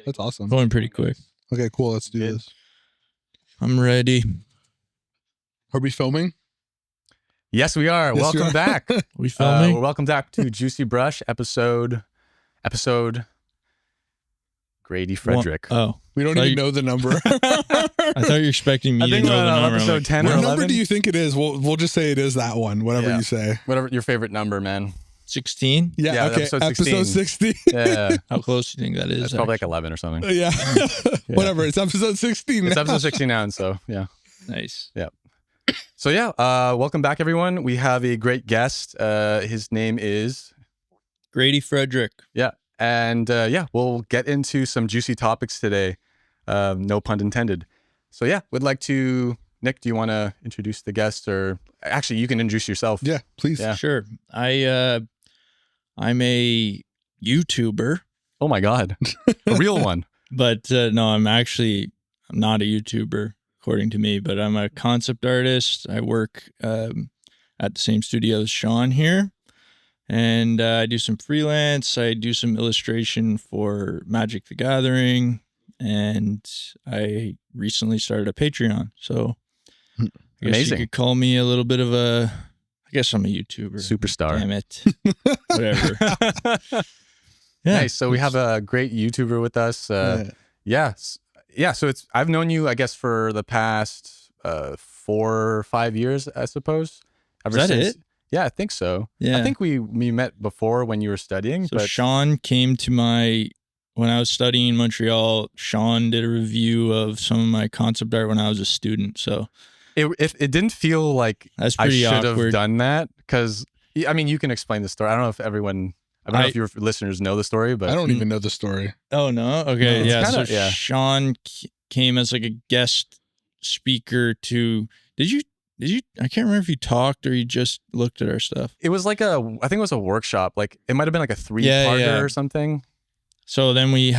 That's awesome. Going pretty quick. Okay, cool. Let's do this. I'm ready. Are we filming? Yes, we are. Yes, Welcome back. We filming? Welcome back to Juicy Brush episode Grady Frederick. We don't even know the number. I thought you were expecting me I to think know we're the on number. episode Like, 10 or What 11. number do you think it is? We'll just say it is that one. Whatever Yeah. you say. Whatever your favorite number, man. 16? Yeah. Okay. episode 60. Yeah, How close do you think that is? it's probably like 11 or something. Yeah. Whatever. It's episode 16. It's now. episode 69, so yeah. Nice. So yeah, welcome back, everyone. We have a great guest. His name is Grady Frederick. and we'll get into some juicy topics today. No pun intended. So yeah, would like to, Nick, do you want to introduce the guest, or actually you can introduce yourself? Yeah, please. Yeah. Sure. I'm a YouTuber, Oh my God, a real one. but no, I'm not a YouTuber according to me, but I'm a concept artist. I work at the same studio as Sean here, and I do some freelance. I do some illustration for Magic the Gathering, and I recently started a Patreon. So I guess Amazing. you could call me a little bit of I guess I'm a YouTuber. Superstar. Damn it. Whatever. Yeah. Nice. So we have a great YouTuber with us. Yeah. So I've known you, I guess, for the past 4 or 5 years, I suppose. Is that it? Yeah, I think so. Yeah. I think we met before when you were studying. So but Sean came to when I was studying in Montreal, Sean did a review of some of my concept art when I was a student. So it didn't feel like that's I pretty should have awkward. done that, because I mean, you can explain the story. I don't know if if your listeners know the story, but I don't even know the story. Oh, no? Okay. No, yeah. it's kinda- So yeah. Sean came as like a guest speaker to, did you, I can't remember if you talked or you just looked at our stuff. it was like I think it was a workshop. Like it might have been like a 3-parter yeah. or something. So then we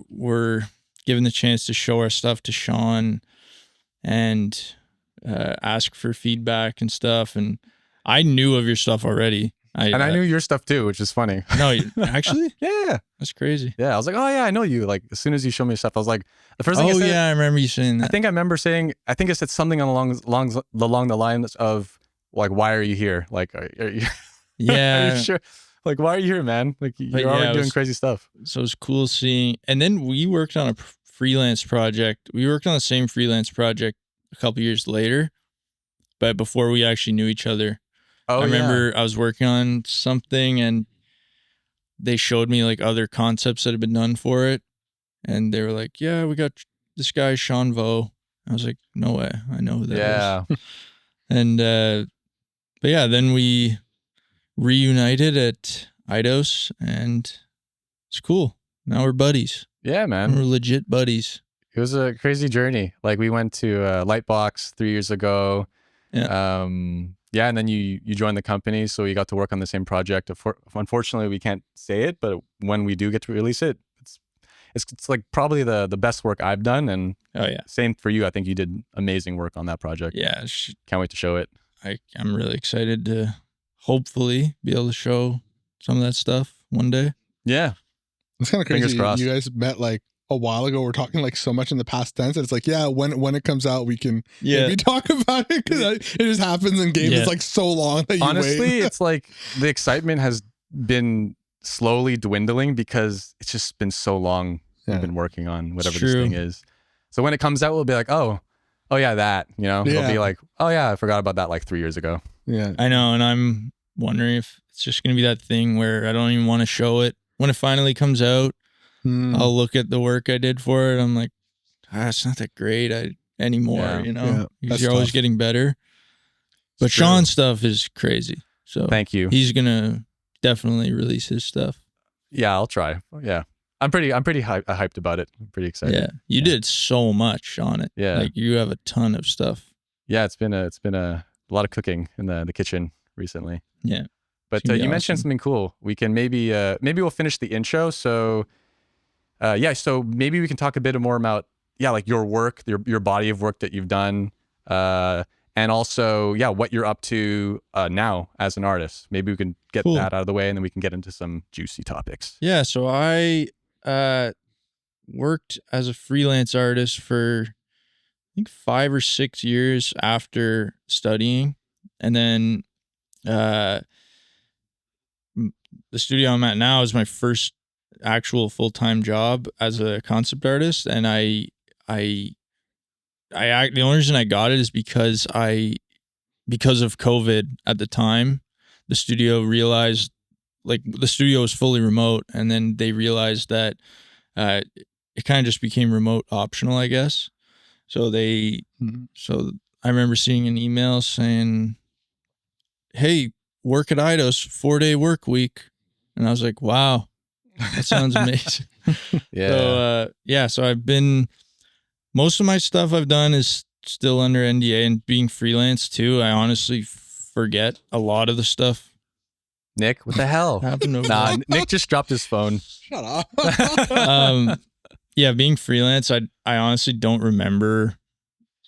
were given the chance to show our stuff to Sean and ask for feedback and stuff. And I knew of your stuff already. And I knew your stuff too, which is funny. No, actually? Yeah. That's crazy. Yeah. I was like, oh yeah, I know you. Like as soon as you showed me your stuff, I was like, the first thing I Oh, said, yeah, I remember you saying I that. think I remember saying, I think I said something along the lines of like, why are you here? Like, are you, are Yeah. you sure? Like, why are you here, man? Like you're yeah, already it doing was- crazy stuff. So it was cool seeing. And then we worked on a freelance project. We worked on the same freelance project a couple years later, but before we actually knew each other. Oh, I remember I was working on something and they showed me like other concepts that had been done for it. And they were like, yeah, we got this guy, Sean Vo. I was like, no way. I know who that is. Yeah. And, but yeah, then we reunited at Eidos and it's cool. Now we're buddies. Yeah, man. We're legit buddies. It was a crazy journey. Like we went to Lightbox 3 years ago. Yeah. And then you joined the company, so you got to work on the same project. Unfortunately, we can't say it, but when we do get to release it, it's like probably the best work I've done. And Oh yeah. same for you. I think you did amazing work on that project. Yeah. Can't wait to show it. I'm really excited to hopefully be able to show some of that stuff one day. Yeah. It's kind of Fingers crazy. crossed. You guys met like a while ago. We're talking like so much in the past tense. And it's like, yeah, when it comes out, we can maybe talk about it, because it just happens in games. Yeah. It's like so long that you Honestly, wait. it's like the excitement has been slowly dwindling because it's just been so long we've been working on whatever this true. thing is. So when it comes out, we'll be like, oh yeah, that, it'll Yeah. be like, oh yeah, I forgot about that like 3 years ago. Yeah. I know, and I'm wondering if it's just gonna be that thing where I don't even want to show it when it finally comes out. Hmm. I'll look at the work I did for it. I'm like, it's not that great anymore. Yeah. Yeah, that's You're always tough. getting better. But true. Sean's stuff is crazy. So Thank you. he's gonna definitely release his stuff. Yeah, I'll try. Yeah. I'm pretty hyped about it. I'm pretty excited. Yeah, you did so much on it. Yeah. Like you have a ton of stuff. Yeah, it's been a lot of cooking in the kitchen recently. Yeah. But It's gonna you be mentioned awesome. something cool. We can maybe we'll finish the intro. So so maybe we can talk a bit more about like your work, your body of work that you've done, and also what you're up to now as an artist. Maybe we can get Cool. that out of the way, and then we can get into some juicy topics. Yeah, so I worked as a freelance artist for I think 5 or 6 years after studying, and then uh, the studio I'm at now is my first actual full-time job as a concept artist, and I the only reason I got it is because of COVID at the time. The studio realized, like, the studio was fully remote, and then they realized that it kind of just became remote optional, I guess. So so I remember seeing an email saying, "Hey, work at Eidos, 4-day work week," and I was like, "Wow, that sounds amazing." So I've been, most of my stuff I've done is still under NDA, and being freelance too, I honestly forget a lot of the stuff. Nick, what the hell? Happened over Nah, there. Nick just dropped his phone. Shut up. Yeah, being freelance, I honestly don't remember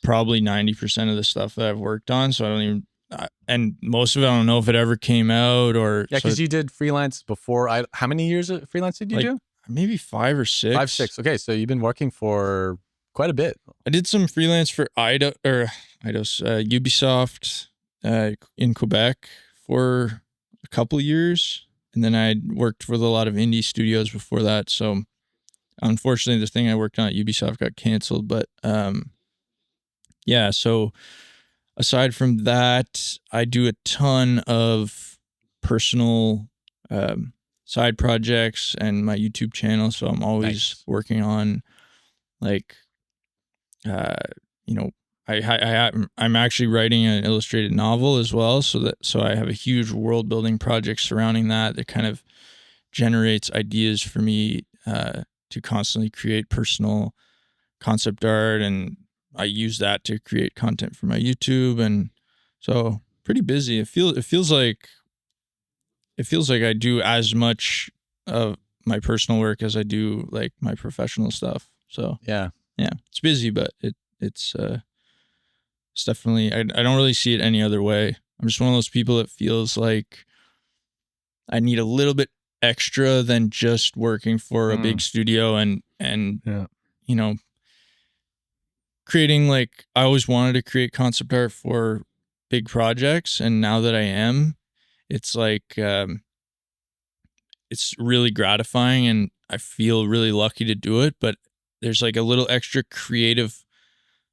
probably 90% of the stuff that I've worked on, so I don't even, and most of it I don't know if it ever came out or. Yeah, because you did freelance before. How many years of freelance did you do? Maybe 5 or 6. 5, 6. Okay, so you've been working for quite a bit. I did some freelance for Ubisoft in Quebec for a couple years, and then I worked for a lot of indie studios before that. So unfortunately, the thing I worked on at Ubisoft got canceled. But yeah, so aside from that, I do a ton of personal side projects and my YouTube channel. So I'm always working on, like, you know, I'm actually writing an illustrated novel as well. So I have a huge world building project surrounding that kind of generates ideas for me to constantly create personal concept art, and I use that to create content for my YouTube. And so pretty busy. It feels like I do as much of my personal work as I do like my professional stuff. So yeah, it's busy, but it's definitely, I don't really see it any other way. I'm just one of those people that feels like I need a little bit extra than just working for a big studio and you know, creating, like, I always wanted to create concept art for big projects, and now that I am, it's like it's really gratifying and I feel really lucky to do it, but there's like a little extra creative,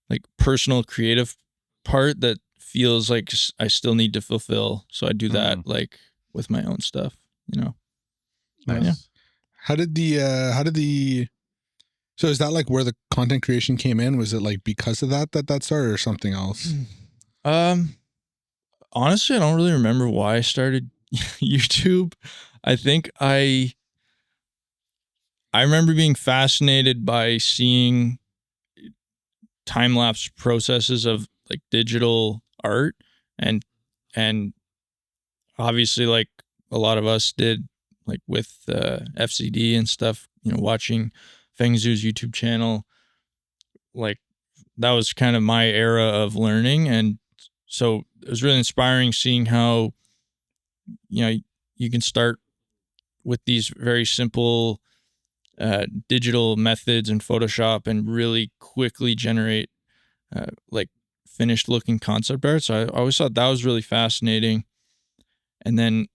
like personal creative part that feels like I still need to fulfill. So I do that like with my own stuff, you know. Nice. Yeah. How did the so is that like where the content creation came in? Was it like because of that started, or something else? Honestly, I don't really remember why I started YouTube. I think I remember being fascinated by seeing time-lapse processes of like digital art, and obviously, like a lot of us did, like with FCD and stuff, you know, watching Feng Zhu's YouTube channel, like that was kind of my era of learning. And so it was really inspiring seeing how, you know, you can start with these very simple digital methods in Photoshop and really quickly generate like finished looking concept art. So I always thought that was really fascinating. And then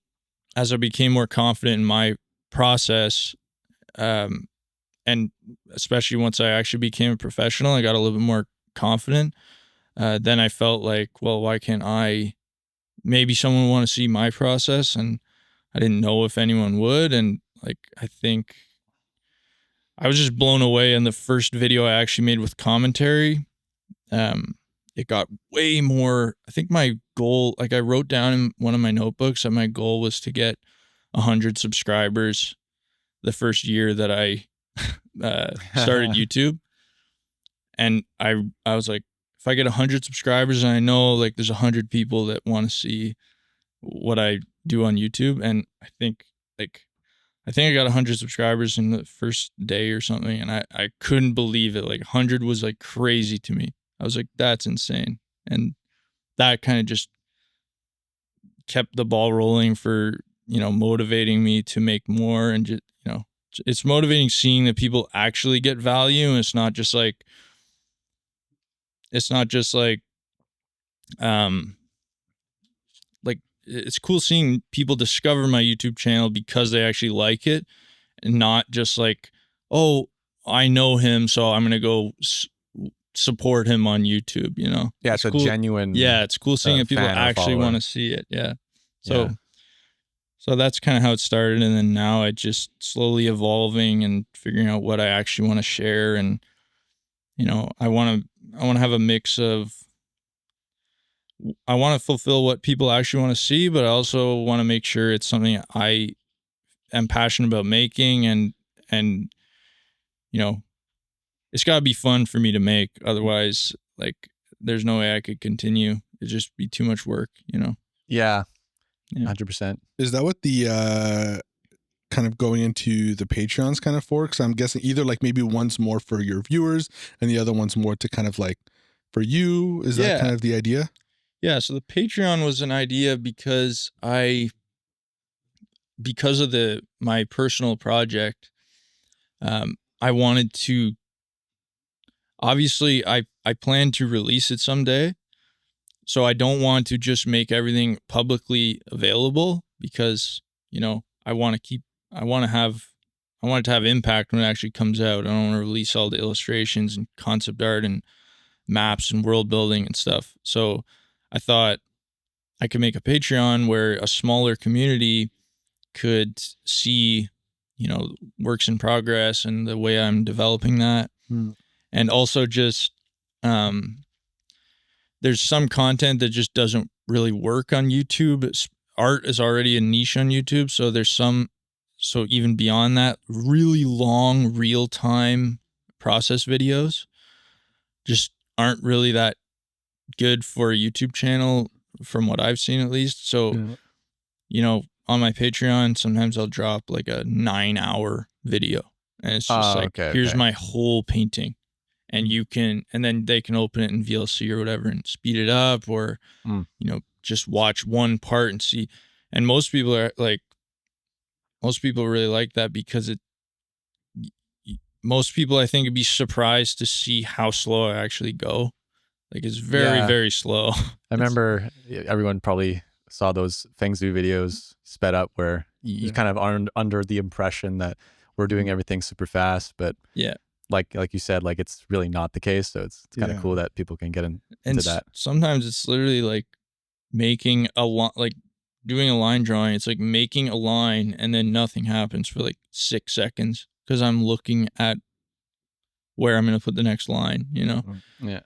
as I became more confident in my process, and especially once I actually became a professional, I got a little bit more confident. Then I felt like, well, why can't maybe someone would want to see my process? And I didn't know if anyone would. And like, I think I was just blown away in the first video I actually made with commentary. It got way more. I think my goal, like I wrote down in one of my notebooks that my goal was to get 100 subscribers the first year that I started YouTube. And I was like, if I get 100 subscribers, and I know like there's 100 people that want to see what I do on YouTube. And I think I got 100 subscribers in the first day or something. And I couldn't believe it. Like 100 was like crazy to me. I was like, that's insane. And that kind of just kept the ball rolling for, you know, motivating me to make more and just, you know, it's motivating seeing that people actually get value, and it's not just like like it's cool seeing people discover my YouTube channel because they actually like it, and not just like, oh, I know him, so I'm gonna go support him on YouTube. You know? Yeah, it's a cool. genuine. Yeah, it's cool seeing that people actually want to see it. Yeah. So. Yeah. So that's kind of how it started, and then now I just slowly evolving and figuring out what I actually want to share, and you know, I want to have a mix of. I want to fulfill what people actually want to see, but I also want to make sure it's something I am passionate about making, and you know, it's got to be fun for me to make. Otherwise, like, there's no way I could continue. It'd just be too much work, you know? Yeah. 100%. Is that what the kind of going into the Patreons kind of for? Because I'm guessing either like maybe one's more for your viewers and the other one's more to kind of like for you. Is that kind of the idea? Yeah. So the Patreon was an idea because of my personal project, I wanted to, obviously I plan to release it someday. So I don't want to just make everything publicly available because, you know, I want it to have impact when it actually comes out. I don't want to release all the illustrations and concept art and maps and world building and stuff. So I thought I could make a Patreon where a smaller community could see, you know, works in progress and the way I'm developing that. And also just, there's some content that just doesn't really work on YouTube. Art is already a niche on YouTube. So so even beyond that, really long real-time process videos just aren't really that good for a YouTube channel from what I've seen, at least. So, you know, on my Patreon, sometimes I'll drop like a 9-hour video, and it's just here's my whole painting, and and then they can open it in VLC or whatever and speed it up, or, you know, just watch one part and see. And most people really like that because most people, I think, would be surprised to see how slow I actually go. Like, it's very, very slow. I remember everyone probably saw those Fengzu videos sped up where you kind of aren't under the impression that we're doing everything super fast, but like you said, like, it's really not the case. So it's kind of cool that people can get into that. Sometimes it's literally like making doing a line drawing. It's like making a line and then nothing happens for like 6 seconds because I'm looking at where I'm going to put the next line, you know? Yeah.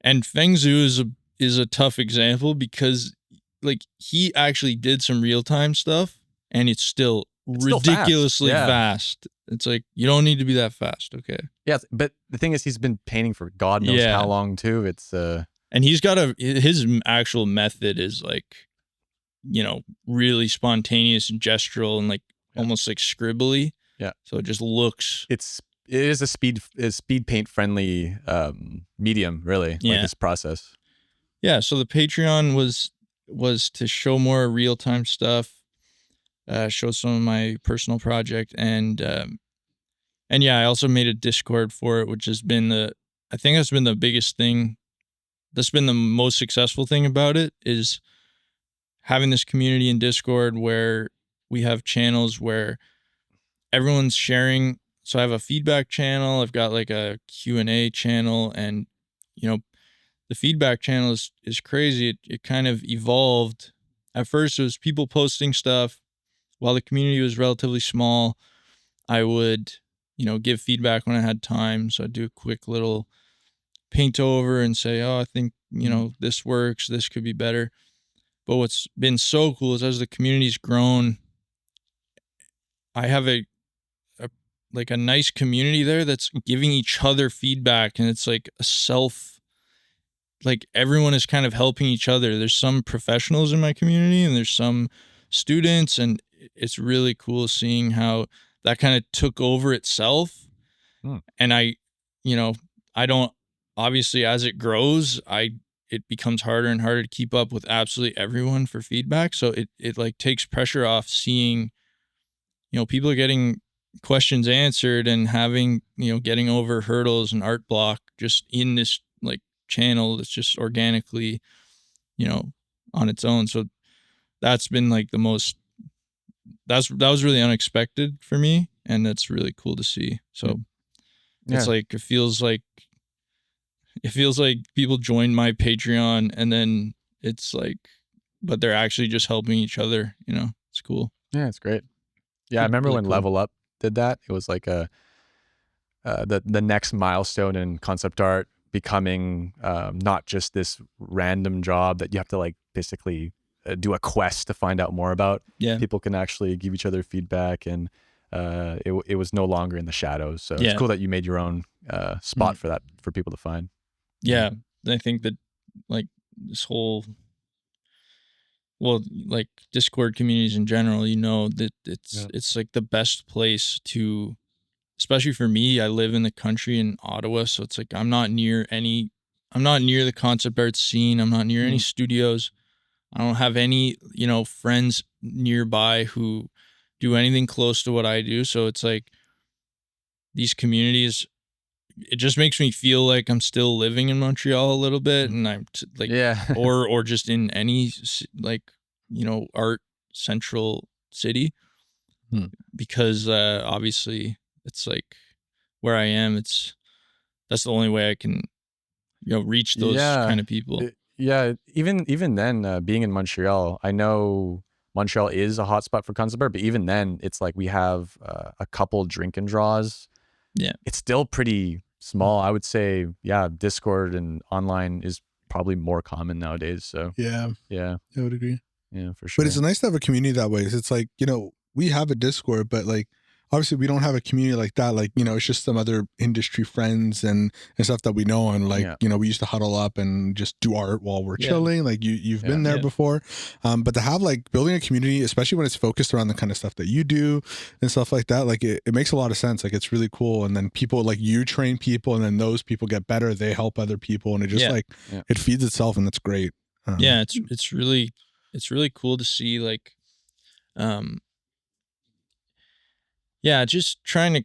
And Fengzu is a tough example because, like, he actually did some real-time stuff and it's still ridiculously fast. It's like, you don't need to be that fast. Okay. Yeah. But the thing is, he's been painting for God knows how long too. It's and he's got his actual method is like, you know, really spontaneous and gestural and like almost like scribbly. Yeah. So it just looks. It is a speed paint friendly medium, really. Like this process. Yeah. So the Patreon was to show more real time stuff, show some of my personal project, and I also made a Discord for it, which has been I think that's been the biggest thing. That's been the most successful thing about it, is having this community in Discord where we have channels where everyone's sharing. So I have a feedback channel. I've got like a Q&A channel, and, you know, the feedback channel is crazy. It kind of evolved. At first, it was people posting stuff. While the community was relatively small, I would, you know, give feedback when I had time. So I'd do a quick little paint over and say, oh, I think, you know, this works. This could be better. But what's been so cool is as the community's grown, I have a nice community there that's giving each other feedback, and it's like like everyone is kind of helping each other. There's some professionals in my community and there's some students, and it's really cool seeing how that kind of took over itself. And I don't, obviously, as it grows, it becomes harder and harder to keep up with absolutely everyone for feedback. So it like takes pressure off seeing, you know, people are getting questions answered and having, getting over hurdles and art block just in this like channel that's just organically, on its own. So that's been like that was really unexpected for me, and that's really cool to see. So it's like it feels like people joined my Patreon, and then it's like, but they're actually just helping each other. It's cool. Yeah, it's great. Yeah, I remember really when cool. Level Up did that. It was like the next milestone in concept art becoming not just this random job that you have to like basically do a quest to find out more about. Yeah. People can actually give each other feedback, and it was no longer in the shadows. So it's cool that you made your own spot for that, for people to find. Yeah. I think that like this whole, well, like Discord communities in general, that it's like the best place to, especially for me. I live in the country in Ottawa, so it's like I'm not near the concept art scene. I'm not near any studios. I don't have any, friends nearby who do anything close to what I do. So it's like these communities, it just makes me feel like I'm still living in Montreal a little bit, and I'm like, or just in any like, art central city, because obviously it's like where I am. That's the only way I can, reach those kind of people. Even then, being in Montreal, I know Montreal is a hotspot for concept art, but even then, it's like we have a couple drink and draws. Yeah, it's still pretty small. I would say, Discord and online is probably more common nowadays. So yeah, I would agree. Yeah, for sure. But it's nice to have a community that way. It's like, we have a Discord, but like, obviously we don't have a community like that. Like, it's just some other industry friends and stuff that we know. And like, we used to huddle up and just do art while we're chilling. Like you've been there before. But to have like building a community, especially when it's focused around the kind of stuff that you do and stuff like that, like it makes a lot of sense. Like it's really cool. And then people, like, you train people, and then those people get better. They help other people, and it just it feeds itself, and that's great. It's really cool to see, like, just trying to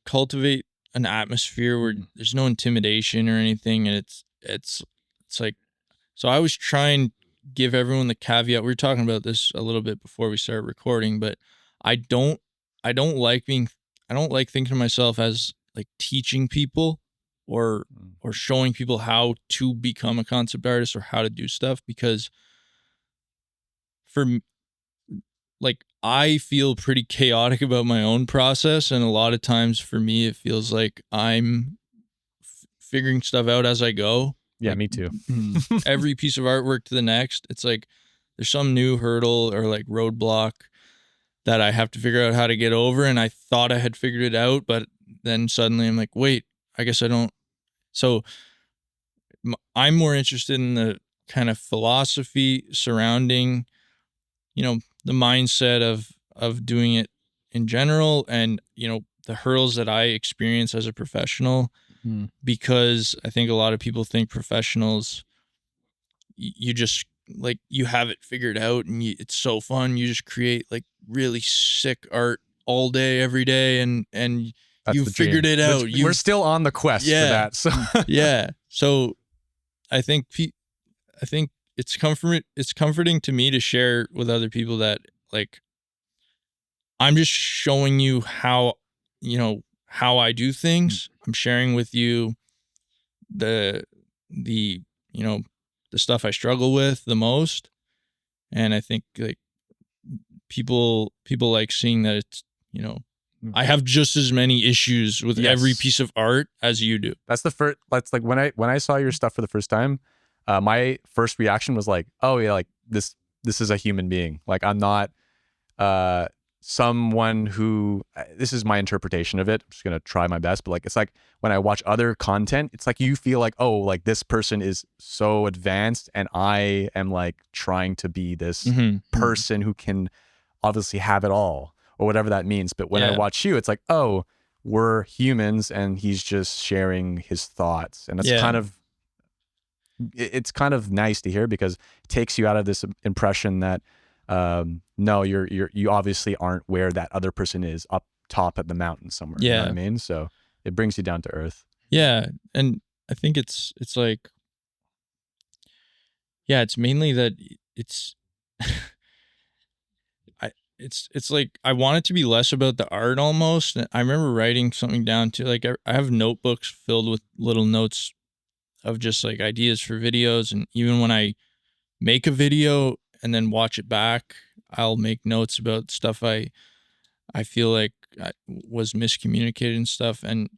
cultivate an atmosphere where there's no intimidation or anything. And it's like, so I always try and give everyone the caveat. We were talking about this a little bit before we started recording, but I don't like thinking to myself as like teaching people or showing people how to become a concept artist or how to do stuff, because like I feel pretty chaotic about my own process, and a lot of times for me it feels like I'm figuring stuff out as I go. Yeah, like, me too. Every piece of artwork to the next, it's like there's some new hurdle or like roadblock that I have to figure out how to get over, and I thought I had figured it out, but then suddenly I'm like, wait, I guess I don't. So I'm more interested in the kind of philosophy surrounding, the mindset of doing it in general, and the hurdles that I experience as a professional, because I think a lot of people think professionals, you just like, you have it figured out and it's so fun, you just create like really sick art all day every day, and That's you figured it out. We're still on the quest for that. So so I think it's comforting to me to share with other people that, like, I'm just showing you how I do things. I'm sharing with you the stuff I struggle with the most. And I think like people like seeing that it's, I have just as many issues with every piece of art as you do. That's like when I saw your stuff for the first time, my first reaction was like, oh yeah, like this is a human being. Like I'm not someone who, this is my interpretation of it. I'm just going to try my best, but like, it's like when I watch other content, it's like you feel like, oh, like this person is so advanced and I am like trying to be this person who can obviously have it all, or whatever that means. But when I watch you, it's like, oh, we're humans and he's just sharing his thoughts. And it's kind of nice to hear, because it takes you out of this impression that no, you obviously aren't where that other person is up top at the mountain somewhere. You know what I mean? So it brings you down to earth. Yeah. And I think it's like, yeah, it's mainly that it's, it's like, I want it to be less about the art almost. I remember writing something down too. Like I have notebooks filled with little notes of just like ideas for videos. And even when I make a video and then watch it back, I'll make notes about stuff I feel like was miscommunicated and stuff. And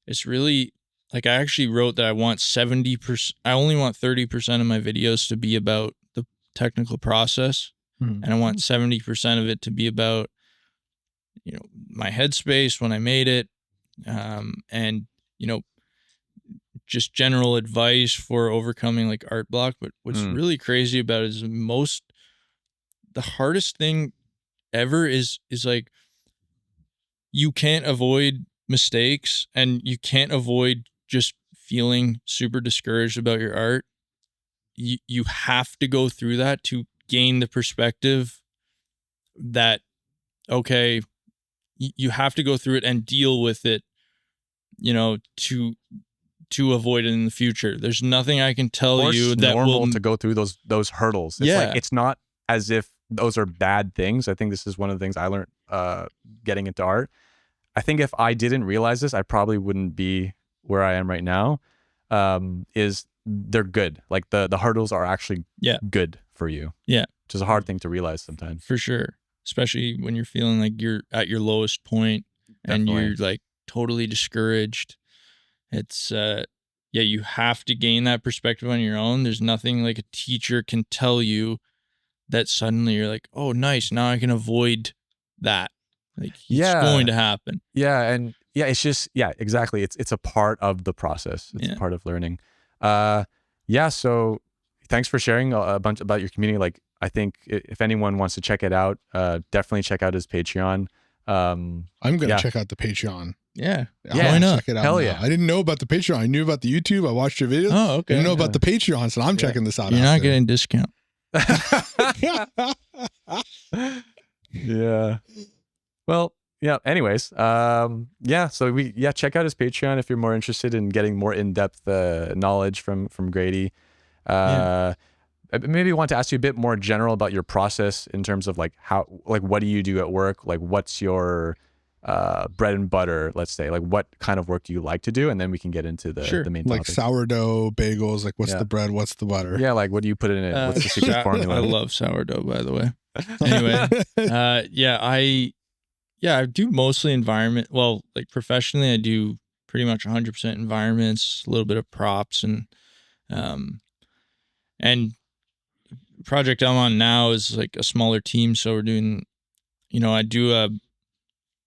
it's really like, I actually wrote that I want 70%, I only want 30% of my videos to be about the technical process. And I want 70% of it to be about, you know, my headspace when I made it. And, you know, just general advice for overcoming like art block. But what's really crazy about it is the hardest thing ever is like, you can't avoid mistakes and you can't avoid just feeling super discouraged about your art. You have to go through that to gain the perspective that, okay, you have to go through it and deal with it, you know, to avoid it in the future. There's nothing I can tell you that normal will to go through those hurdles. It's like, it's not as if those are bad things. I think this is one of the things I learned getting into art. I think if I didn't realize this, I probably wouldn't be where I am right now. Is they're good. Like the hurdles are actually good for you. Yeah. Which is a hard thing to realize sometimes. For sure. Especially when you're feeling like you're at your lowest point and you're like totally discouraged. It's you have to gain that perspective on your own. There's nothing like a teacher can tell you that suddenly you're like, oh, nice, now I can avoid that. Like, it's going to happen. Yeah, and it's just exactly. It's a part of the process. It's a part of learning. So thanks for sharing a bunch about your community. Like, I think if anyone wants to check it out, definitely check out his Patreon. I'm gonna check out the Patreon. Yeah. Why not? Check it out. Hell now. yeah. I didn't know about the Patreon. I knew about the YouTube. I watched your videos. Oh, okay. I didn't know about the Patreon, so I'm checking this out. You're not getting a discount. Yeah. Well, anyways, so check out his Patreon if you're more interested in getting more in-depth knowledge from Grady. Maybe want to ask you a bit more general about your process in terms of like what do you do at work? Like, what's your bread and butter, let's say? Like, what kind of work do you like to do? And then we can get into the main topic. Like sourdough, bagels, like what's the bread, what's the butter? Yeah, like what do you put in it? What's the secret formula? I love sourdough, by the way. Anyway, I do mostly environment. Well, like professionally, I do pretty much 100% environments, a little bit of props, and project I'm on now is like a smaller team. So we're doing, I do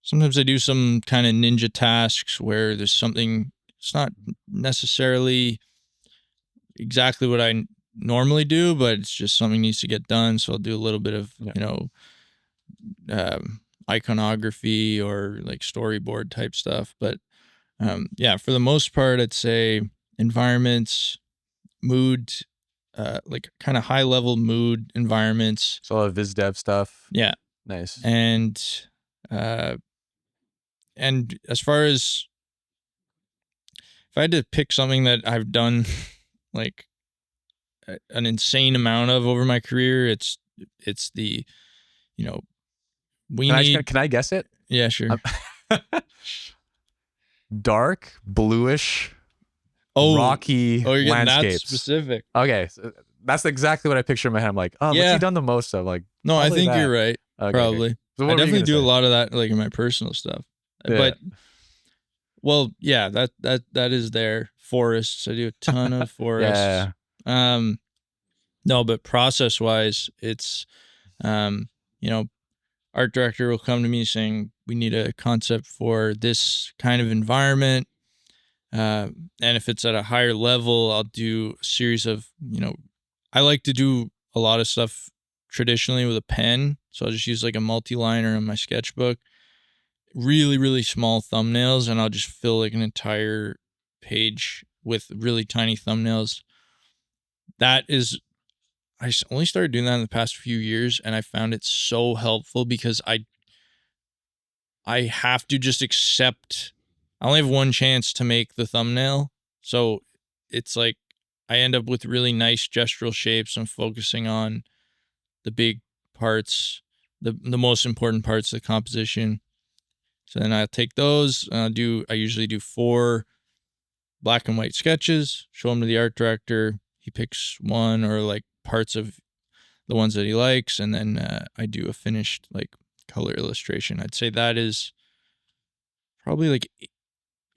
sometimes I do some kind of ninja tasks where there's something, it's not necessarily exactly what I normally do, but it's just something needs to get done. So I'll do a little bit of, iconography or like storyboard type stuff. But for the most part, I'd say environments, mood, like kind of high level mood environments. So a lot of viz dev stuff. Yeah. Nice. And as far as if I had to pick something that I've done like an insane amount of over my career, it's the, Can I guess it? Yeah, sure. Dark, bluish, rocky you're getting landscapes. that specific. Okay, so that's exactly what I picture in my head. I'm like, what's he done the most of? Like, no, I think you're right. Okay, probably. okay. So I definitely do a lot of that, like in my personal stuff. Yeah. But, that is there. Forests. I do a ton of forests. No, but process wise, it's, art director will come to me saying, we need a concept for this kind of environment. And if it's at a higher level, I'll do a series of, I like to do a lot of stuff traditionally with a pen. So I'll just use like a multi-liner in my sketchbook, really, really small thumbnails, and I'll just fill like an entire page with really tiny thumbnails. I only started doing that in the past few years, and I found it so helpful because I have to just accept I only have one chance to make the thumbnail. So it's like I end up with really nice gestural shapes. I'm focusing on the big parts, the most important parts of the composition. So then I'll take those. I usually do 4 black and white sketches, show them to the art director. He picks one or like parts of the ones that he likes, and then I do a finished like color illustration. I'd say that is probably like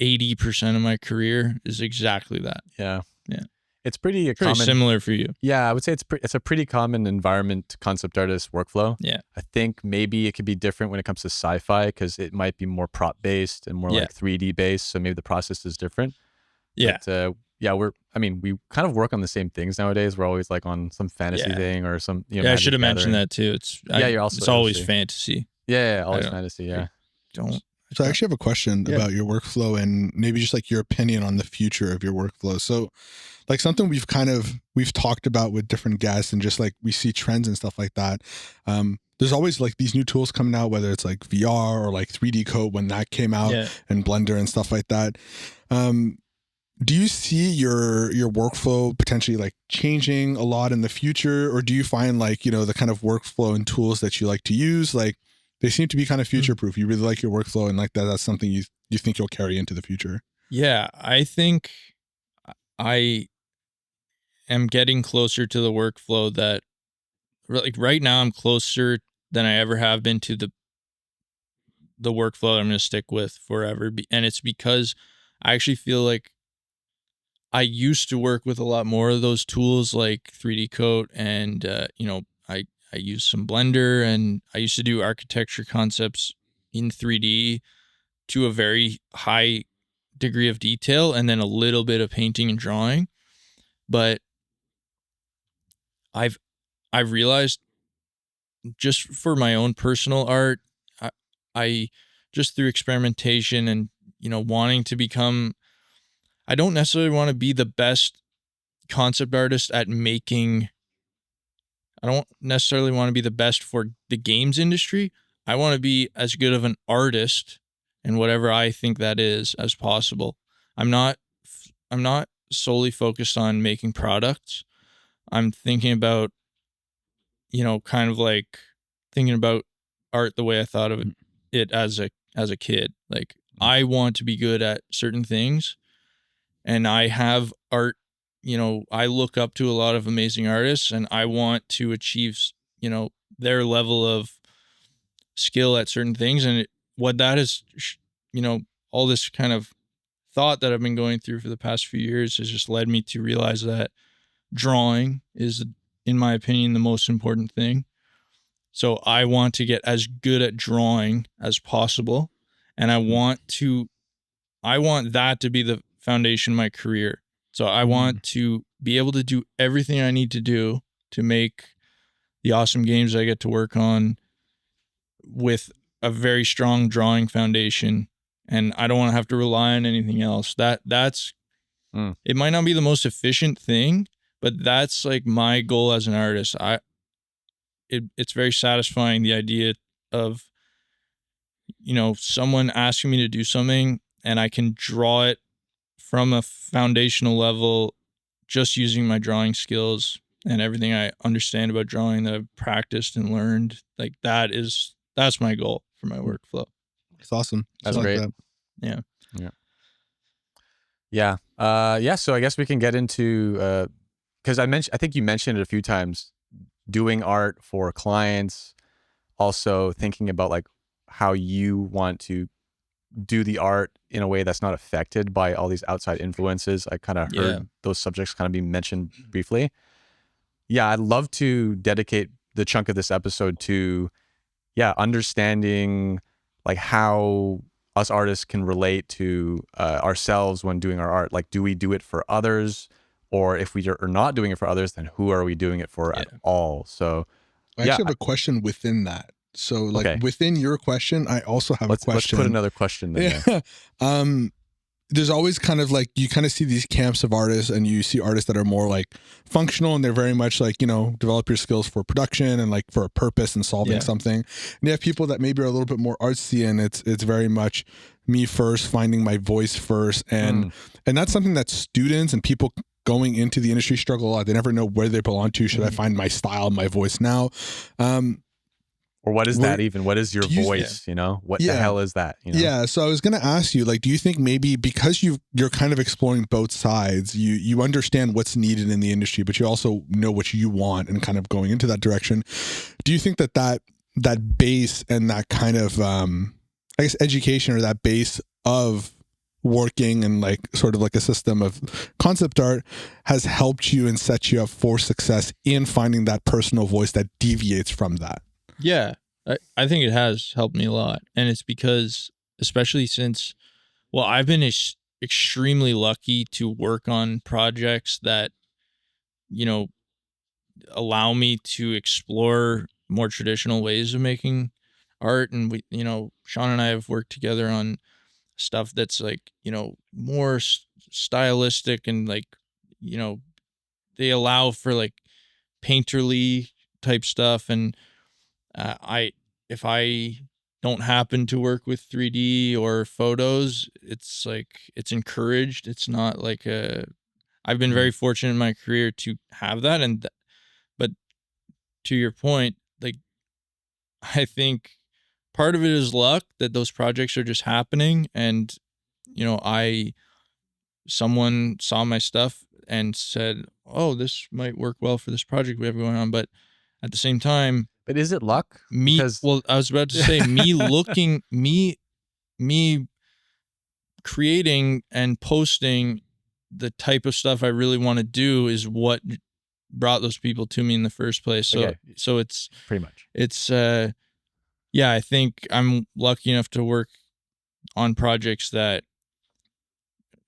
80% of my career is exactly that. Yeah. Yeah. It's pretty Pretty similar for you. Yeah, I would say it's a pretty common environment concept artist workflow. Yeah. I think maybe it could be different when it comes to sci-fi because it might be more prop based and more like 3D based. So maybe the process is different. Yeah. But we kind of work on the same things nowadays. We're always like on some fantasy thing or some, I should have mentioned that too. It's always fantasy. Yeah, always fantasy. Yeah. So I actually have a question about your workflow and maybe just like your opinion on the future of your workflow. So like something we've talked about with different guests and just like we see trends and stuff like that. There's always like these new tools coming out, whether it's like VR or like 3D code when that came out and Blender and stuff like that. Do you see your workflow potentially like changing a lot in the future, or do you find like, the kind of workflow and tools that you like to use, like they seem to be kind of future proof? You really like your workflow and like that's something you think you'll carry into the future? Yeah, I think I am getting closer to the workflow that like right now I'm closer than I ever have been to the workflow that I'm going to stick with forever. And it's because I actually feel like I used to work with a lot more of those tools like 3D Coat and, I use some Blender, and I used to do architecture concepts in 3D to a very high degree of detail and then a little bit of painting and drawing. But I've realized just for my own personal art, I just through experimentation and, wanting to become, I don't necessarily want to be the best concept artist at making, I don't necessarily want to be the best for the games industry. I want to be as good of an artist and whatever I think that is as possible. I'm not solely focused on making products. I'm thinking about, kind of like thinking about art the way I thought of it as a kid. Like I want to be good at certain things, and I have art, I look up to a lot of amazing artists, and I want to achieve, their level of skill at certain things. And what that is, all this kind of thought that I've been going through for the past few years has just led me to realize that drawing is, in my opinion, the most important thing. So I want to get as good at drawing as possible, and I want that to be the foundation of my career. So I want to be able to do everything I need to do to make the awesome games I get to work on with a very strong drawing foundation, and I don't want to have to rely on anything else. That's it might not be the most efficient thing, but that's like my goal as an artist. It's very satisfying, the idea of, someone asking me to do something and I can draw it from a foundational level just using my drawing skills and everything I understand about drawing that I've practiced and learned. Like that's my goal for my workflow. It's awesome. That's great. That. Yeah. So I guess we can get into, because I think you mentioned it a few times, doing art for clients, also thinking about like how you want to do the art in a way that's not affected by all these outside influences. I kind of heard those subjects kind of being mentioned briefly. Yeah, I'd love to dedicate the chunk of this episode to, understanding like how us artists can relate to ourselves when doing our art. Like, do we do it for others? Or if we are not doing it for others, then who are we doing it for at all? So I actually have a question within that. So like within your question, I also have a question. Let's put another question in there. there's always kind of like, you kind of see these camps of artists, and you see artists that are more like functional, and they're very much like, develop your skills for production and like for a purpose and solving something. And you have people that maybe are a little bit more artsy, and it's very much me first, finding my voice first. And that's something that students and people going into the industry struggle a lot. They never know where they belong to. Should I find my style, my voice now? Or what is that even? What is your voice? What the hell is that? Yeah. So I was going to ask you, like, do you think maybe because you're kind of exploring both sides, you understand what's needed in the industry, but you also know what you want and kind of going into that direction. Do you think that base and that kind of, I guess, education, or that base of working and like sort of like a system of concept art has helped you and set you up for success in finding that personal voice that deviates from that? Yeah, I think it has helped me a lot. And it's because, especially since, well, I've been extremely lucky to work on projects that, allow me to explore more traditional ways of making art. And Sean and I have worked together on stuff that's like, more stylistic, and like, they allow for like painterly type stuff. And if I don't happen to work with 3D or photos, it's like, it's encouraged. It's not like I've been very fortunate in my career to have that. But to your point, like, I think part of it is luck that those projects are just happening. And, someone saw my stuff and said, oh, this might work well for this project we have going on. But at the same time, But is it luck? Well, I was about to say, me creating and posting the type of stuff I really want to do is what brought those people to me in the first place. So it's pretty much, it's I think I'm lucky enough to work on projects that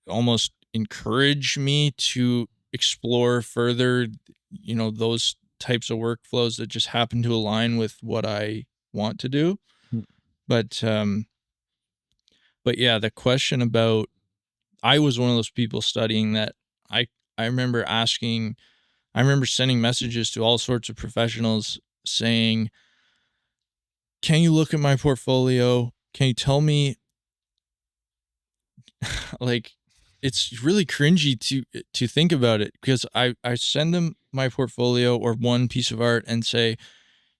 almost encourage me to explore further, those types of workflows that just happen to align with what I want to do. But yeah, the question about, I was one of those people studying that. I remember sending messages to all sorts of professionals saying, can you look at my portfolio? Can you tell me, like, it's really cringy to think about it, because I send them my portfolio or one piece of art and say,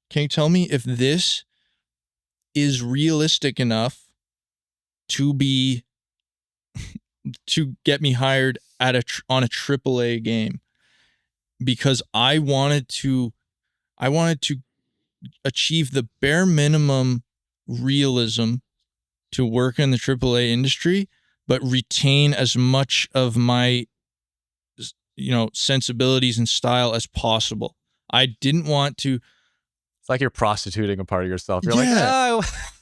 can you tell me if this is realistic enough to get me hired on a AAA game? Because I wanted to achieve the bare minimum realism to work in the AAA industry, but retain as much of my, sensibilities and style as possible. I didn't want to. It's like you're prostituting a part of yourself. You're like,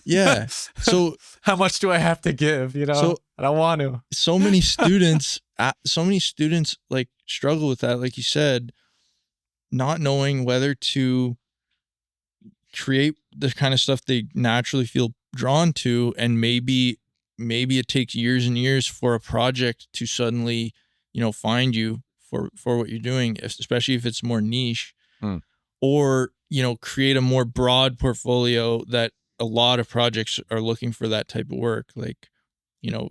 yeah. So how much do I have to give? So I don't want to. So many students like struggle with that, like you said, not knowing whether to create the kind of stuff they naturally feel drawn to, and maybe it takes years and years for a project to suddenly, find you for what you're doing, especially if it's more niche, or, create a more broad portfolio that a lot of projects are looking for that type of work. Like,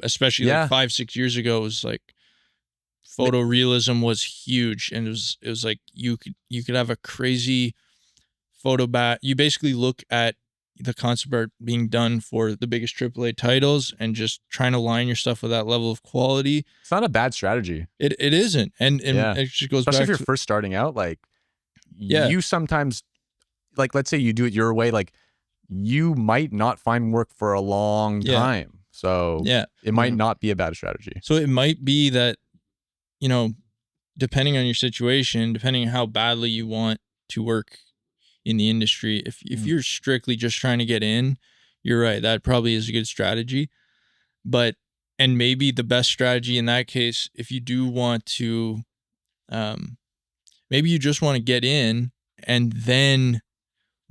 especially like 5-6 years ago, it was like photorealism was huge, and it was like you could have a crazy photo you basically look at the concept art being done for the biggest AAA titles and just trying to line your stuff with that level of quality. It's not a bad strategy. It isn't. And it just goes especially back if you're first starting out, like, you sometimes, like, let's say you do it your way, like, you might not find work for a long time. So it might not be a bad strategy. So it might be that, depending on your situation, depending on how badly you want to work in the industry, if you're strictly just trying to get in, you're right, that probably is a good strategy. And maybe the best strategy in that case, if you do want to, maybe you just want to get in, and then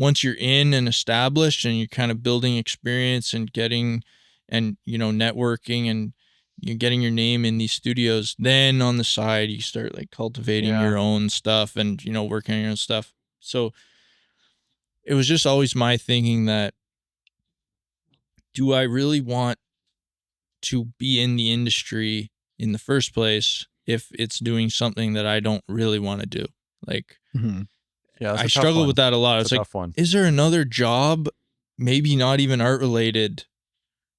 once you're in and established and you're kind of building experience and getting, and, networking and you're getting your name in these studios. Then on the side, you start like cultivating your own stuff and, you know, working on your own stuff. So it was just always my thinking that, do I really want to be in the industry in the first place if it's doing something that I don't really want to do? Like, Yeah, that's I a tough struggle one. with that a lot. That's It's a like, tough one. is there another job, maybe not even art related,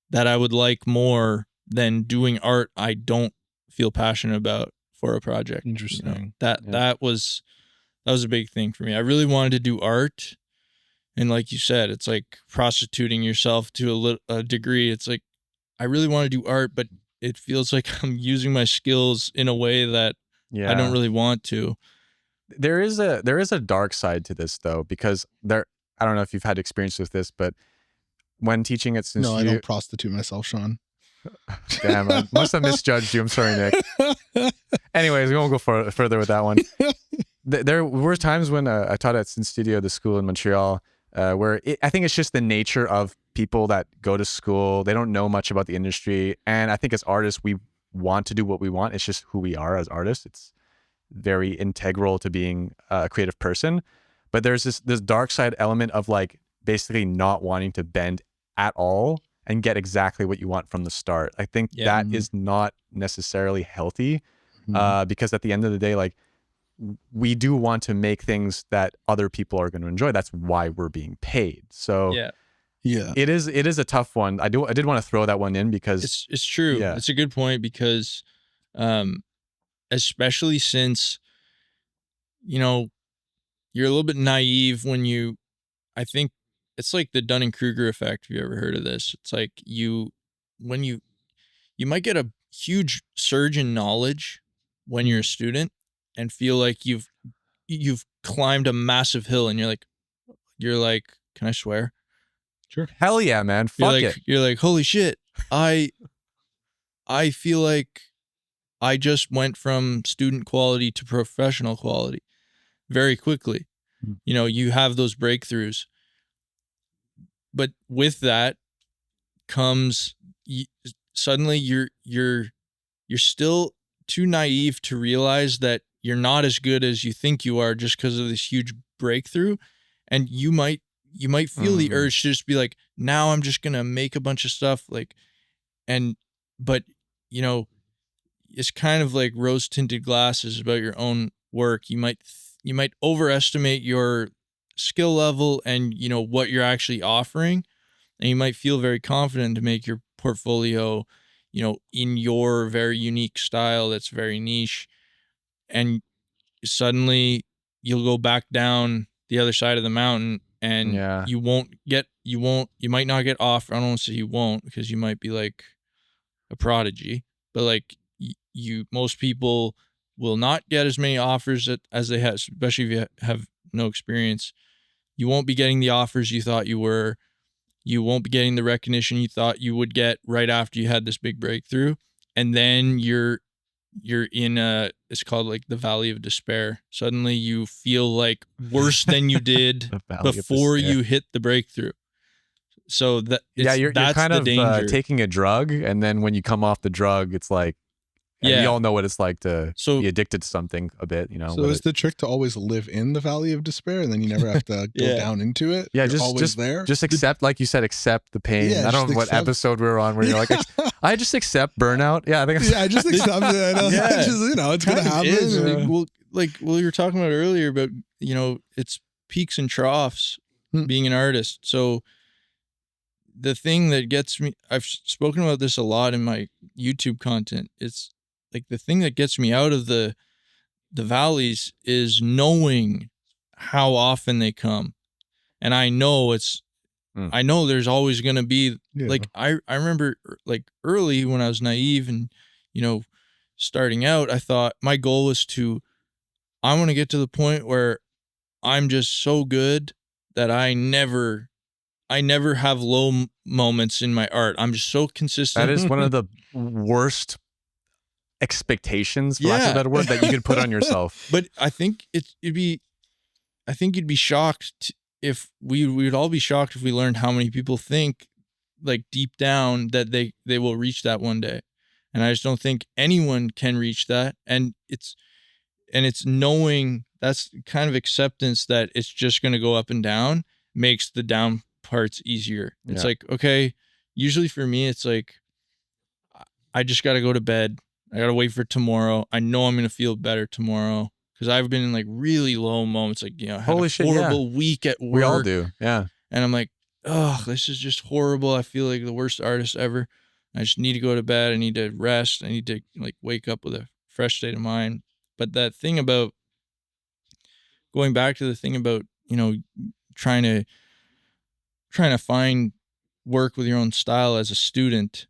that I would like more than doing art I don't feel passionate about for a project? Interesting. You know, that was a big thing for me. I really wanted to do art, and like you said, it's like prostituting yourself to a degree. It's like, I really want to do art, but it feels like I'm using my skills in a way that I don't really want to. There is a dark side to this though, because I don't know if you've had experience with this, but when teaching at No, I don't prostitute myself, Sean. Damn, I must have misjudged you. I'm sorry, Nick. Anyways, we won't go further with that one. There were times when I taught at Sin Studio, the school in Montreal, where I think it's just the nature of people that go to school. They don't know much about the industry. And I think as artists, we want to do what we want. It's just who we are as artists. It's very integral to being a creative person. But there's this dark side element of like basically not wanting to bend at all and get exactly what you want from the start. I think that is not necessarily healthy, because at the end of the day, like, we do want to make things that other people are going to enjoy. That's why we're being paid. So it is a tough one. I did want to throw that one in because it's true. Yeah. It's a good point because, especially since, you know, you're a little bit naive when I think it's like the Dunning-Kruger effect. Have you ever heard of this? It's like when you might get a huge surge in knowledge when you're a student and feel like you've climbed a massive hill, and you're like, can I swear? Sure. Hell yeah, man. Fuck it. You're like, holy shit. I feel like I just went from student quality to professional quality very quickly. You know, you have those breakthroughs. But with that comes suddenly you're still too naive to realize that you're not as good as you think you are just because of this huge breakthrough, and you might feel the urge to just be like, now I'm just gonna make a bunch of stuff, like, but you know, it's kind of like rose tinted glasses about your own work. You might overestimate your skill level and, you know, what you're actually offering, and you might feel very confident to make your portfolio, you know, in your very unique style that's very niche, and suddenly you'll go back down the other side of the mountain, and you might not get off. I don't want to say you won't, because you might be like a prodigy, but like most people will not get as many offers as they have, especially if you have no experience. You won't be getting the offers you thought you were. You won't be getting the recognition you thought you would get right after you had this big breakthrough. And then you're in it's called like the valley of despair. Suddenly you feel like worse than you did before you hit the breakthrough. So you're kind the of danger. taking a drug, and then when you come off the drug, it's like, and we all know what it's like to be addicted to something a bit, you know. So is the trick to always live in the valley of despair, and then you never have to go down into it? Yeah, you're always there. Just accept, like you said, accept the pain. Yeah, I don't know what episode we were on where you're like, I just accept burnout. Yeah, I think. I just accept it. Just, you know, it's gonna happen. Well, you were talking about earlier about, you know, it's peaks and troughs being an artist. So the thing that gets me, I've spoken about this a lot in my YouTube content. It's like the thing that gets me out of the valleys is knowing how often they come. And I know I know there's always going to be like, I remember like early when I was naive and, you know, starting out, I thought my goal was I want to get to the point where I'm just so good that I never have low moments in my art. I'm just so consistent. That is one of the worst expectations, for lack of a better word, that you could put on yourself. But I think you'd be shocked if we would all be shocked if we learned how many people think like deep down that they will reach that one day. And I just don't think anyone can reach that. And it's knowing, that's kind of acceptance that it's just going to go up and down makes the down parts easier. It's like, okay, usually for me, it's like, I just got to go to bed. I got to wait for tomorrow. I know I'm going to feel better tomorrow. Cause I've been in like really low moments, like, you know, I had a horrible week at work. We all do. Yeah. And I'm like, oh, this is just horrible. I feel like the worst artist ever. I just need to go to bed. I need to rest. I need to like wake up with a fresh state of mind. But that thing about going back to the thing about, you know, trying to find work with your own style as a student,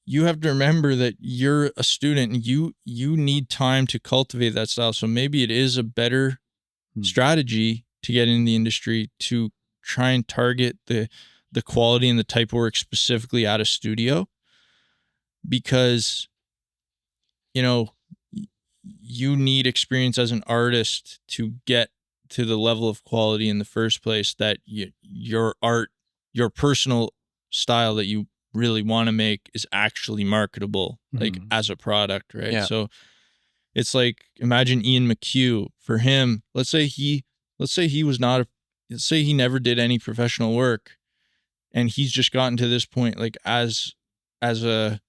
you have to remember that you're a student and you need time to cultivate that style. So maybe it is a better strategy to get in the industry to try and target the quality and the type of work specifically at a studio, because, you know, you need experience as an artist to get to the level of quality in the first place that your art, your personal style that you really want to make is actually marketable, like as a product, right? Yeah. So it's like, imagine Ian McHugh. For him, let's say he never did any professional work, and he's just gotten to this point, like as just a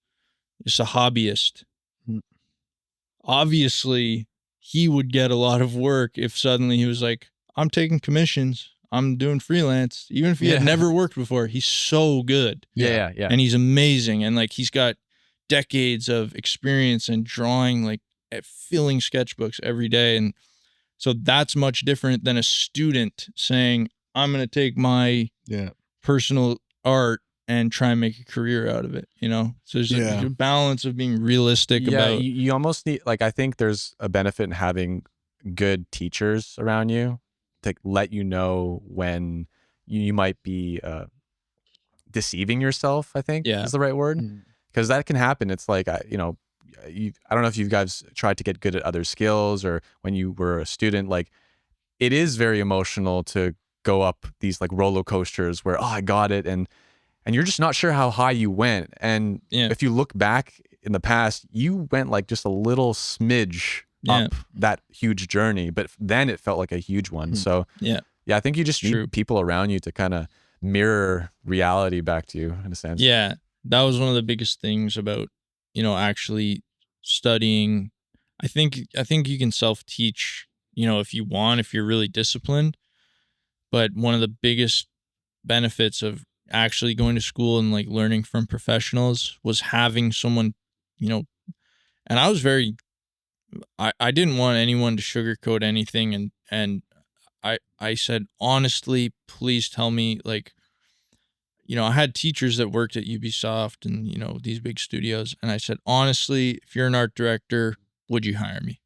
hobbyist. Obviously, he would get a lot of work if suddenly he was like, I'm taking commissions, I'm doing freelance, even if he had never worked before. He's so good. Yeah. And he's amazing. And like, he's got decades of experience in drawing, like filling sketchbooks every day. And so that's much different than a student saying, I'm going to take my personal art and try and make a career out of it, you know? So there's a balance of being realistic about... You almost need, like, I think there's a benefit in having good teachers around you to let you know when you might be deceiving yourself, I think is the right word. Because that can happen. It's like, I don't know if you guys tried to get good at other skills or when you were a student, like, it is very emotional to go up these like roller coasters where, oh, I got it. And you're just not sure how high you went. And if you look back in the past, you went like just a little smidge up that huge journey, but then it felt like a huge one. So I think you just need people around you to kind of mirror reality back to you in a sense. Yeah. That was one of the biggest things about, you know, actually studying. I think you can self-teach, you know, if you want, if you're really disciplined. But one of the biggest benefits of actually going to school and like learning from professionals was having someone, you know, and I was very, I didn't want anyone to sugarcoat anything. And I said, honestly, please tell me, like, you know, I had teachers that worked at Ubisoft and, you know, these big studios. And I said, honestly, if you're an art director, would you hire me?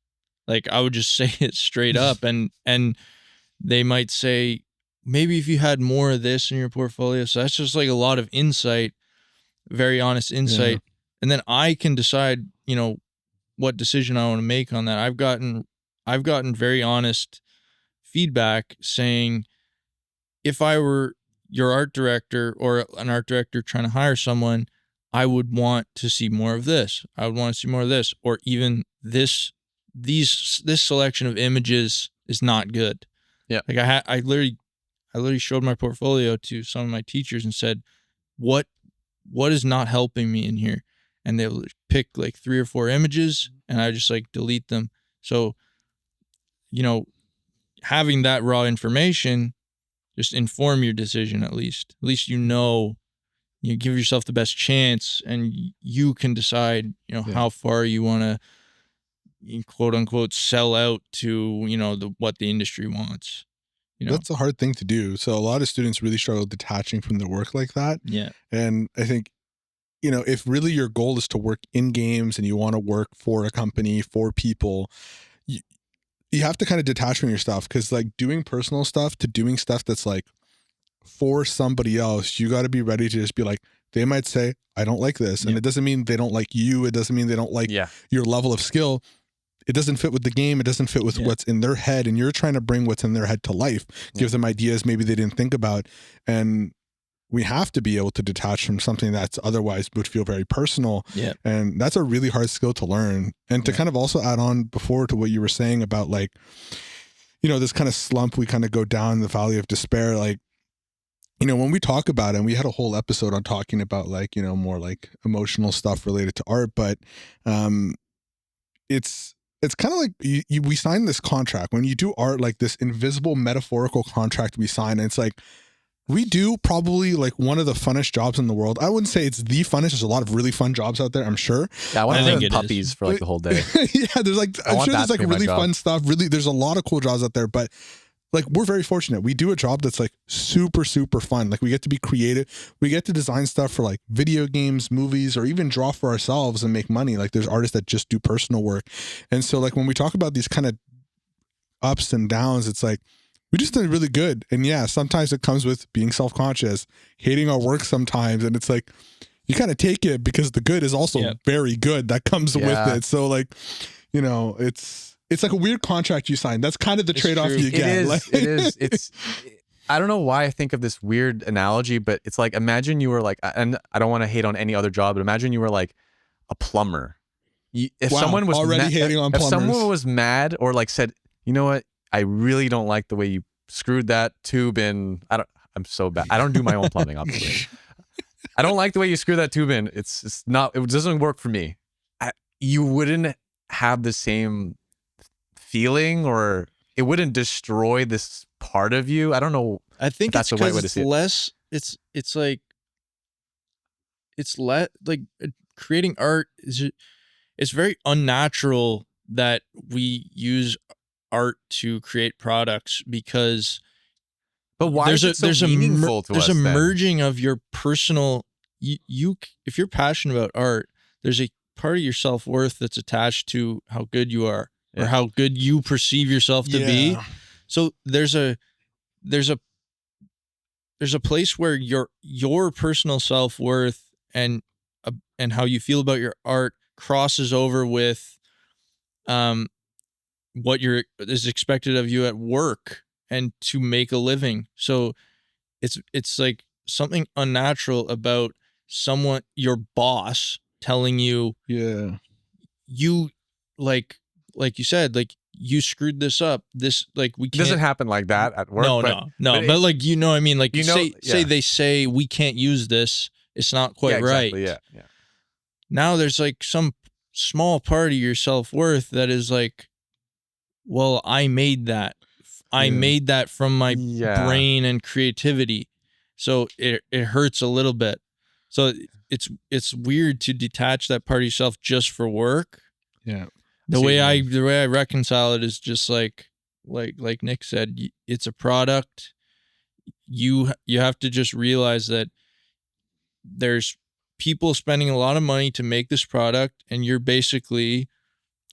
Like, I would just say it straight up. And they might say, maybe if you had more of this in your portfolio. So that's just like a lot of insight, very honest insight. And then I can decide, you know, what decision I want to make on that. I've gotten very honest feedback saying, if I were your art director or an art director trying to hire someone, I would want to see more of this. I would want to see more of this, or even this selection of images is not good. Yeah. Like I literally showed my portfolio to some of my teachers and said, what is not helping me in here? And they'll pick like 3 or 4 images and I just like delete them. So, you know, having that raw information, just inform your decision at least. At least, you know, you give yourself the best chance and you can decide, you know, how far you want to, quote unquote, sell out to, you know, what the industry wants. You know? That's a hard thing to do. So a lot of students really struggle detaching from their work like that. Yeah. And I think, you know, if really your goal is to work in games and you want to work for a company, for people, you have to kind of detach from your stuff, because like doing personal stuff to doing stuff that's like for somebody else, you got to be ready to just be like, they might say, I don't like this. And it doesn't mean they don't like you. It doesn't mean they don't like your level of skill. It doesn't fit with the game. It doesn't fit with what's in their head. And you're trying to bring what's in their head to life, give them ideas maybe they didn't think about. And we have to be able to detach from something that's otherwise would feel very personal. Yeah. And that's a really hard skill to learn. And to kind of also add on before to what you were saying about like, you know, this kind of slump, we kind of go down the valley of despair. Like, you know, when we talk about it, and we had a whole episode on talking about like, you know, more like emotional stuff related to art, but it's kind of like we sign this contract when you do art, like this invisible metaphorical contract we sign. And it's like, we do probably like one of the funnest jobs in the world. I wouldn't say it's the funnest. There's a lot of really fun jobs out there, I'm sure. Yeah, I want I to think play it with puppies is. for like the whole day. Yeah, there's like, I'm want sure that there's to like be my really job. fun stuff. Really, there's a lot of cool jobs out there, but like we're very fortunate. We do a job that's like super, super fun. Like we get to be creative. We get to design stuff for like video games, movies, or even draw for ourselves and make money. Like there's artists that just do personal work. And so like when we talk about these kind of ups and downs, it's like, we just did really good. And yeah, sometimes it comes with being self-conscious, hating our work sometimes. And it's like, you kind of take it because the good is also very good that comes with it. So like, you know, it's like a weird contract you sign. That's kind of the trade-off you get. It is. It's, I don't know why I think of this weird analogy, but it's like, imagine you were like, and I don't want to hate on any other job, but imagine you were like a plumber. If someone was already hating on plumbers. If someone was mad or like said, you know what, I really don't like the way you screwed that tube in. I'm so bad. I don't do my own plumbing, obviously. I don't like the way you screw that tube in. It's not, it doesn't work for me. You wouldn't have the same feeling, or it wouldn't destroy this part of you. I don't know. I think that's the right way to see it. Less. It's like creating art is. It's very unnatural that we use art to create products because. But why is it so meaningful to us? There's a merging of your personal. You if you're passionate about art, there's a part of your self-worth that's attached to how good you are or how good you perceive yourself to be. So there's a place where your personal self-worth and how you feel about your art crosses over with what is expected of you at work and to make a living. So it's like something unnatural about someone, your boss, telling you, you like you said, like you screwed this up. This like we can't. It doesn't happen like that at work. No, but like you know what I mean. Like they say we can't use this. It's not quite right. Yeah. Now there's like some small part of your self-worth that is like, well, I made that. I made that from my brain and creativity. So it hurts a little bit. So it's weird to detach that part of yourself just for work. Yeah. The way I reconcile it is just like Nick said, it's a product. You have to just realize that there's people spending a lot of money to make this product, and you're basically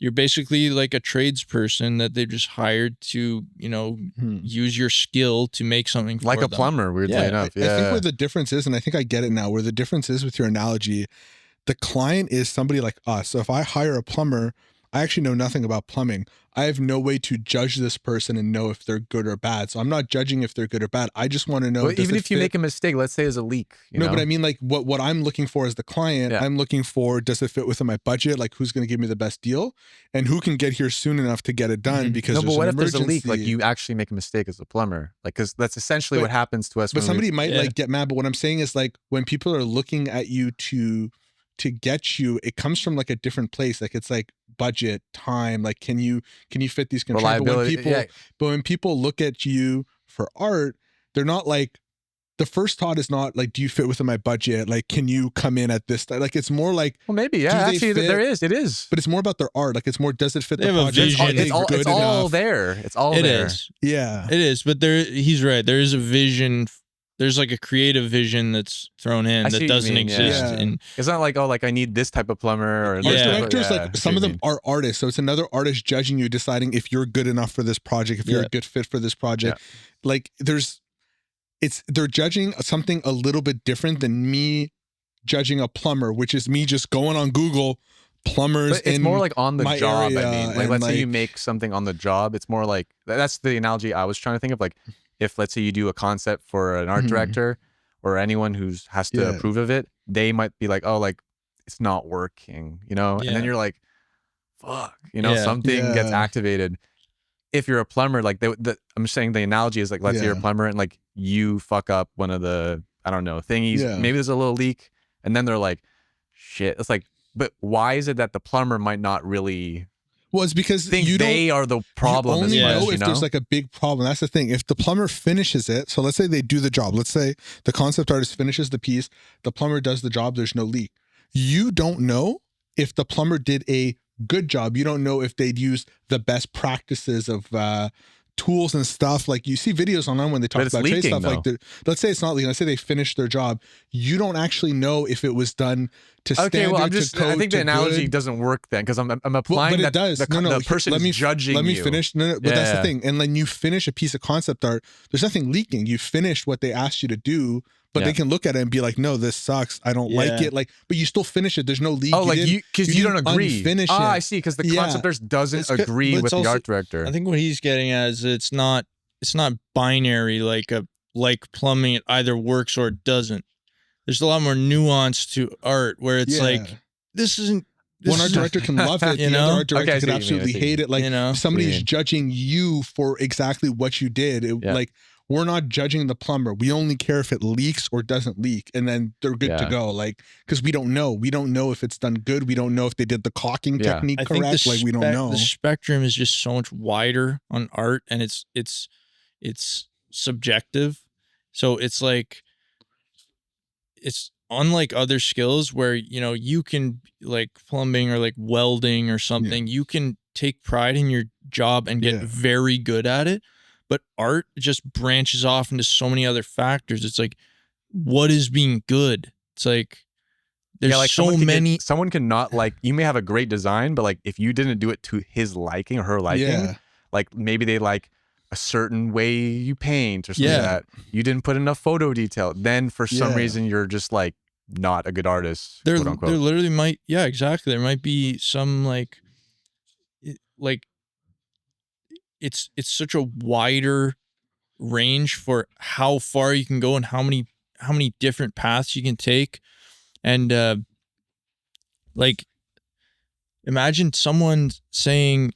like a tradesperson that they've just hired to, you know, use your skill to make something for like a them. plumber, weirdly enough. I think where the difference is, and I think I get it now, where the difference is with your analogy, the client is somebody like us. So if I hire a plumber, I actually know nothing about plumbing. I have no way to judge this person and know if they're good or bad. So I'm not judging if they're good or bad. I just want to know. Well, even if you make a mistake, let's say there's a leak. No, but I mean, like what I'm looking for as the client, I'm looking for, does it fit within my budget? Like who's going to give me the best deal and who can get here soon enough to get it done? Because no, but what if there's a leak? Like you actually make a mistake as a plumber, like, because that's essentially what happens to us. But somebody might like get mad. But what I'm saying is like when people are looking at you to get you, it comes from like a different place. Like it's like budget, time, like can you fit these constraints? Reliability. But when people look at you for art, they're not like, the first thought is not like, do you fit within my budget? Like, can you come in at this time? Like it's more like, well, maybe actually it is. But it's more about their art. Like it's more, does it fit they the have project? A vision. It's all there. It's all there. Is. Yeah, it is. But he's right. There is a vision. There's like a creative vision that's thrown in that doesn't exist. And it's not like, oh, like I need this type of plumber or directors. Like some of them are artists, so it's another artist judging you, deciding if you're good enough for this project, if you're a good fit for this project. Like they're judging something a little bit different than me judging a plumber, which is me just going on Google plumbers. But it's more like on the job. Area, I mean, like let's say you make something on the job. It's more like, that's the analogy I was trying to think of. Like if let's say you do a concept for an art director, or anyone who's has to approve of it, they might be like, oh, like it's not working, you know? And then you're like, fuck, you know, something gets activated. If you're a plumber, like I'm saying the analogy is like, let's say you're a plumber and like you fuck up one of the, I don't know, thingies. Maybe there's a little leak, and then they're like, shit. It's like, but why is it that the plumber might not really? Well, it's because they are the problem. You only as much, know if there's like a big problem. That's the thing. If the plumber finishes it, so let's say they do the job. Let's say the concept artist finishes the piece, the plumber does the job, there's no leak. You don't know if the plumber did a good job. You don't know if they'd use the best practices of tools and stuff. Like you see videos online when they talk about trade stuff. Like let's say it's not leaking. Let's say they finished their job. You don't actually know if it was done to standard, well, to code, I think the analogy good. doesn't work then, because I'm applying but it does. the person is judging Let me you. finish. No, but that's the thing. And then you finish a piece of concept art. There's nothing leaking. You finished what they asked you to do. But they can look at it and be like, no, this sucks. I don't like it. Like, but you still finish it. There's no leak. Oh, like because you don't agree. Finish it. I see. Because the concept artist doesn't agree with the art director. I think what he's getting at is it's not binary like plumbing. It either works or it doesn't. There's a lot more nuance to art where it's like, this isn't. One art director can love it. The other art director can absolutely hate it. Like, somebody's judging you for exactly what you did. Like, we're not judging the plumber. We only care if it leaks or doesn't leak, and then they're good to go. Like, because we don't know. We don't know if it's done good. We don't know if they did the caulking technique correct. Like, we don't know. The spectrum is just so much wider on art, and it's subjective. So it's like, it's unlike other skills where, you know, you can, like plumbing or like welding or something, you can take pride in your job and get very good at it. But art just branches off into so many other factors. It's like, what is being good? It's like, there's like so many. Someone cannot, like, you may have a great design, but like if you didn't do it to his liking or her liking, like maybe they like a certain way you paint or something like that. You didn't put enough photo detail. Then for some reason you're just like not a good artist. There literally might, exactly. There might be some like it's such a wider range for how far you can go and how many different paths you can take. And like, imagine someone saying,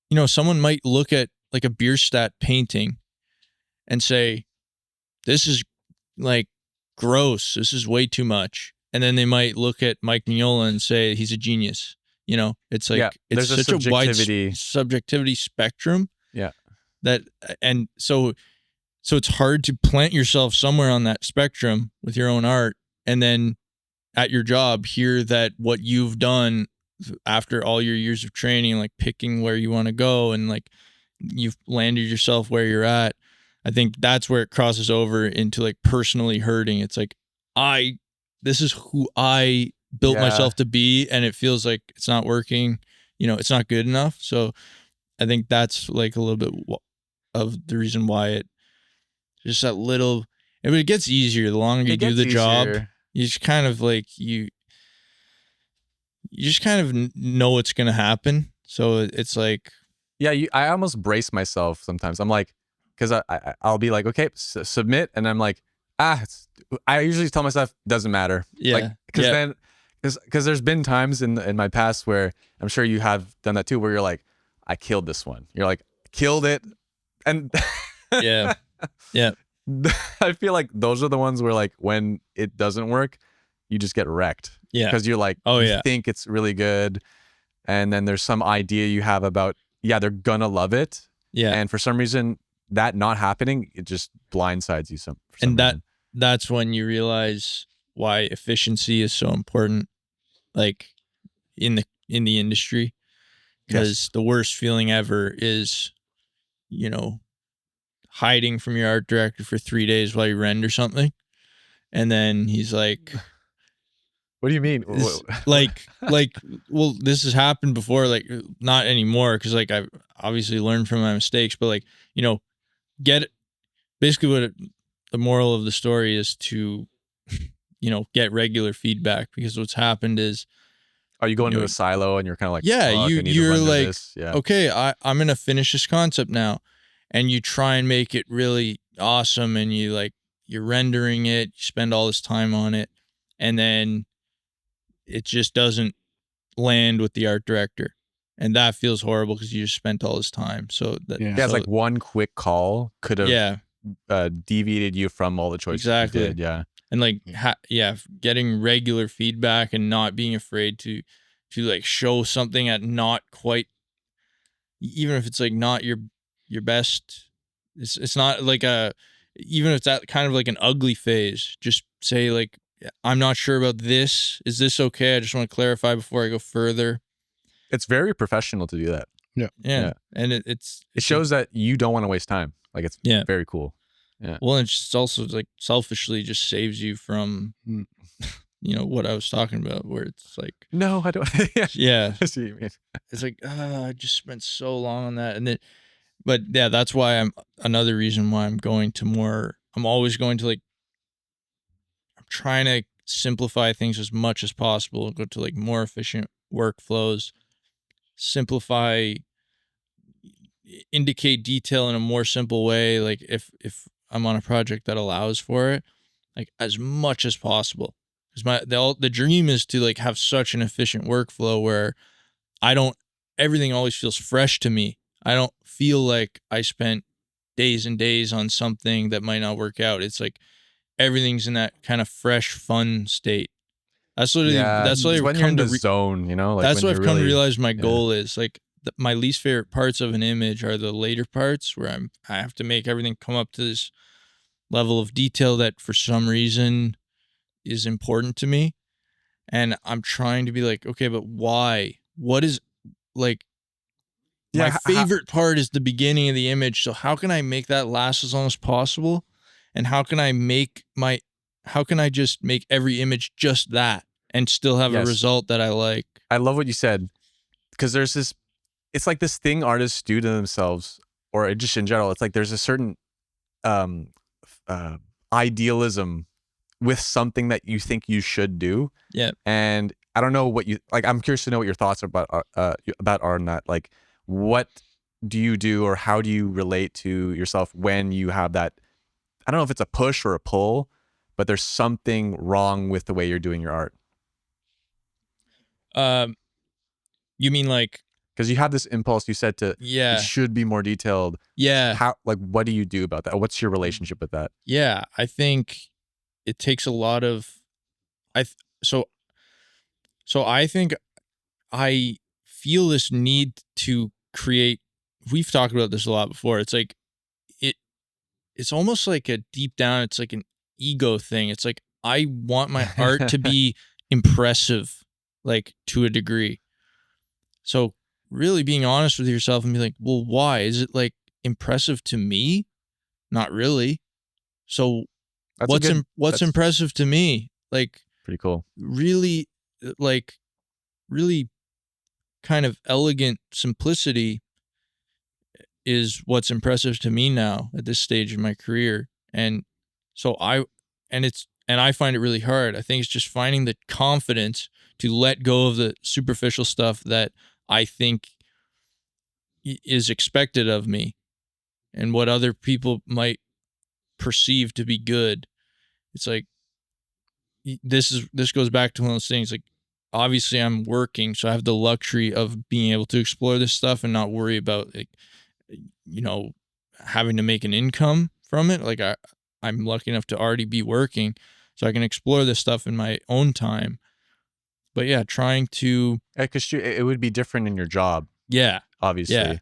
you know, someone might look at like a Bierstadt painting and say, this is like gross. This is way too much. And then they might look at Mike Mignola and say he's a genius. You know, it's like, it's such a wide subjectivity spectrum. And so it's hard to plant yourself somewhere on that spectrum with your own art, and then at your job hear that what you've done after all your years of training, like picking where you want to go and like you've landed yourself where you're at. I think that's where it crosses over into like personally hurting. It's like, this is who I built myself to be, and it feels like it's not working. You know, it's not good enough. So I think that's like a little bit of the reason why it just that little, but it gets easier the longer you do the job. You just kind of like, you just kind of know it's going to happen. So it's like, I almost brace myself sometimes. I'm like, because I'll be like, okay, submit, and I'm like, I usually tell myself doesn't matter. Like, because there's been times in my past where I'm sure you have done that too, where you're like, I killed this one. You're like, killed it, and yeah. I feel like those are the ones where like when it doesn't work, you just get wrecked. Because you're like, you think it's really good, and then there's some idea you have about, they're gonna love it. And for some reason, that not happening, it just blindsides you for some reason. That's when you realize why efficiency is so important, like in the industry. Because the worst feeling ever is, you know, hiding from your art director for 3 days while you render something. And then he's like, what do you mean? Well, this has happened before, like not anymore. Cause like I've obviously learned from my mistakes, but like, you know, basically the moral of the story is to, you know, get regular feedback, because what's happened is, you go into a silo and you're kind of like, you're like, okay, I'm going to finish this concept now. And you try and make it really awesome. And you like you're rendering it, you spend all this time on it, and then it just doesn't land with the art director. And that feels horrible because you just spent all this time. So that, Yeah. Yeah, it's like one quick call could have yeah, deviated you from all the choices exactly. you did. Yeah. And like, getting regular feedback and not being afraid to like show something at not quite, even if it's like not your best. It's not like even if it's at kind of like an ugly phase, just say like, I'm not sure about this. Is this okay? I just want to clarify before I go further. It's very professional to do that. Yeah. And it shows that you don't want to waste time. Like, it's very cool. Yeah. Well, it's just also like selfishly just saves you from, what I was talking about, where it's like, no, I don't. yeah, I see what you mean. it's like, I just spent so long on that. And then, but yeah, that's why another reason why I'm always going to like, I'm trying to simplify things as much as possible, go to like more efficient workflows, simplify, indicate detail in a more simple way. Like if I'm on a project that allows for it, like as much as possible. Because the dream is to like have such an efficient workflow where everything always feels fresh to me. I don't feel like I spent days and days on something that might not work out. It's like everything's in that kind of fresh, fun state. That's literally it's when you're in the zone, like that's when what I've come to really, realize my goal is. Like my least favorite parts of an image are the later parts where I have to make everything come up to this level of detail that for some reason is important to me. And I'm trying to be like, okay, but why? What is like my favorite part is the beginning of the image. So how can I make that last as long as possible? And how can I just make every image just that and still have a result that I like? I love what you said, because it's like this thing artists do to themselves, or just in general. It's like there's a certain idealism with something that you think you should do. Yeah. And I don't know what you like. I'm curious to know what your thoughts are about are on that. Like, what do you do, or how do you relate to yourself when you have that? I don't know if it's a push or a pull, but there's something wrong with the way you're doing your art. You mean like, because you have this impulse, you said, to it should be more detailed. How, like, what do you do about that? What's your relationship with that? Yeah, I think it takes a lot of so I think I feel this need to create. We've talked about this a lot before. It's like it's almost like a deep down, it's like an ego thing. It's like I want my art to be impressive, like to a degree. So really being honest with yourself and be like, well, why? Is it like impressive to me? Not really. So what's impressive to me? Like pretty cool. Really, like really kind of elegant simplicity is what's impressive to me now at this stage in my career. And so I find it really hard. I think it's just finding the confidence to let go of the superficial stuff that I think is expected of me and what other people might perceive to be good. It's like, this goes back to one of those things, like, obviously I'm working, so I have the luxury of being able to explore this stuff and not worry about, like, having to make an income from it. Like I'm lucky enough to already be working, so I can explore this stuff in my own time. But yeah, trying to, because it would be different in your job. Yeah, obviously. Yeah.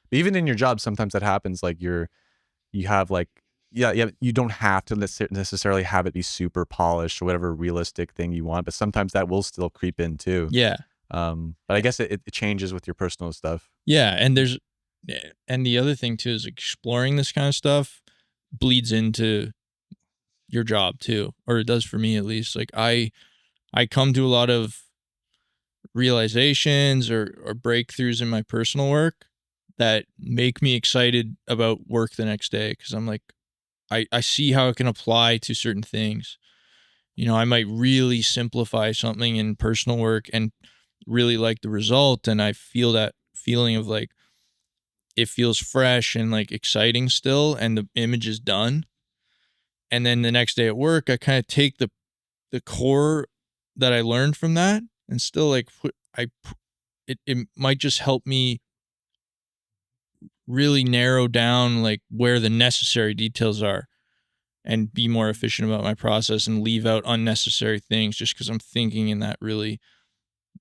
But even in your job, sometimes that happens. Like you have like, you don't have to necessarily have it be super polished or whatever realistic thing you want, but sometimes that will still creep in too. Yeah. But I guess it changes with your personal stuff. Yeah, and the other thing too is exploring this kind of stuff bleeds into your job too, or it does for me at least. Like I come to a lot of realizations or breakthroughs in my personal work that make me excited about work the next day, because I'm like, I see how it can apply to certain things. I might really simplify something in personal work and really like the result, and I feel that feeling of like it feels fresh and like exciting still, and the image is done. And then the next day at work, I kind of take the core that I learned from that and still like it might just help me really narrow down like where the necessary details are and be more efficient about my process and leave out unnecessary things just because I'm thinking in that really,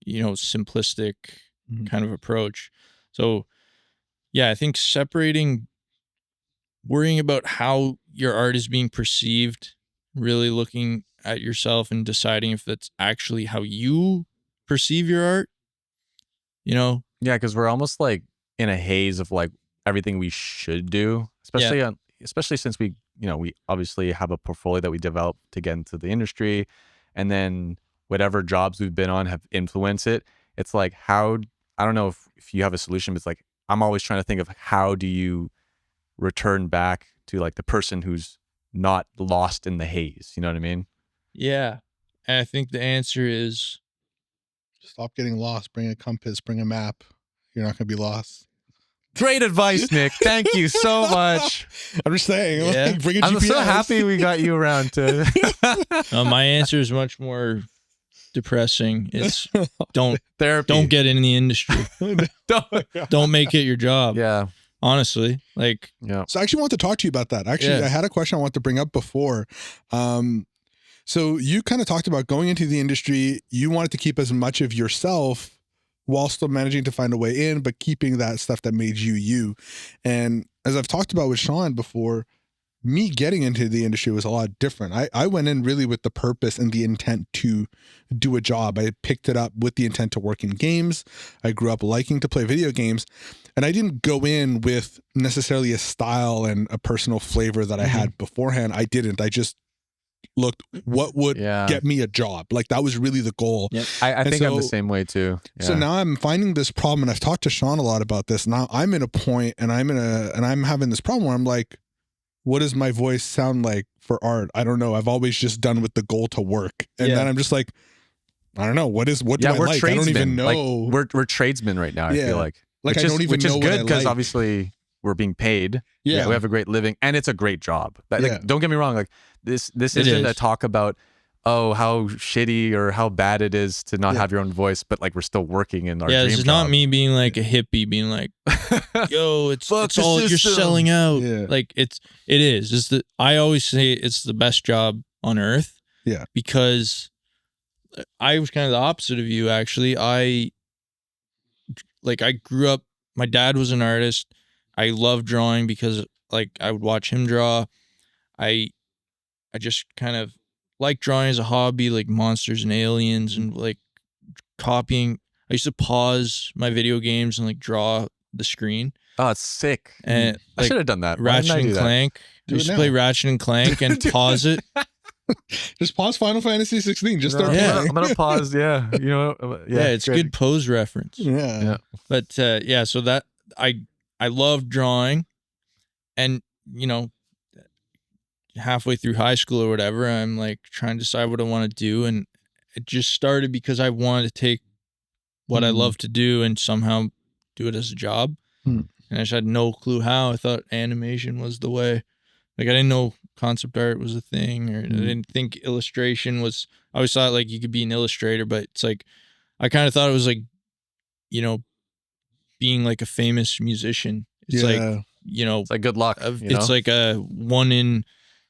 simplistic kind of approach. So yeah, I think worrying about how your art is being perceived, really looking at yourself and deciding if that's actually how you perceive your art, Yeah, because we're almost like in a haze of like everything we should do, especially since we obviously have a portfolio that we developed to get into the industry, and then whatever jobs we've been on have influenced it. It's like, how, I don't know if you have a solution, but it's like I'm always trying to think of how do you return back to like the person who's not lost in the haze. You know what I mean? Yeah. And I think the answer is stop getting lost. Bring a compass, bring a map. You're not going to be lost. Great advice, Nick. Thank you so much. I'm just saying, Yeah. like, bring a GPS. I'm so happy we got you around to. my answer is much more depressing. It's don't Therapy. get in the industry. Don't make it your job. Yeah. Honestly, like, Yeah. So I actually want to talk to you about that. Actually, Yeah. I had a question I want to bring up before. So you kind of talked about going into the industry. You wanted to keep as much of yourself while still managing to find a way in, but keeping that stuff that made you you. And as I've talked about with Sean before, me getting into the industry was a lot different. I went in really with the purpose and the intent to do a job. I picked it up with the intent to work in games. I grew up liking to play video games, and I didn't go in with necessarily a style and a personal flavor that I had beforehand. I didn't. I just looked what would get me a job. Like that was really the goal. Yep. I think I'm the same way too. Yeah. So now I'm finding this problem, and I've talked to Sean a lot about this. Now I'm in a point, and I'm having this problem where I'm like, what does my voice sound like for art? I don't know. I've always just done with the goal to work. And then I'm just like, I don't know. What do I like? I don't even know. Like, we're tradesmen right now, I feel like. Like, I don't even know what I like. Which is good because obviously we're being paid. Yeah. We have a great living and it's a great job. Like, don't get me wrong. Like this isn't a talk about, oh, how shitty or how bad it is to not have your own voice, but like we're still working in our dream this is job. not me being like a hippie being like, yo, it's all system. You're selling out. Yeah. Like it is. I always say it's the best job on earth. Yeah. Because I was kind of the opposite of you, actually. I grew up, my dad was an artist. I loved drawing because like I would watch him draw. I just kind of like drawing as a hobby, like monsters and aliens and like copying. I used to pause my video games and like draw the screen. Oh, it's sick. And I like, should have done that. Ratchet and Clank. I used to play Ratchet and Clank and pause it. Just pause Final Fantasy 16. Just start Yeah. playing. I'm gonna pause. Yeah, It's great. good pose reference. Yeah. But so that I love drawing, and halfway through high school or whatever, I'm like trying to decide what I want to do, and it just started because I wanted to take what I love to do and somehow do it as a job. And I just had no clue how. I thought animation was the way. Like I didn't know concept art was a thing, or I didn't think illustration was. I always thought like you could be an illustrator, but it's like I kind of thought it was like, being like a famous musician. It's like, it's like good luck. It's like a 1 in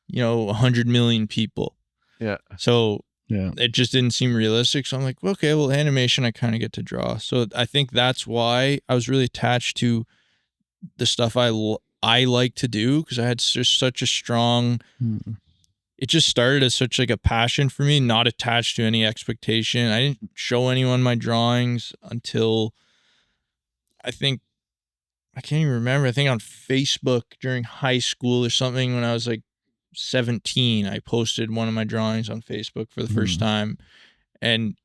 100 million people. Yeah. So it just didn't seem realistic. So I'm like, okay, well, animation I kind of get to draw. So I think that's why I was really attached to the stuff I like to do, because I had just such a strong. It just started as such like a passion for me, not attached to any expectation. I didn't show anyone my drawings until I can't even remember. I think on Facebook during high school or something, when I was like 17, I posted one of my drawings on Facebook for the first time. And,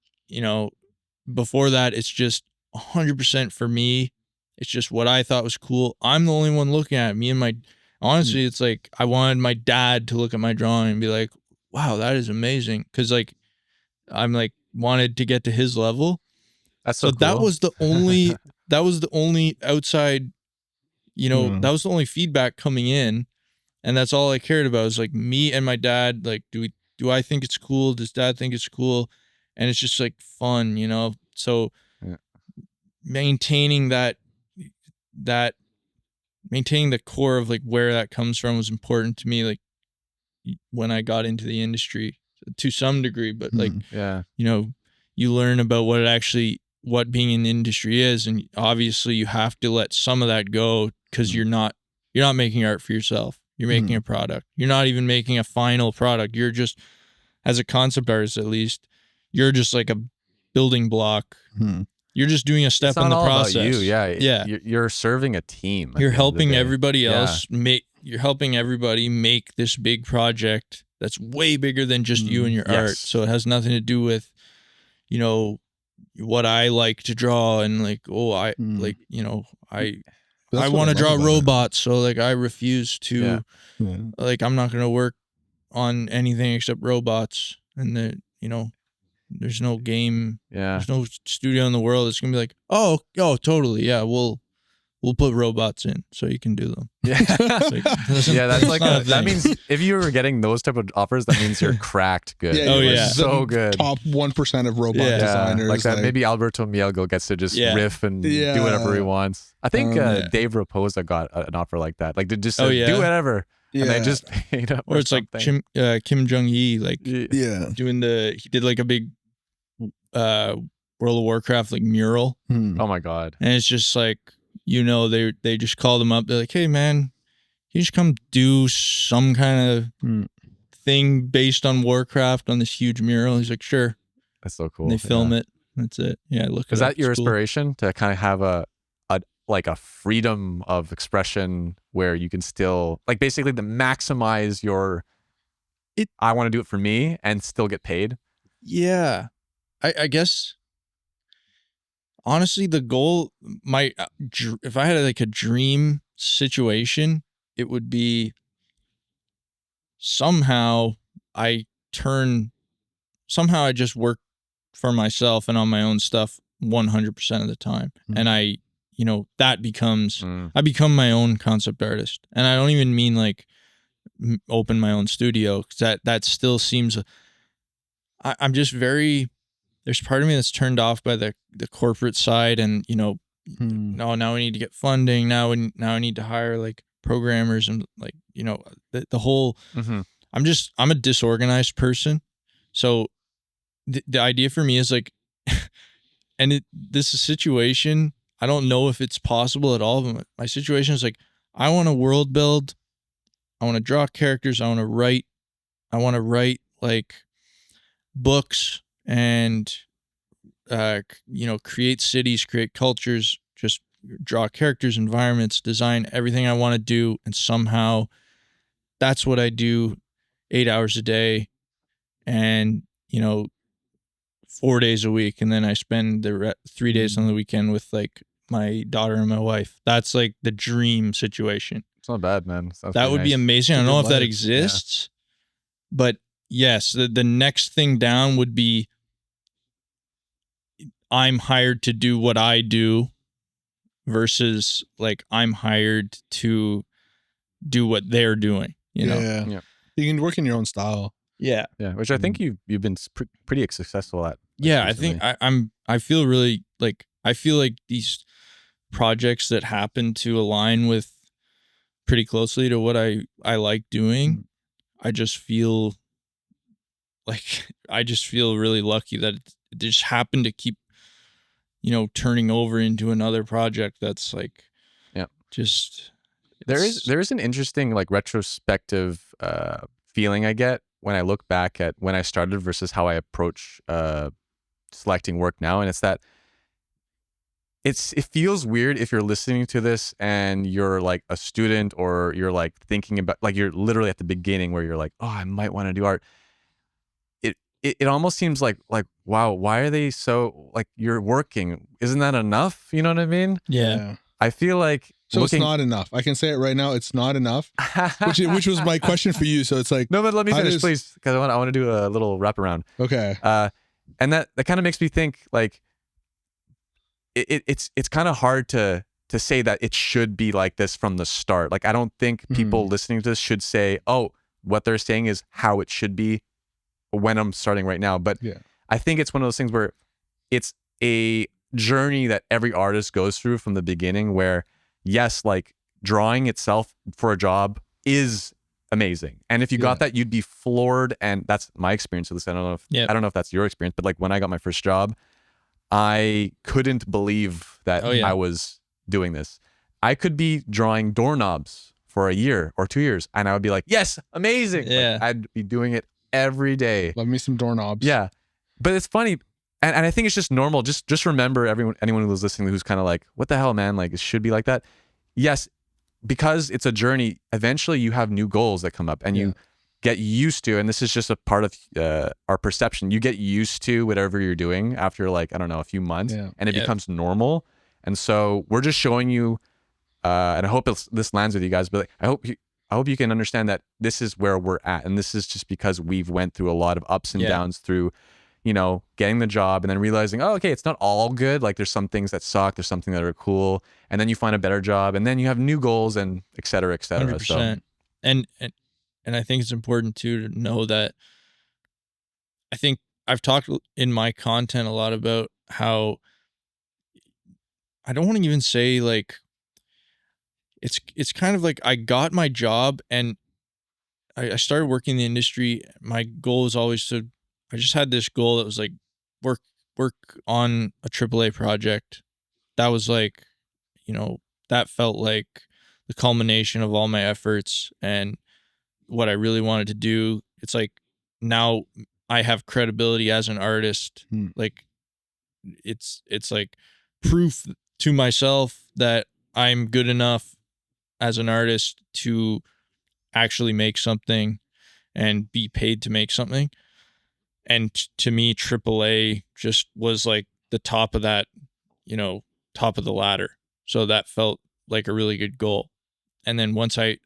before that, it's just 100% for me. It's just what I thought was cool. I'm the only one looking at it. Honestly, it's like I wanted my dad to look at my drawing and be like, wow, that is amazing. Because like I'm like wanted to get to his level. That's so cool. That was the only outside, that was the only feedback coming in. And that's all I cared about, is like me and my dad. Like, do I think it's cool? Does dad think it's cool? And it's just like fun, you know? So Yeah. maintaining that maintaining the core of like where that comes from was important to me, like when I got into the industry to some degree. But like, Yeah. you know, you learn about what being in the industry is, and obviously you have to let some of that go, because you're not making art for yourself. You're making a product. You're not even making a final product. You're just, as a concept artist at least, you're just like a building block. You're just doing a step It's not in the all process. about you. Yeah. Yeah. You're serving a team. You're at the end of the helping day. everybody Yeah. else you're helping everybody make this big project that's way bigger than just you and your art. So it has nothing to do with, you know, what I like to draw and like, like, you know, I want to draw robots. So like I refuse to like, I'm not going to work on anything except robots. And then, you know, there's no game. Yeah. There's no studio in the world that's going to be like, oh, totally. Yeah. We'll put robots in so you can do them. Yeah. Like, Yeah, that's like that thing. means if you were getting those type of offers, that means you're cracked good. Yeah, Oh, you're yeah. So good. Top 1% of robot Yeah. designers. Like that, maybe Alberto Mielgo gets to just riff and do whatever he wants. I think Dave Raposa got an offer like that. Like to just do whatever. Yeah. And they just paid up. Or it's something. like Kim Jong-yi, like Yeah. he did like a big World of Warcraft like mural. Oh my God. And it's just like, you know, they just called him up. They're like, hey man, can you just come do some kind of thing based on Warcraft on this huge mural? He's like, sure. That's so cool. And they film it. That's it. Yeah, look. Is that your inspiration to kind of have a freedom of expression where you can still like basically to maximize your I want to do it for me and still get paid? Yeah, I guess. Honestly, the goal, if I had like a dream situation, it would be somehow I just work for myself and on my own stuff 100% of the time. And I, you know, that becomes, I become my own concept artist. And I don't even mean like open my own studio, because that still seems, I'm just very, there's part of me that's turned off by the corporate side, and you know, now we need to get funding. Now I need to hire like programmers and like, you know, the whole. I'm a disorganized person, so the idea for me is like, and this is a situation, I don't know if it's possible at all. But my situation is like, I want to world build, I want to draw characters, I want to write like books and you know, create cities, create cultures, just draw characters, environments, design everything I want to do. And somehow that's what I do 8 hours a day and, you know, 4 days a week. And then I spend the 3 days on the weekend with like my daughter and my wife. That's like the dream situation. It's not bad, man. That would be amazing. I don't know if that exists, but yes, the next thing down would be I'm hired to do what I do versus like I'm hired to do what they're doing, you know? Yeah. You can work in your own style. Yeah. Yeah. Which I think you've been pretty successful at. Yeah. Recently. I think I feel really like, I feel like these projects that happen to align with pretty closely to what I like doing. I just feel really lucky that it just happened to keep, you know, turning over into another project that's like, just. There is an interesting like retrospective feeling I get when I look back at when I started versus how I approach selecting work now, and it's that it feels weird if you're listening to this and you're like a student or you're like thinking about like you're literally at the beginning where you're like, oh, I might want to do art. It almost seems like wow, why are they so like you're working? Isn't that enough? You know what I mean? Yeah. I feel like it's not enough. I can say it right now. It's not enough. which was my question for you. So it's like no, but let me finish, please, because I want to do a little wraparound. Okay. And that kind of makes me think like it's kind of hard to to say that it should be like this from the start. Like, I don't think people listening to this should say, oh, what they're saying is how it should be when I'm starting right now. But I think it's one of those things where it's a journey that every artist goes through from the beginning, where yes, like drawing itself for a job is amazing. And if you got that, you'd be floored. And that's my experience with this. I don't know if that's your experience, but like when I got my first job, I couldn't believe that I was doing this. I could be drawing doorknobs for a year or 2 years, and I would be like, yes, amazing. Yeah. Like, I'd be doing it every day. Love me some doorknobs. Yeah. But it's funny. And I think it's just normal. Just remember, anyone who's listening who's kind of like, what the hell, man? Like, it should be like that. Yes, because it's a journey, eventually you have new goals that come up, and you get used to, and this is just a part of our perception, you get used to whatever you're doing after, like, I don't know, a few months, and it becomes normal. And so we're just showing you, and I hope this lands with you guys, but like, I hope you can understand that this is where we're at. And this is just because we've went through a lot of ups and downs through, you know, getting the job and then realizing, oh, okay, it's not all good. Like, there's some things that suck. There's something that are cool. And then you find a better job, and then you have new goals, and et cetera, et cetera. 100%. So. And I think it's important too to know that I think I've talked in my content a lot about how I don't want to even say like, it's kind of like I got my job and I started working in the industry. My goal was always I just had this goal that was like work on a AAA project. That was like, you know, that felt like the culmination of all my efforts and what I really wanted to do. It's like now I have credibility as an artist. Like it's like proof to myself that I'm good enough as an artist to actually make something and be paid to make something. And to me, AAA just was like the top of that, you know, top of the ladder. So that felt like a really good goal. And then once I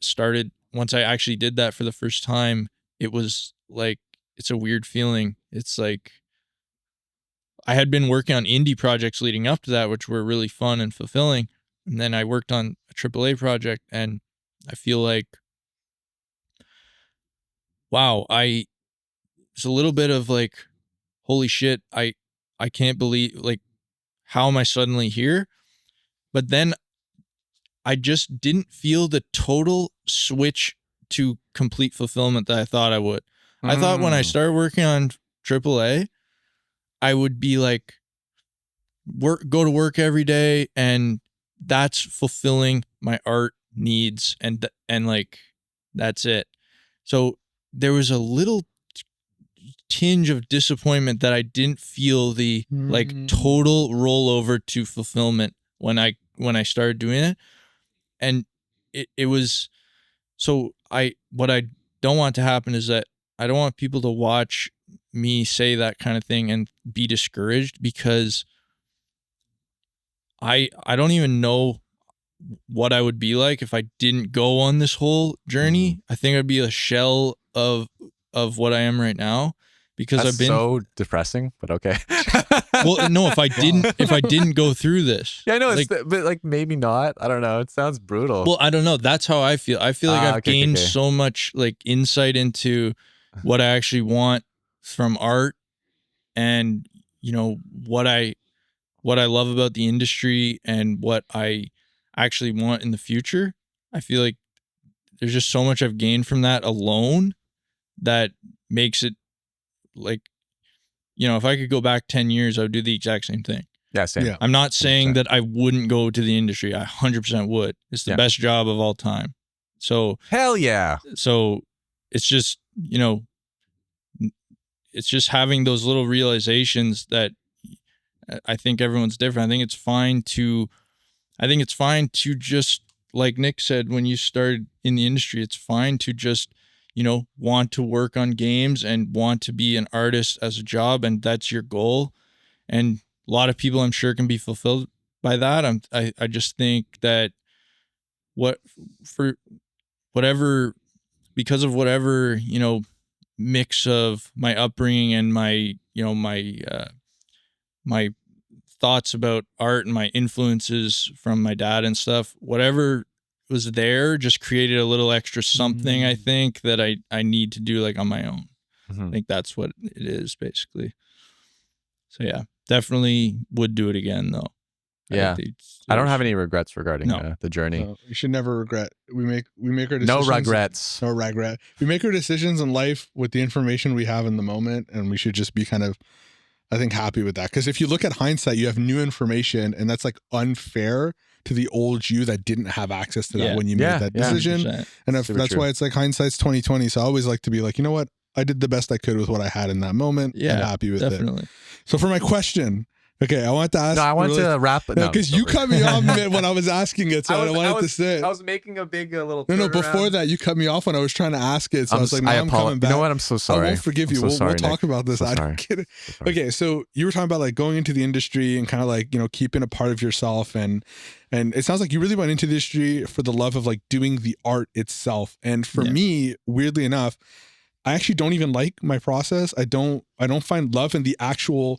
actually did that for the first time, it was like, it's a weird feeling. It's like, I had been working on indie projects leading up to that, which were really fun and fulfilling. And then I worked on a AAA project, and I feel like, wow, it's a little bit of like, holy shit, I can't believe, like, how am I suddenly here? But then I just didn't feel the total switch to complete fulfillment that I thought I would. I thought when I started working on AAA, I would be like, go to work every day, and that's fulfilling my art needs, and like, that's it. So there was a little tinge of disappointment that I didn't feel the like total rollover to fulfillment when I started doing it. And it was, so what I don't want to happen is that I don't want people to watch me say that kind of thing and be discouraged, because I don't even know what I would be like if I didn't go on this whole journey. I think I'd be a shell of what I am right now, because That's I've been so depressing, but okay. Well, no, if I didn't go through this. Yeah, I know, like, but like maybe not. I don't know. It sounds brutal. well, I don't know. That's how I feel. I feel like I've gained okay. so much like insight into what I actually want from art, and you know what I love about the industry and what I actually want in the future. I feel like there's just so much I've gained from that alone that makes it like, you know, if I could go back 10 years, I would do the exact same thing. Yeah, same. Yeah. I'm not saying 100%. that I wouldn't go to the industry. I 100% would. It's the best job of all time. So hell yeah. So it's just, you know, it's just having those little realizations that I think everyone's different. I think it's fine to just, like Nick said, when you started in the industry, it's fine to just, you know, want to work on games and want to be an artist as a job, and that's your goal. And a lot of people, I'm sure, can be fulfilled by that. I just think that because of whatever, you know, mix of my upbringing and my, you know, my thoughts about art and my influences from my dad and stuff, whatever was there just created a little extra something, I think, that I need to do like on my own. I think that's what it is basically. So yeah, definitely would do it again though. Yeah. I don't have any regrets regarding the journey. No, you should never regret. We make our decisions. No regrets. No regret. We make our decisions in life with the information we have in the moment, and we should just be kind of, I think, happy with that. Because if you look at hindsight, you have new information, and that's like unfair to the old you that didn't have access to that when you made that decision. 100%. And that's why it's like hindsight's 20/20. So I always like to be like, you know what? I did the best I could with what I had in that moment. Yeah, I'm happy with definitely. it. So for my question, okay, I want to ask. No, I wanted to wrap it. Because you cut me off when I was asking it, so I wanted to say. I was making a big little. No, before that, you cut me off when I was trying to ask it. So I was like, no, I'm coming back. You know what? I'm so sorry. I won't forgive you. We'll talk about this. I don't get it. Okay, so you were talking about like going into the industry and kind of like, you know, keeping a part of yourself, and it sounds like you really went into the industry for the love of like doing the art itself. And for me, weirdly enough, I actually don't even like my process. I don't find love in the actual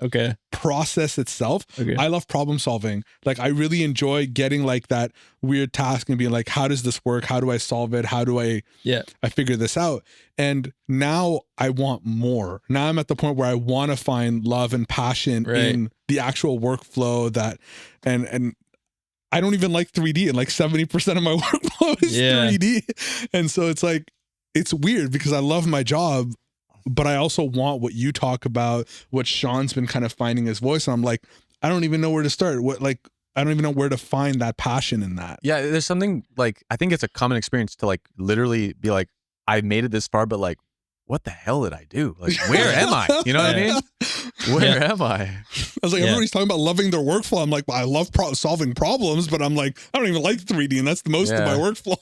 process itself. I love problem solving. Like I really enjoy getting like that weird task and being like, how does this work? How do I solve it? How do I figure this out? And now I want more. Now I'm at the point where I want to find love and passion in the actual workflow that, and I don't even like 3D, and like 70% of my workflow is 3D. And so it's like, it's weird because I love my job, but I also want what you talk about, what Sean's been kind of finding his voice. And I'm like, I don't even know where to start. I don't even know where to find that passion in that. Yeah, there's something like, I think it's a common experience to like literally be like, I made it this far, but like, what the hell did I do? Like, where am I? You know what I mean? Where am I? I was like, everybody's talking about loving their workflow. I'm like, well, I love solving problems, but I'm like, I don't even like 3D, and that's the most of my workflow.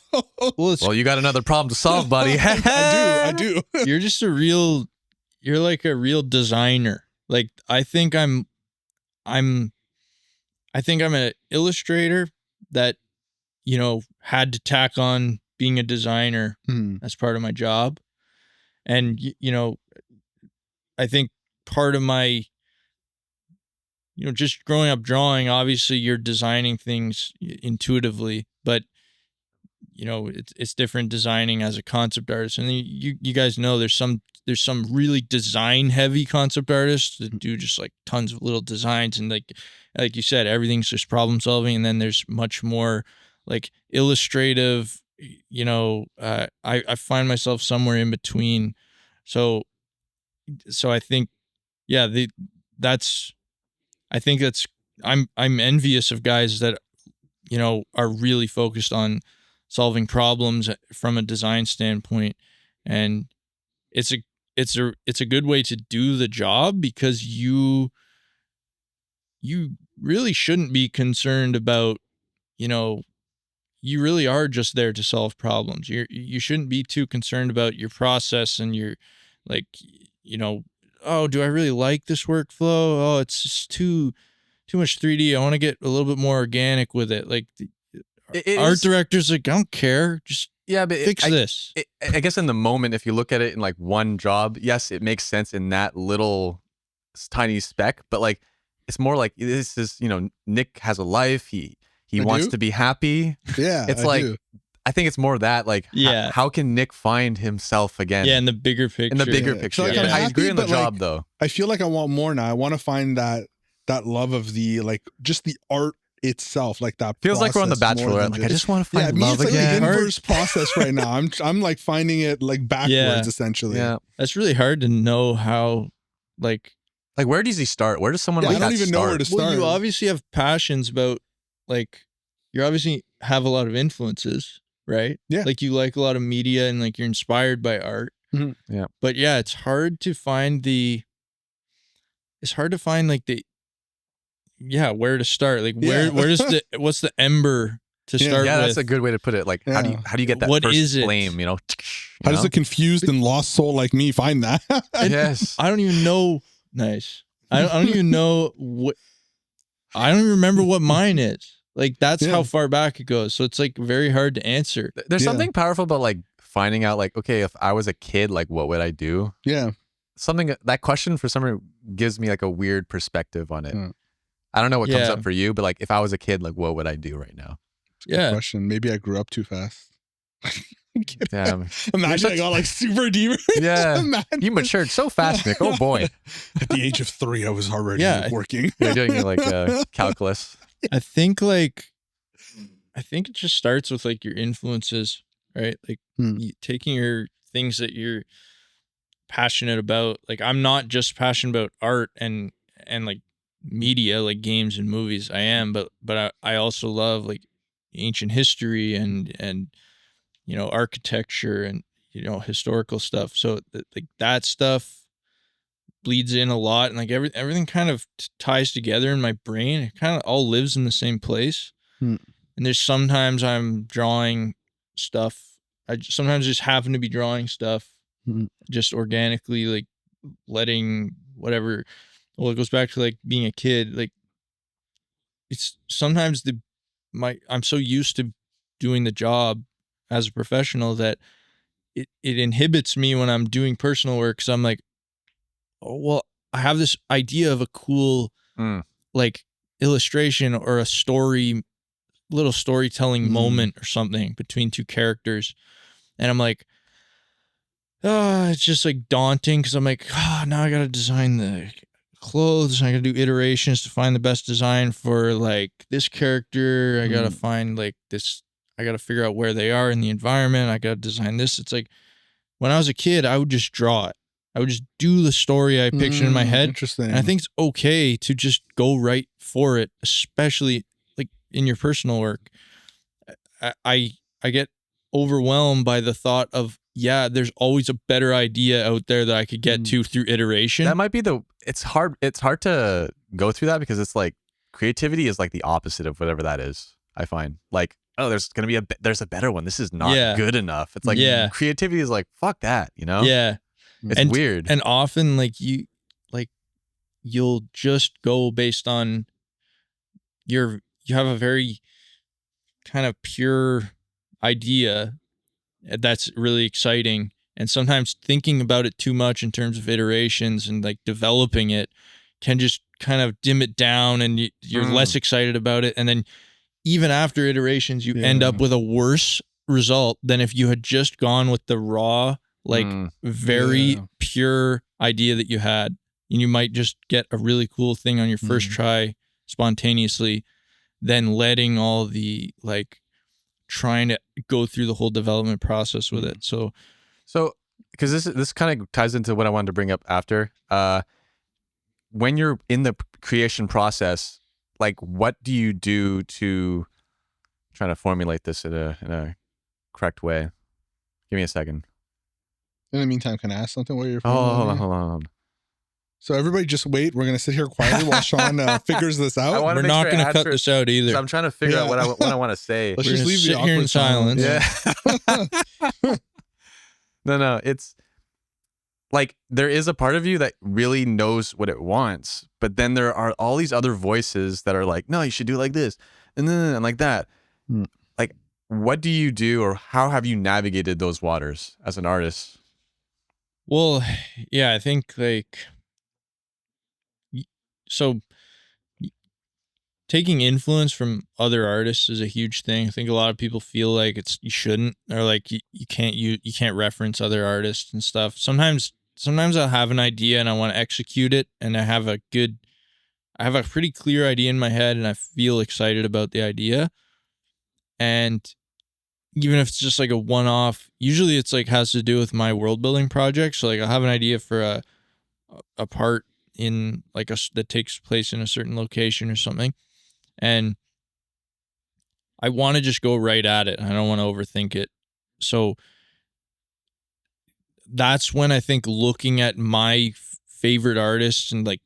Well, you got another problem to solve, buddy. I do. You're just you're like a real designer. Like, I think I'm an illustrator that, you know, had to tack on being a designer as part of my job. And, you know, I think part of my, you know, just growing up drawing, obviously you're designing things intuitively, but, you know, it's different designing as a concept artist. And you guys know there's some really design heavy concept artists that do just like tons of little designs. And like you said, everything's just problem solving. And then there's much more like illustrative, you know, I find myself somewhere in between. So I think, I'm envious of guys that, you know, are really focused on solving problems from a design standpoint. And it's a good way to do the job because you really shouldn't be concerned about, you know, you really are just there to solve problems. You shouldn't be too concerned about your process and your, like, you know, oh, do I really like this workflow? Oh, it's just too much 3D. I want to get a little bit more organic with it. Like, art director's like, I don't care. Just fix this. I guess in the moment, if you look at it in like one job, yes, it makes sense in that little tiny speck. But like, it's more like this is, you know, Nick has a life. He wants to be happy. Yeah. It's I think it's more that like, how can Nick find himself again? Yeah, in the bigger picture. In the bigger picture. So like, I agree in the job though. I feel like I want more now. I want to find that love of the, like, just the art itself, like that feels like we're on The Bachelor. Like, I just want to find love it's again. Like the inverse process right now. I'm like finding it like backwards essentially. Yeah, that's really hard to know how, like where does he start? Where does someone like that start? I don't even know where to start. Well, you obviously have passions about, like, you obviously have a lot of influences, right? Yeah. Like, you like a lot of media and like you're inspired by art. Mm-hmm. Yeah. But yeah, it's hard to find like where to start. Like, where does what's the ember to start with? Yeah, that's a good way to put it. Like, how do you get that first flame, you know? How does a confused and lost soul like me find that? Yes. I don't even know. Nice. I don't even know what, I don't even remember what mine is. Like, that's how far back it goes. So it's like very hard to answer. There's something powerful about like finding out, like, okay, if I was a kid, like, what would I do? Yeah. That question for some reason gives me like a weird perspective on it. I don't know what comes Yeah. up for you, but like if I was a kid, like what would I do right now? It's a good question. Maybe I grew up too fast. Damn. Imagine I got like super deep. Yeah. Imagine. You matured so fast, Nick. Oh boy. At the age of 3, I was already working. You're doing like calculus. I think it just starts with like your influences, right? Like taking your things that you're passionate about. Like I'm not just passionate about art and like media, like games and movies. I am, but I also love like ancient history and architecture and historical stuff. So like that stuff bleeds in a lot, and like everything kind of ties together in my brain. It kind of all lives in the same place. And there's sometimes I'm drawing stuff. I sometimes just happen to be drawing stuff just organically, like letting whatever. Well, it goes back to like being a kid. Like it's sometimes I'm so used to doing the job as a professional that it inhibits me when I'm doing personal work. So I'm like, oh, well, I have this idea of a cool like illustration or a little storytelling moment or something between two characters. And I'm like, it's just like daunting because I'm like, now I got to design the clothes. And I got to do iterations to find the best design for like this character. I got to find like this. I got to figure out where they are in the environment. I got to design this. It's like when I was a kid, I would just draw it. I would just do the story I pictured in my head. Interesting. And I think it's okay to just go right for it, especially like in your personal work. I get overwhelmed by the thought of, there's always a better idea out there that I could get to through iteration. That might be it's hard to go through that because it's like creativity is like the opposite of whatever that is. I find like, oh, there's going to be there's a better one. This is not good enough. It's like creativity is like, fuck that, you know? Yeah. It's weird. And often like you'll just go based on you have a very kind of pure idea that's really exciting. And sometimes thinking about it too much in terms of iterations and like developing it can just kind of dim it down and you're less excited about it. And then even after iterations, you end up with a worse result than if you had just gone with the raw, like very pure idea that you had. And you might just get a really cool thing on your first try spontaneously, then letting all the like trying to go through the whole development process with it. So because this kind of ties into what I wanted to bring up after. When you're in the creation process, like what do you do to try to formulate this in a correct way? Give me a second. In the meantime, can I ask something while you're hold on. So everybody just wait. We're going to sit here quietly while Sean figures this out. We're not going to cut this out either. I'm trying to figure out what I want to say. Let's just leave the here in silence. Yeah. No, it's like there is a part of you that really knows what it wants, but then there are all these other voices that are like, no, you should do like this and then like that. Like, what do you do, or how have you navigated those waters as an artist? Well, yeah, I think like so taking influence from other artists is a huge thing. I think a lot of people feel like you shouldn't, or like you can't reference other artists and stuff. Sometimes I'll have an idea and I want to execute it, and I have a pretty clear idea in my head and I feel excited about the idea. And even if it's just like a one-off, usually it's like has to do with my world building project. So like I'll have an idea for a part in like that takes place in a certain location or something. And I want to just go right at it. I don't want to overthink it. So that's when I think looking at my favorite artists and like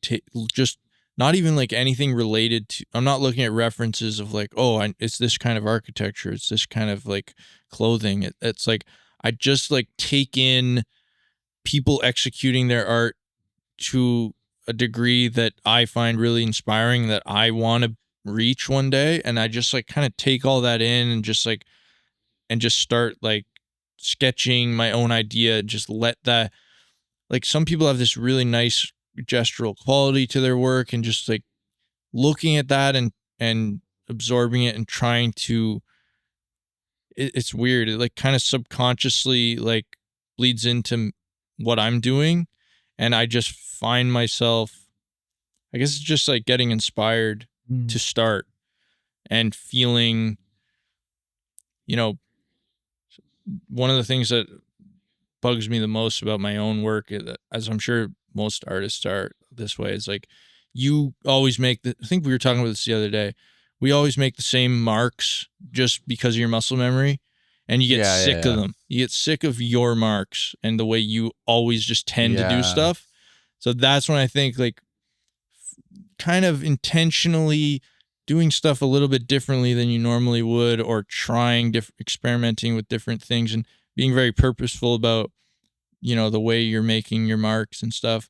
just not even like anything related to, I'm not looking at references of like, it's this kind of architecture. It's this kind of like clothing. It's like, I just like take in people executing their art to a degree that I find really inspiring, that I want to reach one day. And I just like kind of take all that in and just start like sketching my own idea. Just let that, like some people have this really nice gestural quality to their work and just like looking at that and absorbing it and trying to, it's weird. It like kind of subconsciously like bleeds into what I'm doing. And I just find myself, I guess it's just like getting inspired to start and feeling, you know, one of the things that bugs me the most about my own work, as I'm sure most artists are this way, is like you always make I think we were talking about this the other day. We always make the same marks just because of your muscle memory, and you get sick of them. You get sick of your marks and the way you always just tend to do stuff. So that's when I think like kind of intentionally doing stuff a little bit differently than you normally would, or trying experimenting with different things and being very purposeful about, you know, the way you're making your marks and stuff.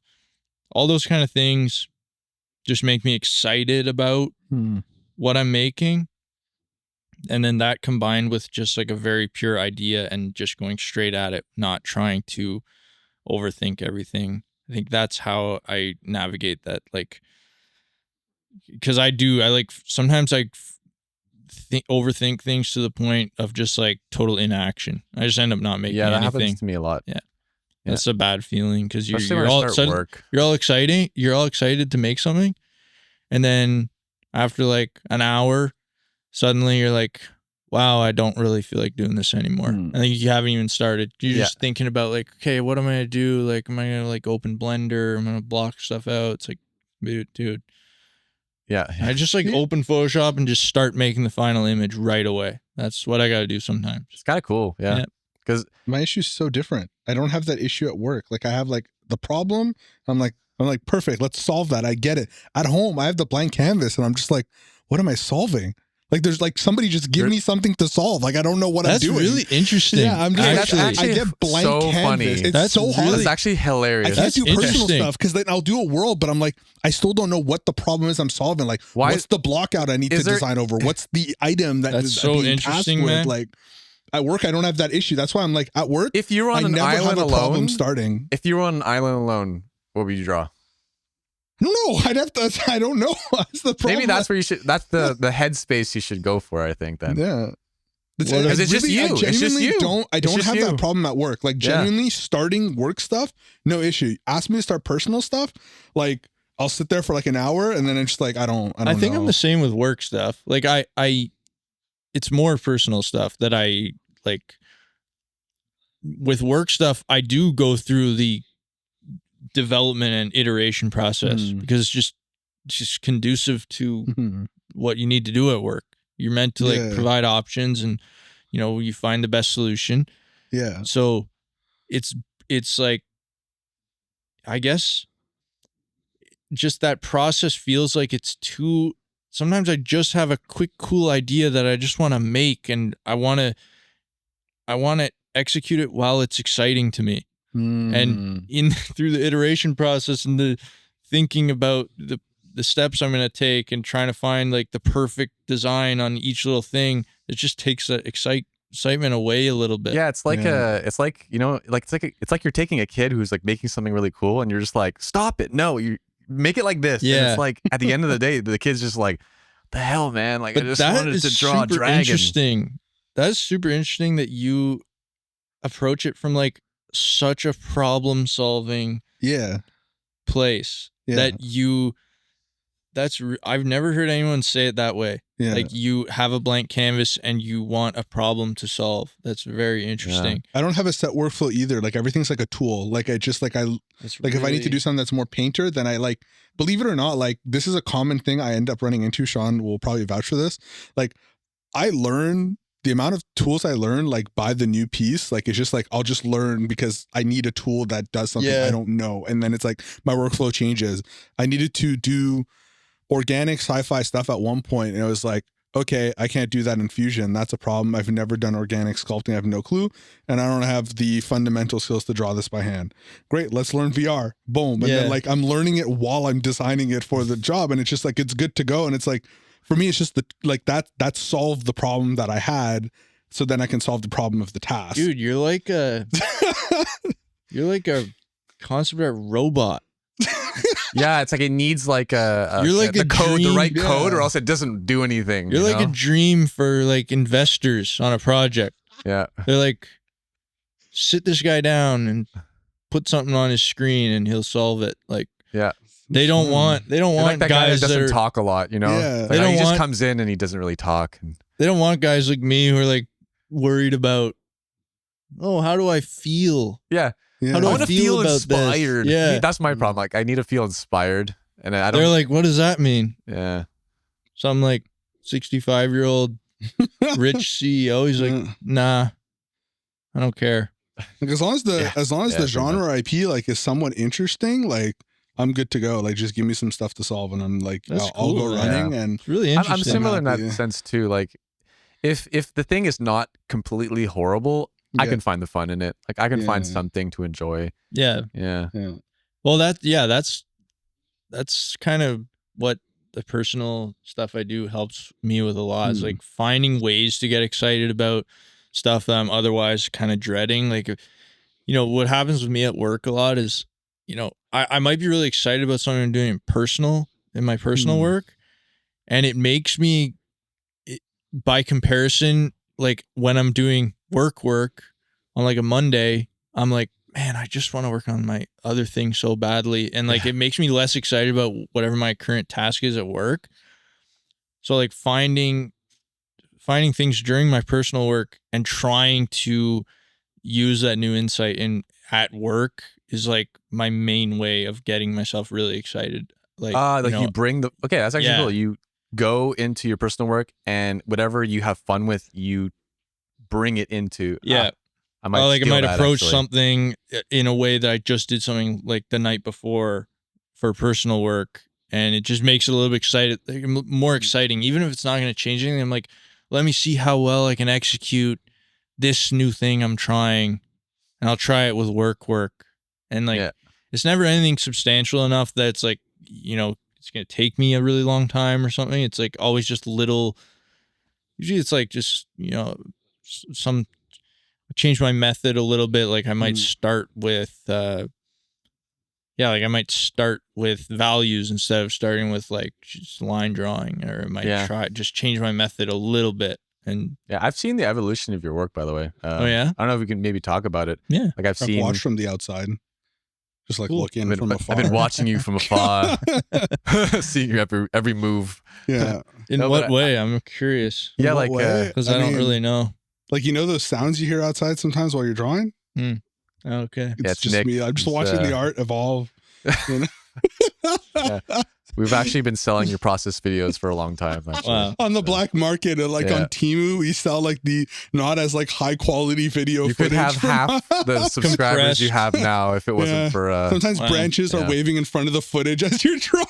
All those kind of things just make me excited about what I'm making. And then that combined with just like a very pure idea and just going straight at it, not trying to overthink everything. I think that's how I navigate that. Like, because I like sometimes I overthink things to the point of just like total inaction. I just end up not making anything. Yeah, that happens to me a lot. Yeah. That's a bad feeling because you're all excited. You're all excited to make something, and then after like an hour, suddenly you're like, "Wow, I don't really feel like doing this anymore." And then you haven't even started. You're just thinking about like, "Okay, what am I gonna do? Like, am I gonna like open Blender? I'm gonna block stuff out." It's like, dude. Yeah. I just like open Photoshop and just start making the final image right away. That's what I got to do sometimes. It's kind of cool. Yeah. Because my issue is so different. I don't have that issue at work. Like I have like the problem. I'm like, perfect. Let's solve that. I get it. At home, I have the blank canvas and I'm just like, what am I solving? Like there's like somebody just give me something to solve. Like I don't know what I'm doing. That's really interesting. Yeah, I'm just I get blank so canvas. Funny. It's that's so hard. It's actually hilarious. I can't do personal stuff because then I'll do a world, but I'm like, I still don't know what the problem is I'm solving. Like, what's the block out I need to design over? What's the item that's so interesting, man. Like at work, I don't have that issue. That's why I'm like at work. If you were on an island alone, starting. If you were on an island alone, what would you draw? I don't know. I'd have to. I don't know. That's the problem. Maybe that's where you should. That's the headspace you should go for. I think then. Yeah. Because it's just you. I genuinely don't have that problem at work. Like genuinely starting work stuff, no issue. Ask me to start personal stuff, like I'll sit there for like an hour and then it's just like I don't I think know. I'm the same with work stuff. Like I it's more personal stuff that I like. With work stuff, I do go through the development and iteration process because it's just conducive to what you need to do at work. You're meant to like provide options and, you know, you find the best solution. Yeah. So it's like, I guess just that process feels like it's too, sometimes I just have a quick, cool idea that I just want to make and I want to execute it while it's exciting to me. And through the iteration process and the thinking about the steps I'm going to take and trying to find like the perfect design on each little thing, it just takes that excitement away a little bit. Yeah, it's like it's like, you know, like it's like you're taking a kid who's like making something really cool and you're just like, stop it. No, you make it like this. Yeah. And it's like at the end of the day, the kid's just like, the hell, man. Like, but I just wanted to draw a dragon. Interesting. That is super interesting that you approach it from like such a problem solving place I've never heard anyone say it that way. Like you have a blank canvas and you want a problem to solve. That's very interesting. I don't have a set workflow either. Like everything's like a tool. Like I just if I need to do something that's more painter, then I like, believe it or not, like this is a common thing I end up running into. Sean will probably vouch for this. Like I learn the amount of tools I learn like by the new piece, like it's just like I'll just learn because I need a tool that does something I don't know. And then it's like my workflow changes. I needed to do organic sci-fi stuff at one point and it was like, okay, I can't do that in Fusion. That's a problem. I've never done organic sculpting. I have no clue. And I don't have the fundamental skills to draw this by hand. Great. Let's learn VR. Boom. And then like I'm learning it while I'm designing it for the job. And it's just like, it's good to go. And it's like, for me, it's just that solved the problem that I had. So then I can solve the problem of the task. Dude, you're like a concept art robot. Yeah, it's like it needs like You're like the a code, the dream- right code, or yeah. else it doesn't do anything. You're you like a know? dream for like investors on a project. Yeah. They're like, sit this guy down and put something on his screen and he'll solve it. Like Yeah. they don't want You're like that guy that guys that doesn't are talk a lot, you know? Yeah. It's They like, don't he just want- comes in and he doesn't really talk. And, they don't want guys like me who are like worried about, oh, how do I feel? yeah. Yeah. How do I I want to feel feel about this? inspired. Yeah. That's my problem. Like, I need to feel inspired. And I They're don't. like, what does that mean? Yeah. Some like 65-year-old rich CEO. He's like, Yeah. nah, I don't care. Like, as long as the Yeah. the pretty genre IP like is somewhat interesting, like I'm good to go. Like just give me some stuff to solve, and I'm like, That's I'll go cool, running. And It's really I'm interesting. similar in that Yeah. sense too. Like, if the thing is not completely horrible, I Yeah. can find the fun in it. Like, I can find Yeah. something to enjoy. Yeah. Yeah. yeah, Well, that's kind of what the personal stuff I do helps me with a lot. Is like finding ways to get excited about stuff that I'm otherwise kind of dreading. Like, you know, what happens with me at work a lot is, you know, I might be really excited about something I'm doing in my personal work, and it makes me, by comparison, like when I'm doing work on like a Monday, I'm like, man, I just want to work on my other thing so badly. And like, it makes me less excited about whatever my current task is at work. So like finding things during my personal work and trying to use that new insight at work is like my main way of getting myself really excited. Like, Like know, you bring the, okay, that's actually Yeah. cool. You go into your personal work and whatever you have fun with, you bring it into, yeah. I might, Like I steal might that, approach actually. something in a way that I just did something like the night before for personal work, and it just makes it a little bit excited, like, more exciting, even if it's not going to change anything. I'm like, let me see how well I can execute this new thing I'm trying, and I'll try it with work, and like Yeah. it's never anything substantial enough that it's like, you know, it's going to take me a really long time or something. It's like always just little. Usually, it's like just, you know, some. Change my method a little bit. Like I might start with, like I might start with values instead of starting with like just line drawing, or I might just change my method a little bit. And Yeah, I've seen the evolution of your work, by the way. oh yeah, I don't know if we can maybe talk about it. yeah. Like I've seen, watched from the outside, just like Cool. looking from afar. I've been watching you from afar, seeing your every move. Yeah, In No, what but way? I'm curious. Yeah, In what like way? Because I don't mean, really know. like, you know those sounds you hear outside sometimes while you're drawing. Okay. It's it's just Nick. me. I'm just He's, watching the art evolve. You know? Yeah. We've actually been selling your process videos for a long time. Actually. Wow. On the black market, and like Yeah. on Temu, we sell like the not as like high quality video You footage. could have from half the us. subscribers you Compressed. have now if it wasn't Yeah. for. Sometimes Wow. branches are Yeah. waving in front of the footage as you're drawing.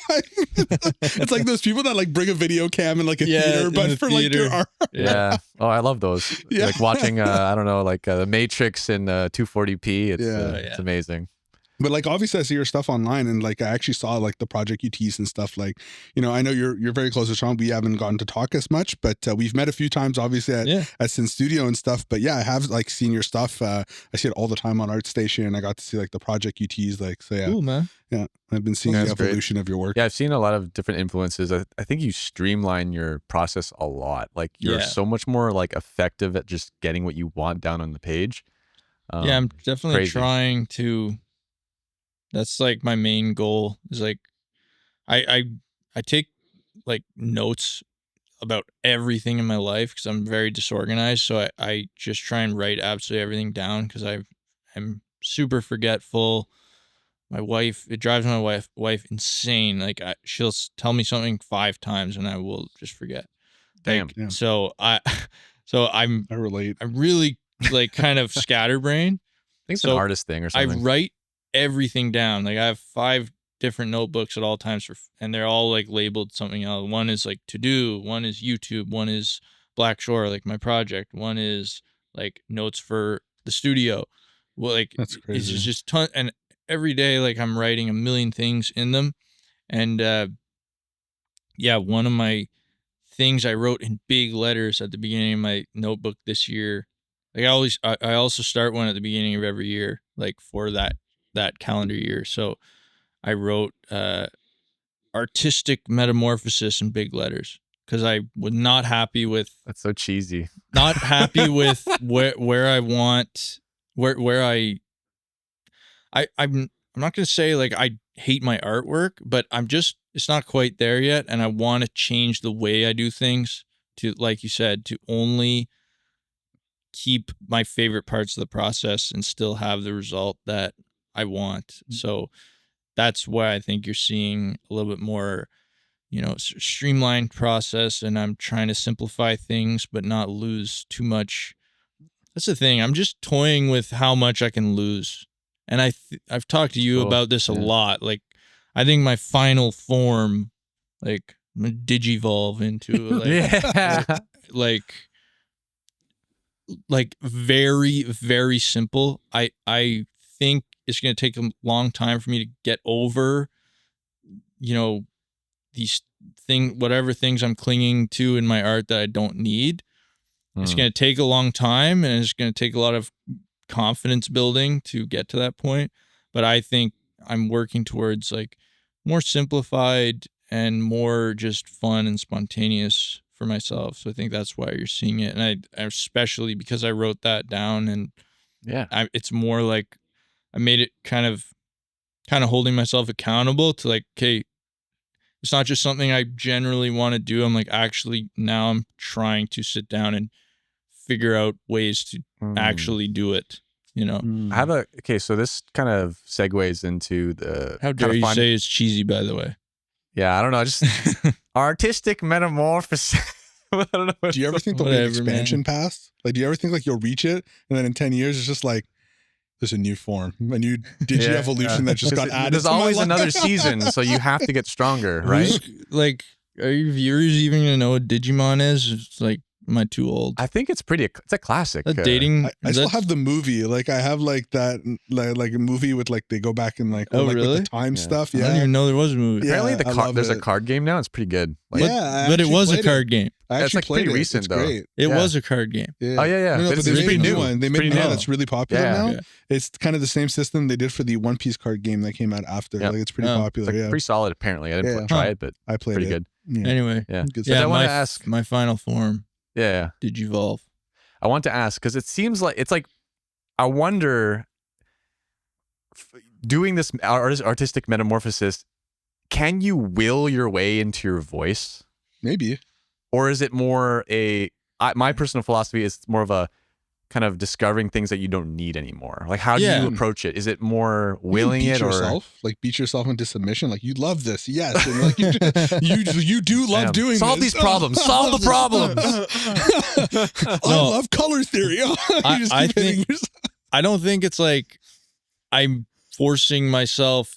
It's like those people that like bring a video cam in like a Yeah, theater, in but the for like your theater. art. Yeah. Oh, I love those. Yeah. Like watching, I don't know, like The Matrix in 240p. It's, Yeah. it's amazing. But like obviously I see your stuff online, and like I actually saw like the project you tease and stuff. Like, you know, I know you're very close to Sean. We haven't gotten to talk as much, but we've met a few times obviously at Sin Studio and stuff. But yeah, I have like seen your stuff. I see it all the time on ArtStation. I got to see like the project you tease. Like, so yeah, Cool, man. yeah, I've been seeing That's the great. evolution of your work. Yeah, I've seen a lot of different influences. I think you streamline your process a lot. Like you're Yeah. so much more like effective at just getting what you want down on the page. Yeah, I'm definitely crazy. trying to. That's like my main goal. Is like, I take like notes about everything in my life because I'm very disorganized. So I just try and write absolutely everything down because I'm super forgetful. My wife, it drives my wife insane. Like she'll tell me something 5 times and I will just forget. Damn. Like, Yeah. so I'm I relate. really like kind of scatterbrained. I think it's So an artist thing or I something. write everything down. Like I have 5 different notebooks at all times and they're all like labeled something else. One is like to do, one is YouTube, one is Black Shore, like my project, one is like notes for the studio. Well, like That's crazy. it's just ton, and every day like I'm writing a million things in them. And yeah, one of my things I wrote in big letters at the beginning of my notebook this year. Like I also start one at the beginning of every year, like for that calendar year. So I wrote artistic metamorphosis in big letters because I was not happy with That's so cheesy. not happy with where I want where I'm not gonna say like I hate my artwork, but it's not quite there yet, and I want to change the way I do things to, like you said, to only keep my favorite parts of the process and still have the result that I want. So that's why I think you're seeing a little bit more, streamlined process, and I'm trying to simplify things but not lose too much. That's the thing. I'm just toying with how much I can lose. And I've talked to you Cool. about this a Yeah. lot. Like, I think my final form, like, I'm gonna digivolve into Yeah. like very, very simple. I think it's gonna take a long time for me to get over, these whatever things I'm clinging to in my art that I don't need. It's going to take a long time, and it's going to take a lot of confidence building to get to that point. But I think I'm working towards like more simplified and more just fun and spontaneous for myself. So I think that's why you're seeing it. And I especially because I wrote that down, and Yeah. it's more like I made it kind of holding myself accountable to like, okay, it's not just something I generally want to do. I'm like, actually, now I'm trying to sit down and figure out ways to actually do it, I have okay, so this kind of segues into the How dare kind of you say it's cheesy, by the way? Yeah, I don't know, just artistic metamorphosis. I don't know. Do you ever think there'll be an expansion pass? Like, do you ever think like you'll reach it, and then in 10 years it's just like there's a new form, a new digi-evolution that just got added? There's always another season, so you have to get stronger, right? Like, are your viewers even gonna know what Digimon is? It's like, am I too old? I think it's a classic. Dating. I still have the movie. Like, I have like that, like a movie with like they go back and like, like with the time stuff. Yeah, I didn't even know there was a movie. Apparently, there's a card game now. It's pretty good. Like, but it was a card game. It's like pretty recent though. Great. It was a card game. Yeah. Oh yeah. No, But they made a new one. They made one that's really popular now. Yeah. It's kind of the same system they did for the One Piece card game that came out after. Like, it's pretty popular. It's like pretty solid. Apparently, I didn't try it, but I played pretty it. good. Yeah. Anyway, I want to ask my final form. Yeah. Digivolve. I want to ask because it seems like it's like I wonder doing this artistic metamorphosis. Can you will your way into your voice? Maybe. Or is it more my personal philosophy is more of a kind of discovering things that you don't need anymore? Like, how do you approach it? Is it more willing beat it yourself? Like, beat yourself into submission? Like, you love this, yes. And like, you do love doing Solve this. these problems. Solve the problems. I love color theory. I don't think it's like I'm forcing myself.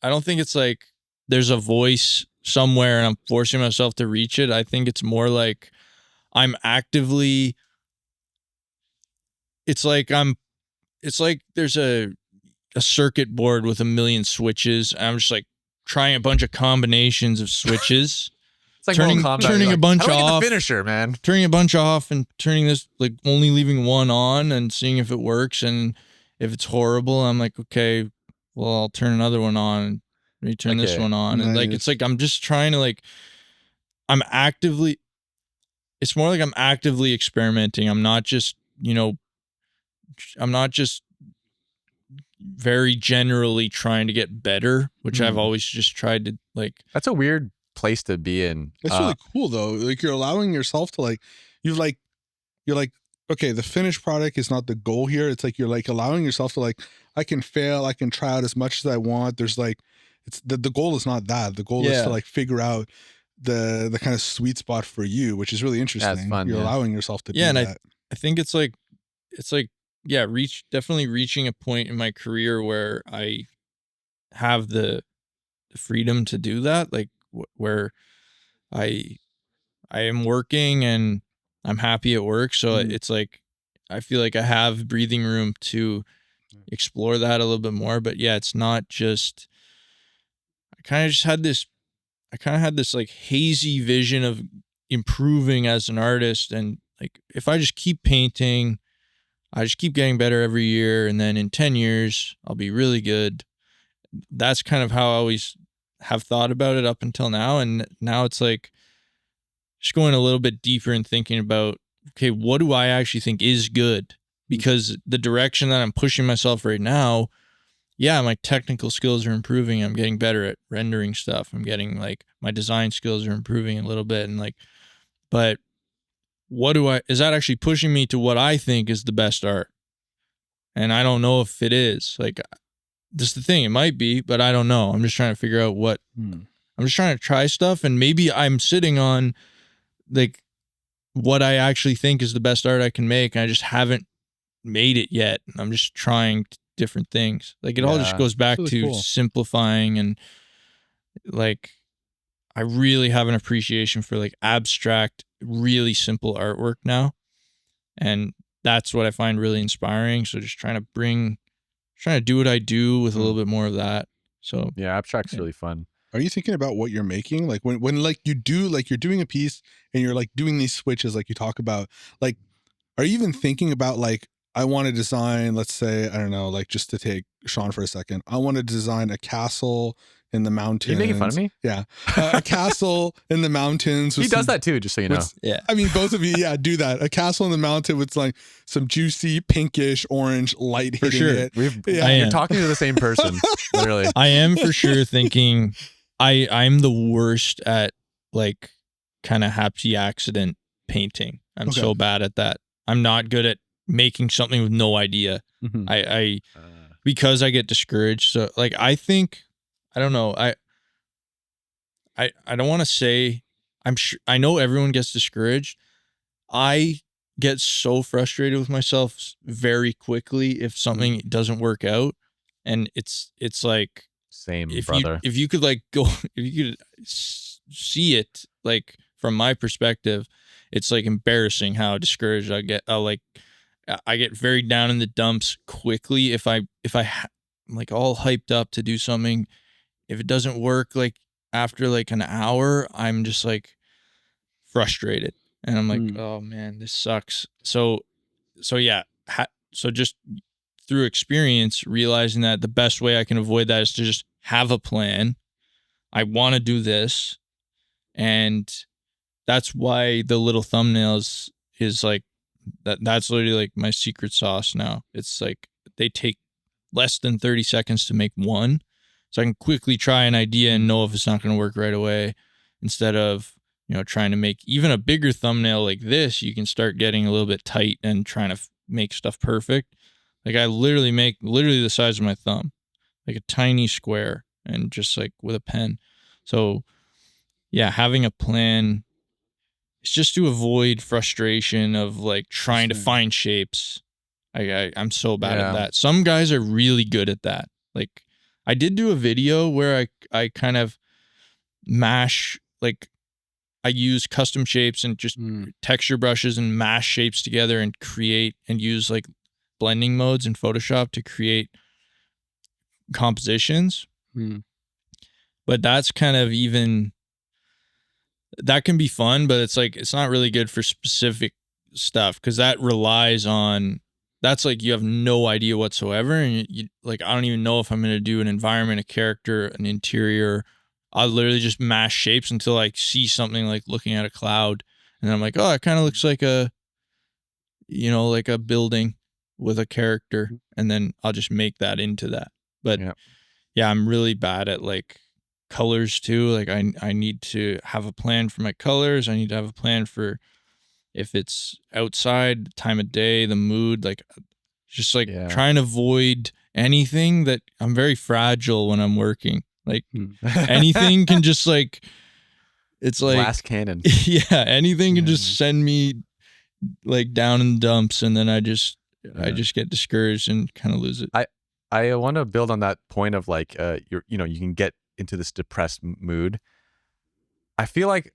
I don't think it's like there's a voice somewhere and I'm forcing myself to reach it. I think it's more like I'm actively. It's like there's a circuit board with a million switches. And I'm just like trying a bunch of combinations of switches. It's like turning a bunch off. The finisher, man. Turning a bunch off and turning this, like, only leaving one on and seeing if it works. And if it's horrible, I'm like, okay, well, I'll turn another one on and return this one on. And like, it's like I'm just trying to like, it's more like I'm actively experimenting. I'm not just very generally trying to get better, which I've always just tried to like. That's a weird place to be in. It's really cool though. Like, you're allowing yourself to like, you're like, okay, the finished product is not the goal here. It's like, you're like allowing yourself to like, I can fail. I can try out as much as I want. There's like, it's the goal is not that. The goal is to like figure out the kind of sweet spot for you, which is really interesting. That's fun. You're allowing yourself to do and that. I think it's like, definitely reaching a point in my career where I have the freedom to do that. Like where I am working and I'm happy at work. So it's like, I feel like I have breathing room to explore that a little bit more. But yeah, it's not just, I kind of had this like hazy vision of improving as an artist. And like, if I just keep painting, I just keep getting better every year. And then in 10 years, I'll be really good. that's kind of how I always have thought about it up until now. And now it's like just going a little bit deeper and thinking about, okay, what do I actually think is good? Because the direction that I'm pushing myself right now, yeah, my technical skills are improving. I'm getting better at rendering stuff. I'm getting like my design skills are improving a little bit. And like, but is that actually pushing me to what I think is the best art? And I don't know if it is. Like, this is the thing. It might be, but I don't know. I'm just trying to figure out I'm just trying to try stuff. And maybe I'm sitting on like what I actually think is the best art I can make. And I just haven't made it yet. I'm just trying different things. Like, it all just goes back really to cool. simplifying. And like, I really have an appreciation for like abstract, really simple artwork now. And that's what I find really inspiring. So just trying to do what I do with a little bit more of that. So yeah, abstract's really fun. Are you thinking about what you're making? Like when like you do, like you're doing a piece and you're like doing these switches, like you talk about, like, are you even thinking about like, I want to design, let's say, I don't know, like just to take Sean for a second, I want to design a castle in the mountains. Are you making fun of me? Yeah. A castle in the mountains. He does that too, just so you know. yeah. I mean, both of you, yeah, do that. A castle in the mountain with like some juicy pinkish orange light hitting sure. it. You're talking to the same person, literally. I am for sure thinking I'm the worst at like kind of happy accident painting. I'm so bad at that. I'm not good at making something with no idea. I because I get discouraged. So like, I think, I don't know. I don't want to say, I'm sure, I know everyone gets discouraged. I get so frustrated with myself very quickly if something doesn't work out. And it's like, same, if brother. you could like go, if you could see it, like from my perspective, it's like embarrassing how discouraged I get. I get very down in the dumps quickly if I'm like all hyped up to do something. If it doesn't work, like after like an hour, I'm just like frustrated, and I'm like, oh man, this sucks. So yeah, so just through experience, realizing that the best way I can avoid that is to just have a plan. I want to do this, and that's why the little thumbnails is like that's literally like my secret sauce now. It's like they take less than 30 seconds to make one, so I can quickly try an idea and know if it's not going to work right away, instead of, you know, trying to make even a bigger thumbnail like this. You can start getting a little bit tight and trying to make stuff perfect. Like, I literally make the size of my thumb, like a tiny square, and just like with a pen. So yeah, having a plan, it's just to avoid frustration of like trying to find shapes. I'm so bad at that. Some guys are really good at that. Like, I did do a video where I kind of mash, like I use custom shapes and just texture brushes and mash shapes together and create and use like blending modes in Photoshop to create compositions. But that's kind of that can be fun, but it's like, it's not really good for specific stuff, because that relies on, that's like, you have no idea whatsoever. And you like, I don't even know if I'm going to do an environment, a character, an interior. I'll literally just mash shapes until I see something like looking at a cloud. And I'm like, oh, it kind of looks like like a building with a character. And then I'll just make that into that. But yeah, I'm really bad at like colors too. Like, I need to have a plan for my colors. I need to have a plan for if it's outside, the time of day, the mood, like just like trying to avoid anything that I'm very fragile when I'm working. Like anything can just like, it's like glass cannon. Yeah, anything can just send me like down in the dumps, and then I just get discouraged and kind of lose it. I want to build on that point of like you can get into this depressed mood. I feel like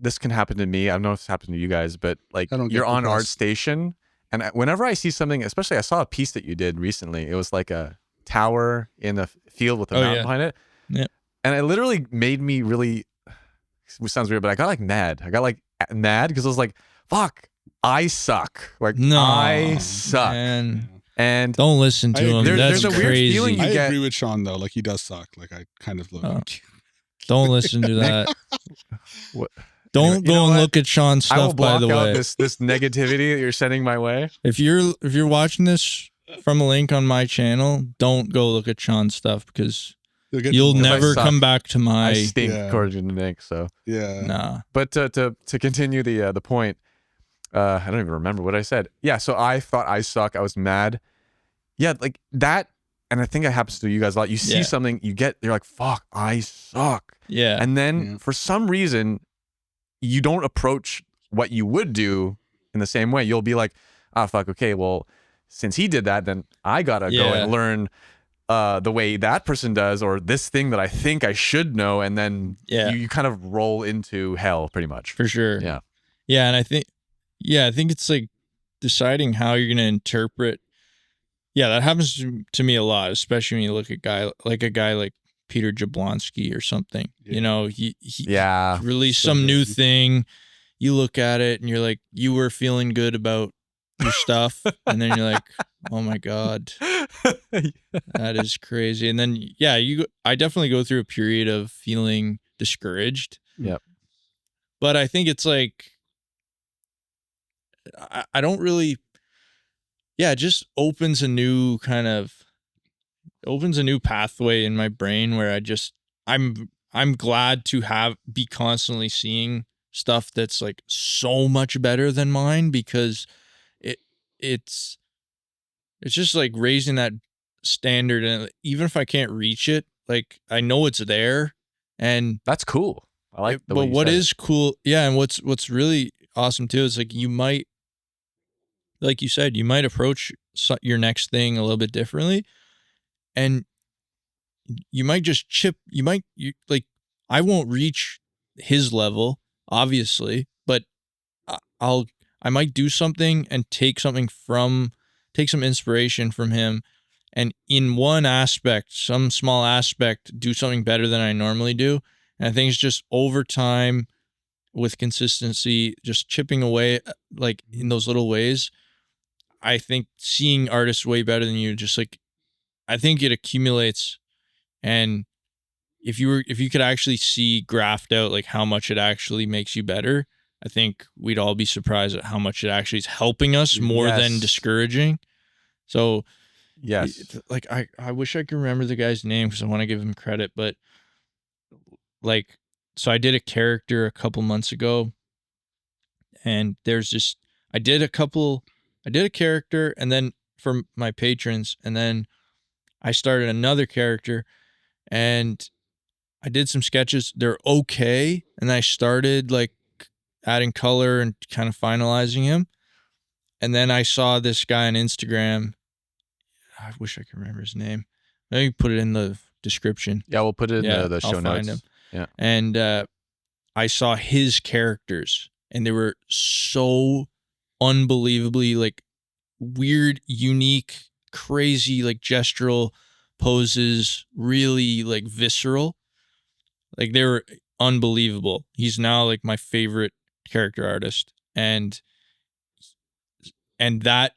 this can happen to me. I don't know if it's happened to you guys, but like you're on ArtStation, and whenever I see something, especially I saw a piece that you did recently. It was like a tower in a field with a mountain behind it. Yeah. And it literally made me really, which sounds weird, but I got like mad. I got like mad because I was like, fuck, I suck. Like, No, I suck. man. And Don't listen to him. That's there's a weird crazy. feeling I you get. agree with Sean though. Like he does suck. Like I kind of look. Don't listen to that. What, Don't anyway, go and look at Sean's I will stuff. By block the out way, this negativity that you're sending my way. if you're watching this from a link on my channel, don't go look at Sean's stuff because you'll never come back to my. I stink according to Nick. So yeah. Nah. But to continue the point, I don't even remember what I said. Yeah, so I thought I suck. I was mad. Yeah, like that, and I think it happens to you guys a lot. You see something, you're like, fuck, I suck. Yeah. And then for some reason, you don't approach what you would do in the same way. You'll be like, ah, fuck, okay, well, since he did that, then I gotta go and learn the way that person does, or this thing that I think I should know, and then you kind of roll into hell pretty much. For sure. Yeah. Yeah, and I think it's like deciding how you're gonna interpret. Yeah, that happens to me a lot, especially when you look at a guy like Peter Jablonski or something. Yeah. You know, he released So some good. new thing. You look at it and you're like, you were feeling good about your stuff, and then you're like, oh my God, that is crazy. And then I definitely go through a period of feeling discouraged. Yep. But I think it's like I don't really. Yeah, it just opens a new pathway in my brain where I'm glad to be constantly seeing stuff that's like so much better than mine, because it's just like raising that standard, and even if I can't reach it, like I know it's there, and that's cool. I like the way but you what said is cool, and what's really awesome too is like you might, like you said, you might approach your next thing a little bit differently, and you might just I won't reach his level, obviously, but I might do something and take some inspiration from him, and in one aspect, some small aspect, do something better than I normally do. And I think it's just over time, with consistency, just chipping away, like in those little ways. I think seeing artists way better than you, just like, I think it accumulates. And if you could actually see graphed out like how much it actually makes you better, I think we'd all be surprised at how much it actually is helping us more than discouraging. So like I wish I could remember the guy's name because I want to give him credit, but like, so I did a character a couple months ago, and I did a character, and then for my patrons, and then I started another character, and I did some sketches. They're okay, and I started like adding color and kind of finalizing him. And then I saw this guy on Instagram. I wish I could remember his name. Maybe put it in the description. Yeah, we'll put it in the show notes. Find him. Yeah. And I saw his characters, and they were so unbelievably like weird, unique, crazy, like gestural poses, really like visceral. Like they were unbelievable. He's now like my favorite character artist, and that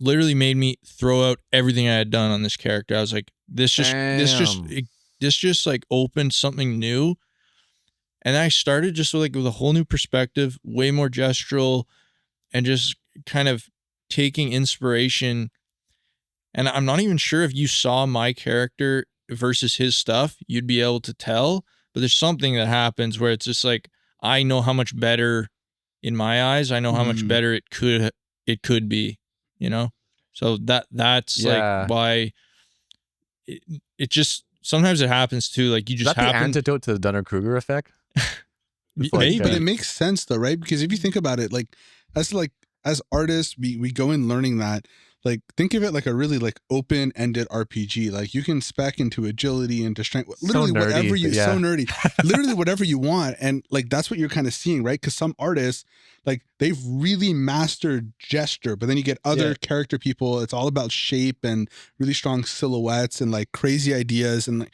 literally made me throw out everything I had done on this character. I was like, this just like opened something new. And I started just with a whole new perspective, way more gestural, and just kind of taking inspiration. And I'm not even sure if you saw my character versus his stuff, you'd be able to tell. But there's something that happens where it's just like, I know how much better, in my eyes, I know how much better it could be, you know? So that's like why it just, sometimes it happens too. Like you just happen. Is that the antidote to the Dunning-Kruger effect? Maybe. But it makes sense though, right? Because if you think about it, as artists, we go in learning that, like, think of it like a really like open-ended RPG. Like you can spec into agility, into strength, literally so nerdy, whatever you so nerdy, literally whatever you want. And like that's what you're kind of seeing, right? Because some artists, like, they've really mastered gesture, but then you get other character people. It's all about shape and really strong silhouettes and like crazy ideas, and like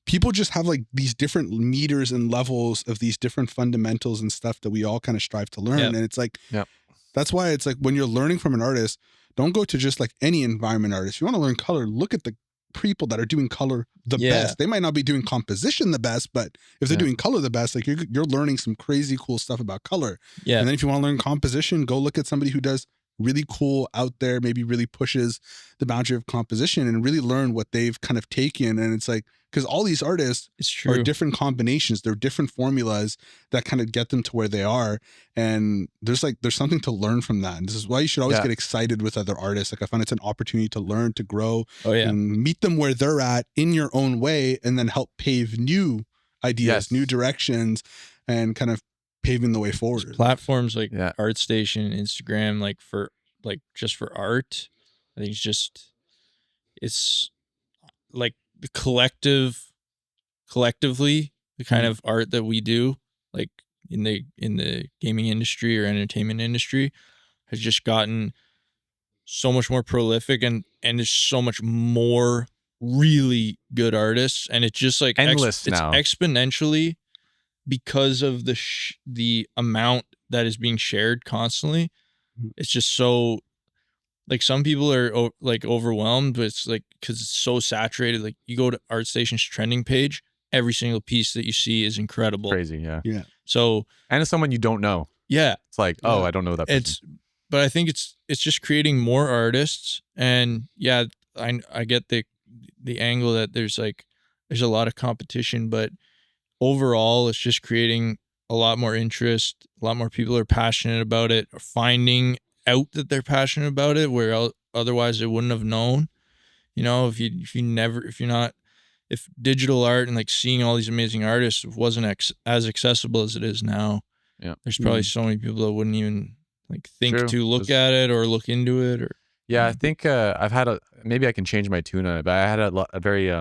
people just have like these different meters and levels of these different fundamentals and stuff that we all kind of strive to learn. And it's like, that's why it's like when you're learning from an artist, don't go to just like any environment artist. If you want to learn color, look at the people that are doing color the best. They might not be doing composition the best, but if they're doing color the best, like you're learning some crazy cool stuff about color. And then if you want to learn composition, go look at somebody who does really cool out there, maybe really pushes the boundary of composition, and really learn what they've kind of taken. And it's like, because all these artists are different combinations, they're different formulas that kind of get them to where they are. And there's something to learn from that. And this is why you should always get excited with other artists. Like I find it's an opportunity to learn, to grow, and meet them where they're at in your own way, and then help pave new ideas, new directions, and kind of paving the way forward. There's platforms like ArtStation, Instagram, like just for art. I think it's like the collectively the kind of art that we do, like in the gaming industry or entertainment industry, has just gotten so much more prolific, and there's so much more really good artists, and it's just like endless now. It's exponentially because of the amount that is being shared constantly. It's just so, like, some people are like overwhelmed, but it's like, because it's so saturated. Like, you go to ArtStation's trending page, every single piece that you see is incredible. Crazy, yeah. So, and it's someone you don't know. Yeah. It's like, oh, I don't know that person. But I think it's just creating more artists, and I get the angle that there's a lot of competition, but overall, it's just creating a lot more interest. A lot more people are passionate about it, or finding out that they're passionate about it, where otherwise they wouldn't have known. You know, if digital art and like seeing all these amazing artists wasn't as accessible as it is now, there's probably so many people that wouldn't even like think to look at it or look into it. Or I think I've had maybe I can change my tune on it, but I had a very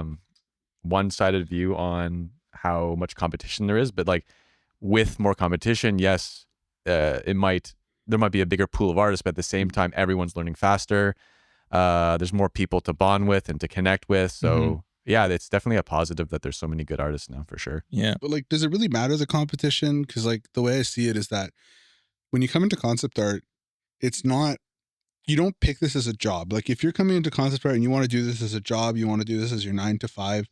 one-sided view on how much competition there is. But like, with more competition, yes, there might be a bigger pool of artists, but at the same time, everyone's learning faster. There's more people to bond with and to connect with. So it's definitely a positive that there's so many good artists now, for sure. Yeah. But like, does it really matter, the competition? Because like, the way I see it is that when you come into concept art, it's not, you don't pick this as a job. Like, if you're coming into concept art and you want to do this as a job, you want to do this as your 9 to 5,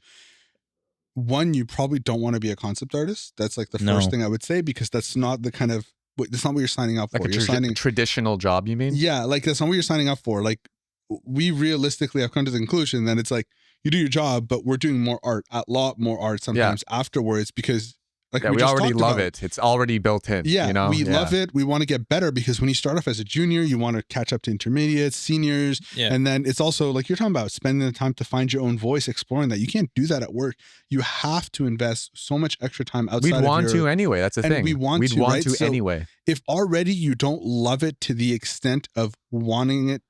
one, you probably don't want to be a concept artist. That's like the first thing I would say, because that's not the kind of, that's not what you're signing up for. Like a traditional job, you mean? Yeah, like that's not what you're signing up for. Like, we realistically have come to the conclusion that it's like, you do your job, but we're doing more art, a lot more art sometimes afterwards, because like we already love it. It's already built in. Yeah, you know? We love it. We want to get better, because when you start off as a junior, you want to catch up to intermediates, seniors. Yeah. And then it's also like you're talking about spending the time to find your own voice, exploring that. You can't do that at work. You have to invest so much extra time outside of We'd want to anyway. That's the thing. We'd want to so anyway. If already you don't love it to the extent of wanting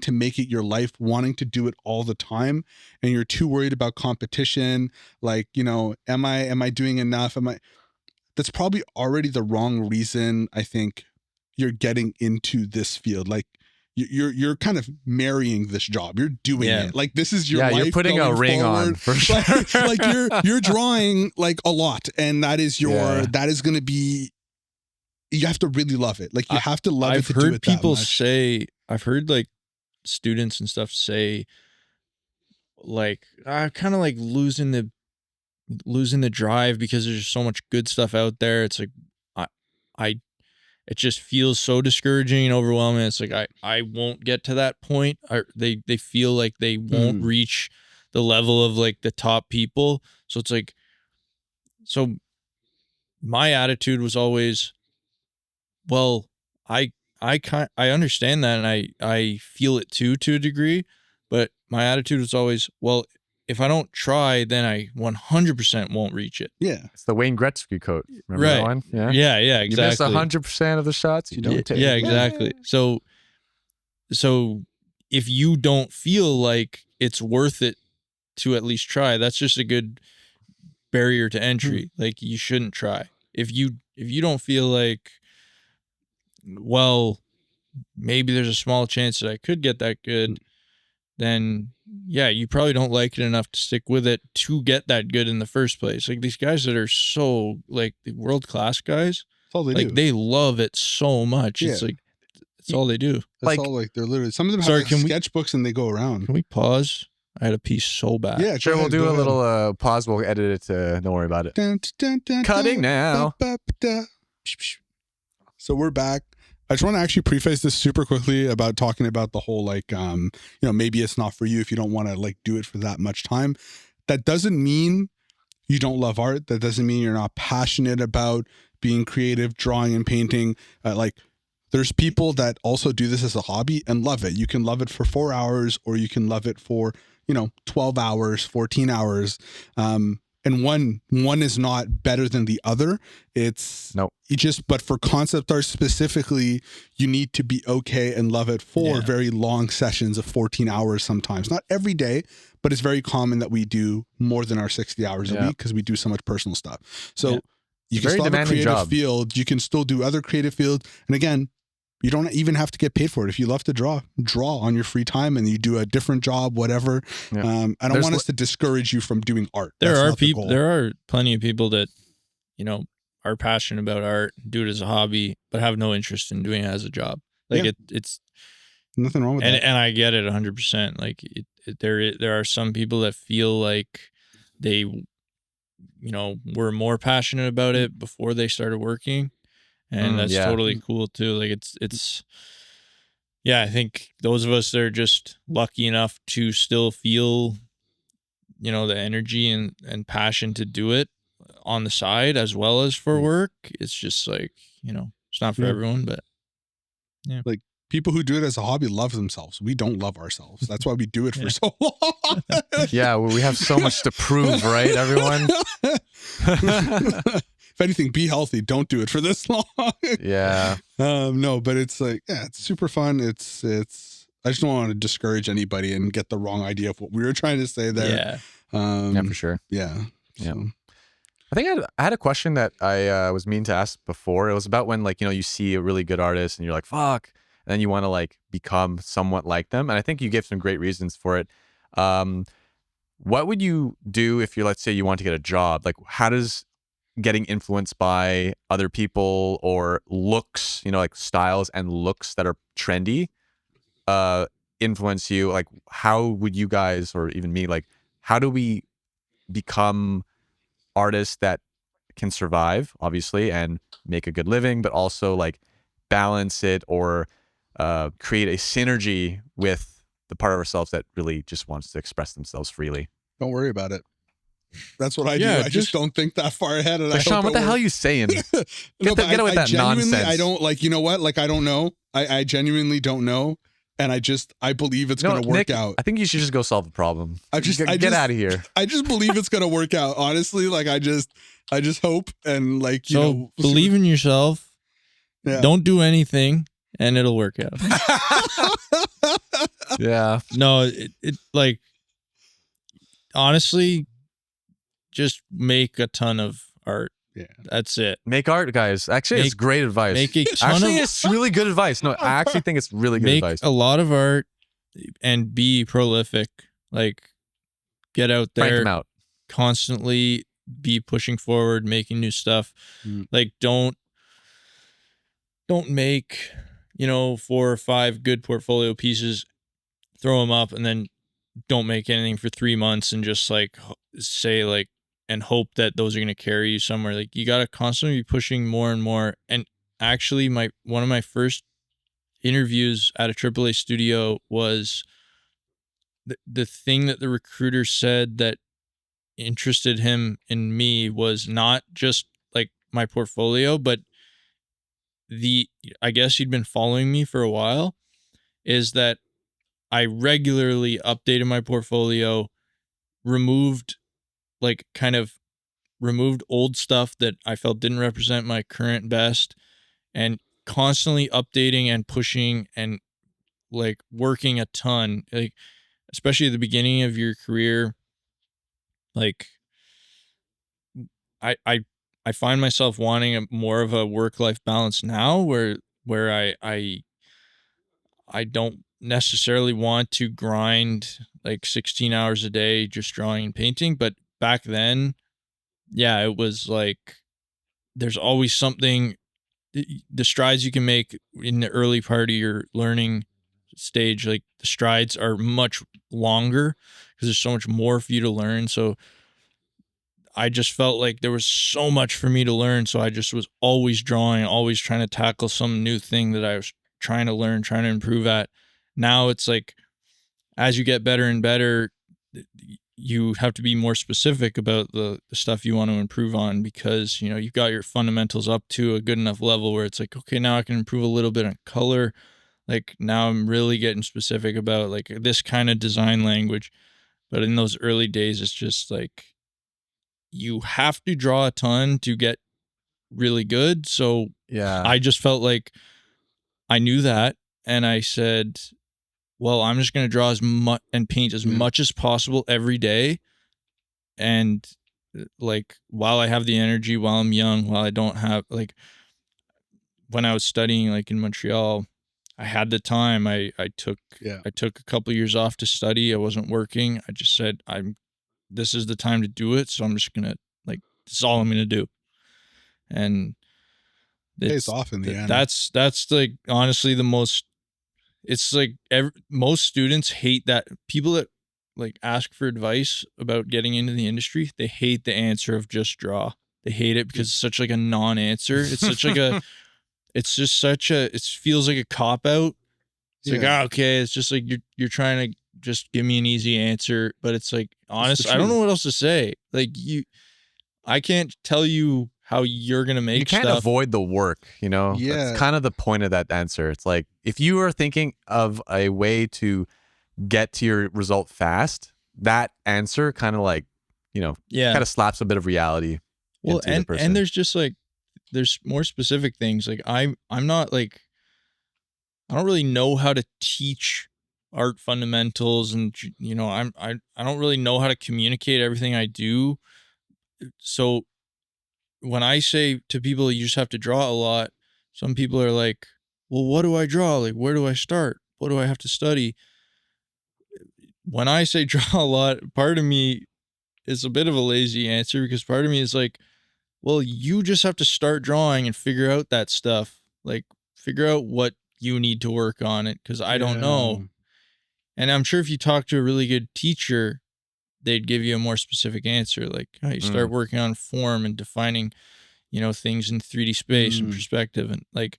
to make it your life, wanting to do it all the time, and you're too worried about competition, like, you know, am I doing enough? That's probably already the wrong reason. I think you're getting into this field. Like, you're kind of marrying this job. You're doing it. Like, this is your life. You're putting a ring forward. On for sure. like you're drawing like a lot, and that is that is going to be, you have to really love it. Like, you have to love it to do it that much. I've heard like students and stuff say, like, kind of like losing the drive because there's just so much good stuff out there. It's like, it just feels so discouraging and overwhelming. It's like, I won't get to that point. They feel like they won't reach the level of like the top people. So it's like, so my attitude was always, well, I understand that, and I feel it too, to a degree, but my attitude was always, well, if I don't try, then I 100% won't reach it. Yeah. It's the Wayne Gretzky quote. Remember that one? Yeah, exactly. You miss 100% of the shots you don't take. Yeah, exactly. So if you don't feel like it's worth it to at least try, that's just a good barrier to entry. Like, you shouldn't try. If you don't feel like, well, maybe there's a small chance that I could get that good, then you probably don't like it enough to stick with it to get that good in the first place. Like, these guys that are so like the world-class guys, that's all they like do. They love it so much. Yeah. It's like, That's all they do. That's all. Like they're literally. Some of them have Sorry, like sketchbooks and they go around. Can we pause? I had a piece so bad. Yeah, sure. We'll do a little pause. We'll edit it. Don't worry about it. Cutting now. So we're back. I just want to actually preface this super quickly about talking about the whole like, maybe it's not for you if you don't want to like do it for that much time. That doesn't mean you don't love art. That doesn't mean you're not passionate about being creative, drawing and painting. There's people that also do this as a hobby and love it. You can love it for 4 hours or you can love it for, 12 hours, 14 hours. And one is not better than the other. It's nope. But for concept art specifically, you need to be okay and love it for very long sessions of 14 hours sometimes. Not every day, but it's very common that we do more than our 60 hours a week because we do so much personal stuff. So you can still have a creative field. You can still do other creative fields. And again, you don't even have to get paid for it. If you love to draw on your free time and you do a different job, whatever. I don't want us to discourage you from doing art. There are plenty of people that, are passionate about art, do it as a hobby, but have no interest in doing it as a job. Like it's nothing wrong with that. And I get it 100%. Like there are some people that feel like they, were more passionate about it before they started working. And that's totally cool too. Like it's I think those of us that are just lucky enough to still feel, the energy and passion to do it on the side as well as for work. It's just like, it's not for everyone, but like people who do it as a hobby love themselves. We don't love ourselves. That's why we do it for so long. We have so much to prove, right, everyone? If anything, be healthy. Don't do it for this long. No, but it's like, it's super fun. It's I just don't want to discourage anybody and get the wrong idea of what we were trying to say there. For sure. Yeah. So. I think I had a question that I was meaning to ask before. It was about when, like, you see a really good artist and you're like, fuck, and then you want to like become somewhat like them. And I think you gave some great reasons for it. What would you do if let's say you want to get a job? Like, how does getting influenced by other people or looks, like styles and looks that are trendy, influence you? Like, how would you guys, or even me, like, how do we become artists that can survive, obviously, and make a good living, but also like balance it or create a synergy with the part of ourselves that really just wants to express themselves freely? Don't worry about it. That's what I do. I just don't think that far ahead. And Sean, what the hell are you saying? Get away with that nonsense. I don't like, what? I don't know. I genuinely don't know. And I believe it's going to work out. I think you should just go solve the problem. Get out of here. I just believe it's going to work out. Honestly, like I just hope and like, believe in yourself. Yeah. Don't do anything and it'll work out. No, it like, honestly, just make a ton of art. Yeah, that's it. Make art, guys. Actually, it's great advice. It's really good advice. No, I actually think it's really good advice. Make a lot of art and be prolific. Like, get out there, crank them out. Constantly be pushing forward, making new stuff. Like, don't make 4 or 5 good portfolio pieces, throw them up, and then don't make anything for 3 months and just like say like and hope that those are going to carry you somewhere. Like, you got to constantly be pushing more and more. And actually, one of my first interviews at a AAA studio was the thing that the recruiter said that interested him in me was not just like my portfolio, but I guess he'd been following me for a while, is that I regularly updated my portfolio, removed old stuff that I felt didn't represent my current best, and constantly updating and pushing and like working a ton, like especially at the beginning of your career. Like I find myself wanting more of a work-life balance now where I don't necessarily want to grind like 16 hours a day just drawing and painting, but back then, it was like there's always something the strides you can make in the early part of your learning stage, like the strides are much longer because there's so much more for you to learn. So I just felt like there was so much for me to learn. So I just was always drawing, always trying to tackle some new thing that I was trying to learn, trying to improve at. Now it's like, as you get better and better, you have to be more specific about the stuff you want to improve on, because, you've got your fundamentals up to a good enough level where it's like, okay, now I can improve a little bit on color. Like now I'm really getting specific about like this kind of design language. But in those early days, it's just like, you have to draw a ton to get really good. So Yeah. I just felt like I knew that. And I said, well, I'm just going to draw as much and paint as much as possible every day. And like, while I have the energy, while I'm young, while I don't have, like, when I was studying like in Montreal, I had the time. I took a couple of years off to study. I wasn't working. I just said, this is the time to do it. So I'm just going to, like, this is all I'm going to do. And Pays off in the end. That's like honestly the most, it's like most students hate that. People that like ask for advice about getting into the industry, they hate the answer of just draw. They hate it because it's such like a non-answer. It's such like it feels like a cop out. It's like, okay, it's just like you're trying to just give me an easy answer, but it's like, honestly, I don't know what else to say. Like I can't tell you how you're gonna make. You can't stuff. avoid the work, Yeah. That's kind of the point of that answer. It's like, if you are thinking of a way to get to your result fast, that answer kind of like, kind of slaps a bit of reality into the person. And there's just like, there's more specific things. Like I'm not like, I don't really know how to teach art fundamentals, and I don't really know how to communicate everything I do. So when I say to people, you just have to draw a lot, some people are like, well, what do I draw? Like, where do I start? What do I have to study? When I say draw a lot, part of me is a bit of a lazy answer, because part of me is like, well, you just have to start drawing and figure out that stuff. Like, figure out what you need to work on it, because I don't know. And I'm sure if you talk to a really good teacher, they'd give you a more specific answer. Like, you start working on form and defining, things in 3D space and perspective. And like,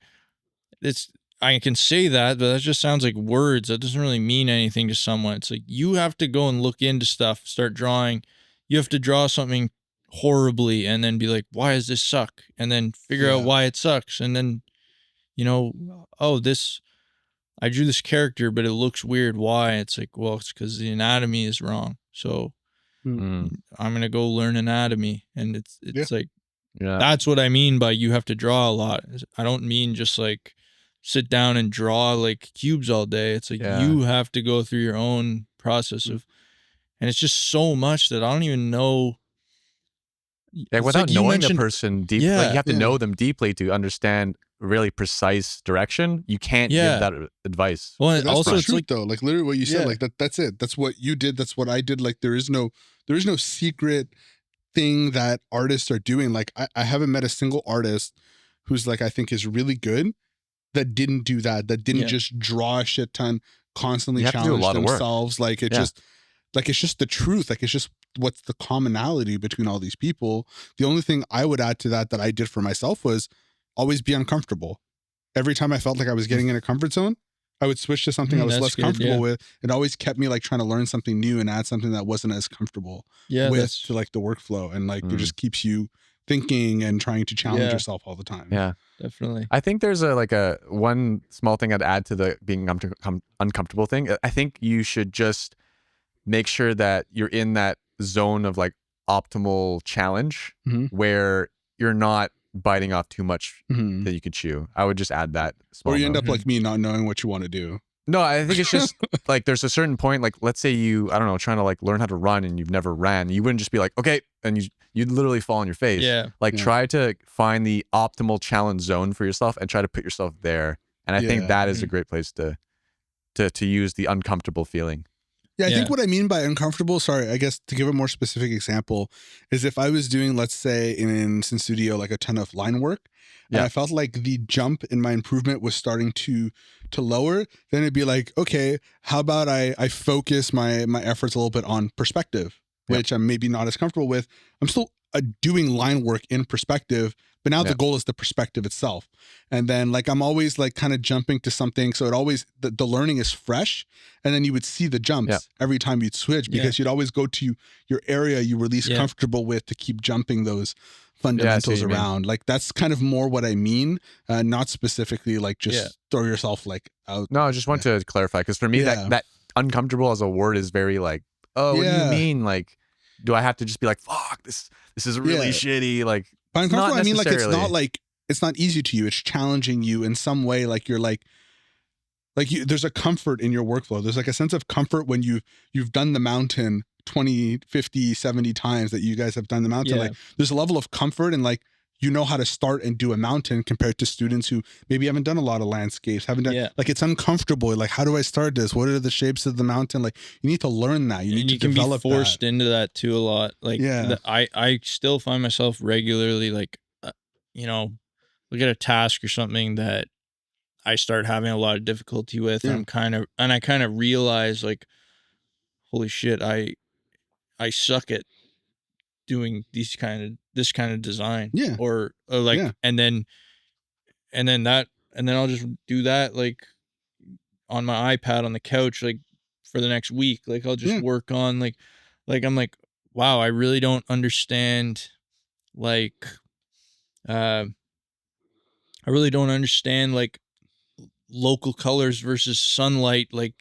I can say that, but that just sounds like words. That doesn't really mean anything to someone. It's like, you have to go and look into stuff, start drawing. You have to draw something horribly and then be like, why does this suck? And then figure out why it sucks. And then, I drew this character, but it looks weird. Why? It's like, well, it's because the anatomy is wrong. So I'm going to go learn anatomy. And it's like, that's what I mean by you have to draw a lot. I don't mean just like sit down and draw like cubes all day. It's like, you have to go through your own process of, and it's just so much that I don't even know. Yeah, without knowing the person deeply, like you have to know them deeply to understand really precise direction. You can't give that advice. Well, and also it's like, though, like literally what you said, like that's it. That's what you did. That's what I did. Like there is no secret thing that artists are doing. Like I haven't met a single artist who's like, I think is really good, that didn't do that. That didn't just draw a shit ton, constantly challenge themselves. Like it just, like it's just the truth. Like it's just what's the commonality between all these people. The only thing I would add to that I did for myself was always be uncomfortable. Every time I felt like I was getting in a comfort zone, I would switch to something I was less comfortable with. It always kept me like trying to learn something new and add something that wasn't as comfortable with to like the workflow. And like it just keeps you thinking and trying to challenge yourself all the time. Yeah, definitely. I think there's a one small thing I'd add to the being uncomfortable thing. I think you should just make sure that you're in that zone of like optimal challenge where you're not biting off too much that you could chew. I would just add that small or you end up like me, not knowing what you want to do. No, I think it's just like there's a certain point, like let's say you, I don't know, trying to like learn how to run and you've never ran. You wouldn't just be like, okay, and you'd literally fall on your face. Try to find the optimal challenge zone for yourself and try to put yourself there. And I think that is a great place to use the uncomfortable feeling. Yeah, I think what I mean by uncomfortable, sorry, I guess to give a more specific example, is if I was doing, let's say in studio, like a ton of line work, and I felt like the jump in my improvement was starting to lower, then it'd be like, okay, how about I focus my efforts a little bit on perspective, which I'm maybe not as comfortable with. I'm still doing line work in perspective, but now the goal is the perspective itself. And then like I'm always like kind of jumping to something, so it always the learning is fresh, and then you would see the jumps every time you'd switch, because you'd always go to your area you were least comfortable with to keep jumping those fundamentals around. Like that's kind of more what I mean, not specifically like just throw yourself like out. No, I just want to clarify, because for me that uncomfortable as a word is very like, oh, what do you mean? Like, do I have to just be like, fuck, this is really shitty? Like, by uncomfortable, I mean like it's not easy to you. It's challenging you in some way. Like you're like there's a comfort in your workflow. There's like a sense of comfort when you've done the mountain 20, 50, 70 times that you guys have done the mountain. Like there's a level of comfort, and like you know how to start and do a mountain compared to students who maybe haven't done a lot of landscapes, haven't done like it's uncomfortable. Like, how do I start this? What are the shapes of the mountain? Like you need to learn that. You need to develop that. You can be forced into that too a lot. Like I still find myself regularly like, look at a task or something that I start having a lot of difficulty with. And I kind of realize like, holy shit, I suck at doing this kind of design. Or like, and then I'll just do that like on my iPad on the couch, like for the next week. Like I'll just work on like I'm like, wow, I really don't understand like, I really don't understand like local colors versus sunlight, like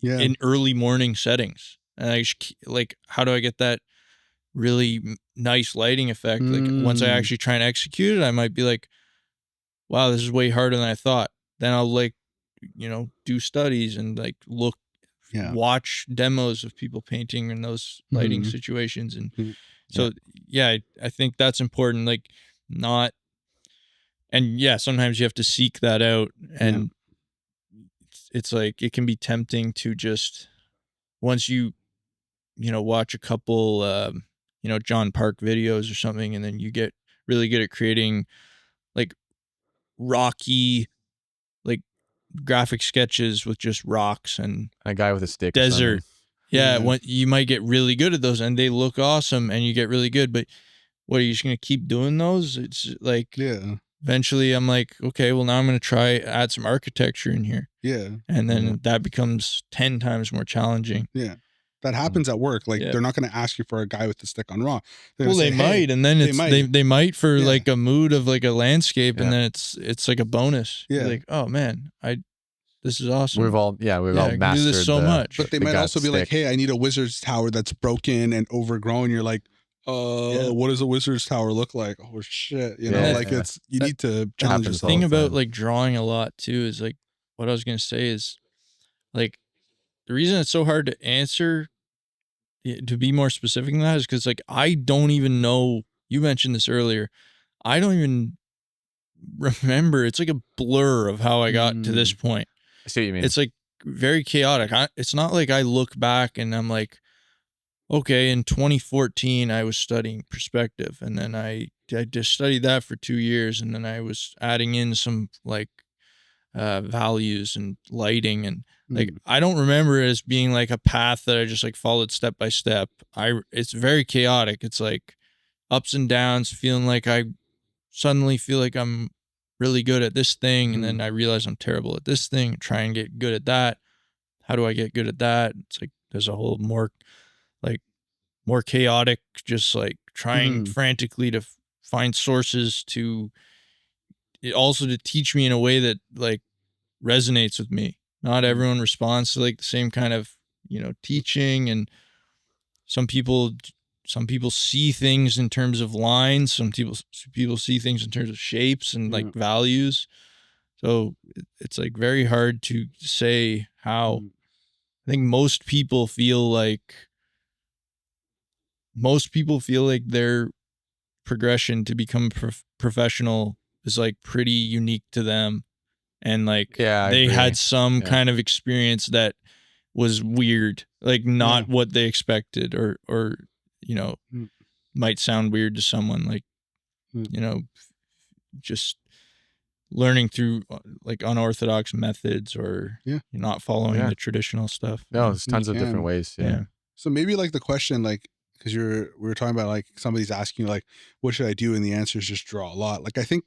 in early morning settings. And I just, like, how do I get that really nice lighting effect? Like once I actually try and execute it, I might be like, wow, this is way harder than I thought. Then I'll like, do studies and like watch demos of people painting in those lighting situations. And so, I think that's important. Like sometimes you have to seek that out, and it's like, it can be tempting to just, once you watch a couple, John Park videos or something, and then you get really good at creating like rocky, like graphic sketches with just rocks and a guy with a stick, desert. You might get really good at those, and they look awesome, and you get really good. But what, are you just gonna keep doing those? It's like, eventually I'm like, okay, well now I'm gonna try add some architecture in here. And then that becomes 10 times more challenging. That happens at work. Like they're not going to ask you for a guy with the stick on raw. Well, they might, and then they might for like a mood of like a landscape, and then it's like a bonus. You're like, oh man, this is awesome. We've all mastered do this so much. But they might also be like, hey, I need a wizard's tower that's broken and overgrown. You're like, what does a wizard's tower look like? Oh shit, you need to challenge yourself. The thing about like drawing a lot too is like, what I was gonna say is like, the reason it's so hard to answer, to be more specific than that, is because like I don't even know. You mentioned this earlier. I don't even remember. It's like a blur of how I got to this point. I see what you mean. It's like very chaotic. It's not like I look back and I'm like, okay, in 2014 I was studying perspective, and then I just studied that for 2 years, and then I was adding in some like values and lighting, and like I don't remember it as being like a path that I just like followed step by step. It's very chaotic. It's like ups and downs, feeling like I suddenly feel like I'm really good at this thing, and then I realize I'm terrible at this thing, try and get good at that. How do I get good at that? It's like there's a whole more chaotic, just like trying frantically to find sources to also to teach me in a way that like resonates with me. Not everyone responds to like the same kind of, teaching, and some people see things in terms of lines. Some people see things in terms of shapes and like values. So it's like very hard to say how. I think most people feel like their progression to become professional is like pretty unique to them. And like they had some kind of experience that was weird, like not what they expected, or might sound weird to someone, like just learning through like unorthodox methods, or not following the traditional stuff. No, there's tons of different ways. Yeah. So maybe like the question, like, because we were talking about like somebody's asking like, what should I do? And the answer is just draw a lot. Like, I think,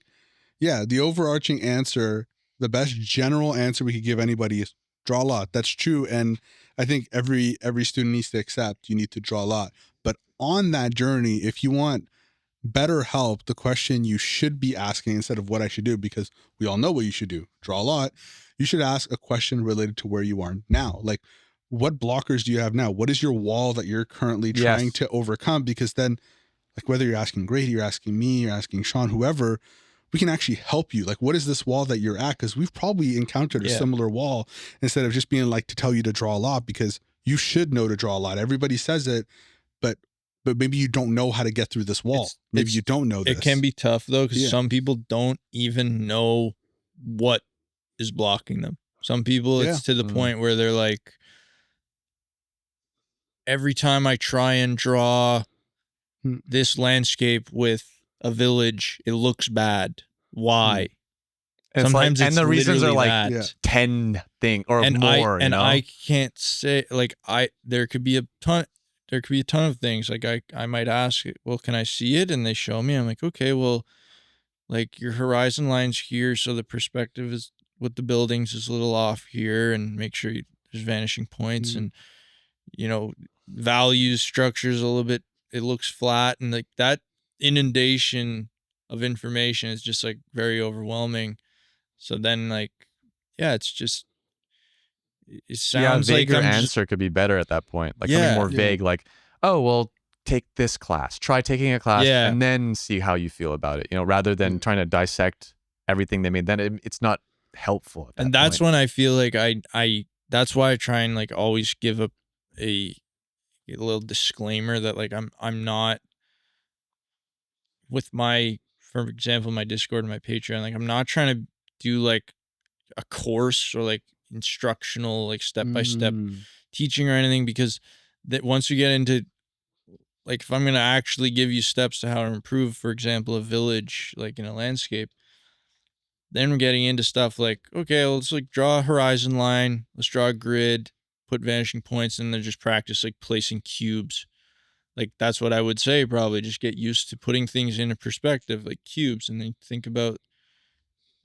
the overarching answer, the best general answer we could give anybody is draw a lot. That's true. And I think every student needs to accept you need to draw a lot. But on that journey, if you want better help, the question you should be asking, instead of what I should do, because we all know what you should do, draw a lot, you should ask a question related to where you are now. Like, what blockers do you have now? What is your wall that you're currently trying to overcome? Because then, like, whether you're asking Grady, you're asking me, you're asking Sean, whoever, we can actually help you. Like, what is this wall that you're at? Because we've probably encountered a similar wall, instead of just being like to tell you to draw a lot, because you should know to draw a lot. Everybody says it, but maybe you don't know how to get through this wall. Maybe you don't know this. It can be tough though, because some people don't even know what is blocking them. Some people, it's to the point where they're like, every time I try and draw this landscape with a village, it looks bad. Why? Sometimes and the reasons are like that. 10 things or and more. I can't say, like, there could be a ton of things. Like I might ask, well, can I see it? And they show me. I'm like, okay, well, like your horizon line's here, so the perspective is with the buildings is a little off here, and make sure there's vanishing points, and values, structures a little bit, it looks flat, and like that inundation of information is just like very overwhelming. So then, like, it's just, it sounds like vaguer answer could be better at that point. Like something more vague, like, oh, well, take this class, try taking a class, and then see how you feel about it. Rather than trying to dissect everything they made. Then it's not helpful at that and that's point. when I feel like I that's why I try and like always give up a little disclaimer that like I'm not, with my, for example, my Discord and my Patreon, like I'm not trying to do like a course or like instructional, like step-by-step teaching or anything, because that once you get into, like, if I'm going to actually give you steps to how to improve, for example, a village, like in a landscape, then we're getting into stuff like, okay, let's like draw a horizon line, let's draw a grid, put vanishing points, and then just practice like placing cubes. Like, that's what I would say, probably just get used to putting things into perspective, like cubes, and then think about,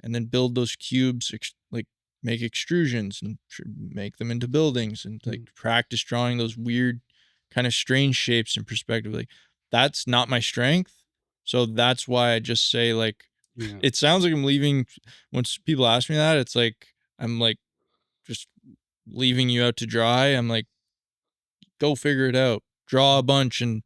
and then build those cubes, like make extrusions and make them into buildings, and like practice drawing those weird kind of strange shapes in perspective. Like, that's not my strength. So that's why I just say, like, it sounds like I'm leaving. Once people ask me that, it's like, I'm like just leaving you out to dry. I'm like, go figure it out, draw a bunch, and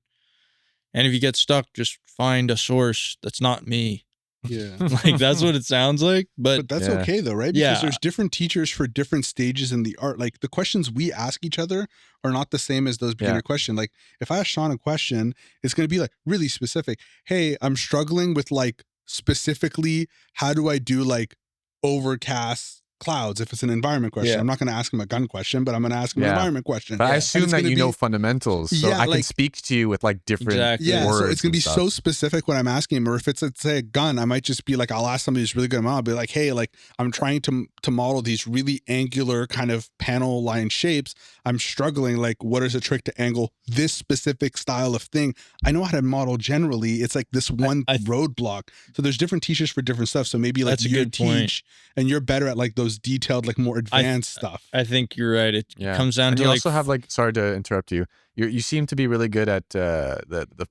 if you get stuck, just find a source that's not me. Yeah. Like, that's what it sounds like, but that's okay though, right? Because there's different teachers for different stages in the art. Like, the questions we ask each other are not the same as those beginner questions. Like, if I ask Sean a question, it's going to be like really specific. Hey, I'm struggling with like specifically, how do I do like overcast clouds if it's an environment question? I'm not going to ask him a gun question, but I'm going to ask him an environment question. But I assume that you know fundamentals, so I can speak to you with like different words. So it's going to be so specific when I'm asking him. Or if it's, let's say, a gun, I might just be like, I'll ask somebody who's really good at model, I'll be like, hey, like, I'm trying to model these really angular kind of panel line shapes. I'm struggling. Like, what is a trick to angle this specific style of thing? I know how to model generally. It's like this one roadblock. So there's different teachers for different stuff. So maybe like you teach and you're better at like those detailed, like more advanced stuff. I think you're right. It comes down to, you like, also have, like, sorry to interrupt you. You seem to be really good at the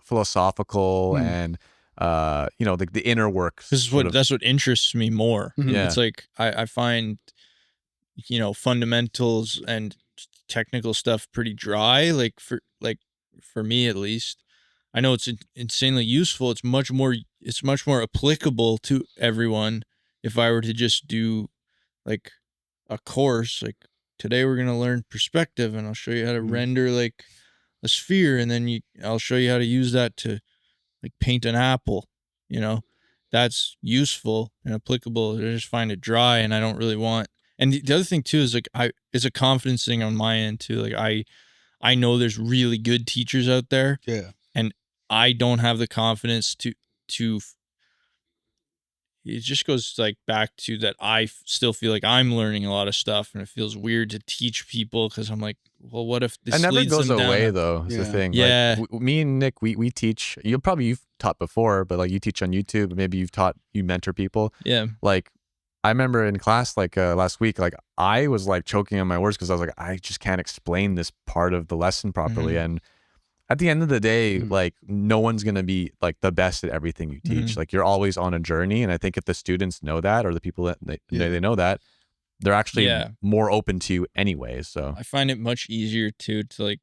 philosophical and the inner work. That's what interests me more. It's like I find fundamentals and technical stuff pretty dry. Like, for me at least, I know it's insanely useful. It's much more applicable to everyone. If I were to just do like a course, like, today we're going to learn perspective, and I'll show you how to render like a sphere, and then I'll show you how to use that to like paint an apple. That's useful and applicable. I just find it dry, and I don't really want And the other thing too is like it's a confidence thing on my end too. Like I know there's really good teachers out there. Yeah. And I don't have the confidence to it just goes like back to that still feel like I'm learning a lot of stuff, and it feels weird to teach people because I'm like, well, what if this It never leads goes them down away though, is the thing. Yeah. Like me and Nick, we teach, you've taught before, but like you teach on YouTube, maybe you mentor people. Yeah. Like I remember in class, like last week, like I was like choking on my words because I was like, I just can't explain this part of the lesson properly. Mhm. And at the end of the day, like no one's going to be like the best at everything you teach. Like you're always on a journey. And I think if the students know that, or the people that they know that, they're actually more open to you anyway. So I find it much easier to like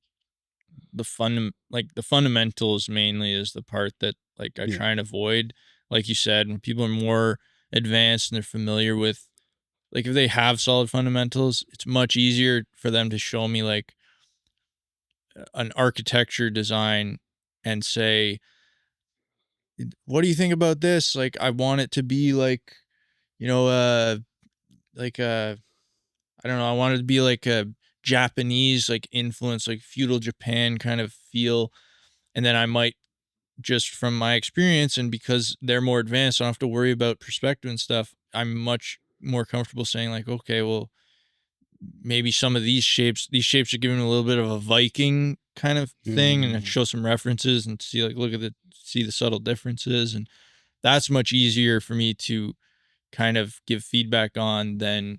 the fundamentals mainly is the part that like I try and avoid. Like you said, when people are more advanced and they're familiar with, like if they have solid fundamentals, it's much easier for them to show me like an architecture design and say, what do you think about this? Like, I want it to be like, you know, like I don't know, I want it to be like a Japanese like influence, like feudal Japan kind of feel. And then I might just from my experience and because they're more advanced, I don't have to worry about perspective and stuff. I'm much more comfortable saying like, okay, well, maybe some of these shapes are giving a little bit of a Viking kind of thing, and show some references and see like see the subtle differences, and that's much easier for me to kind of give feedback on than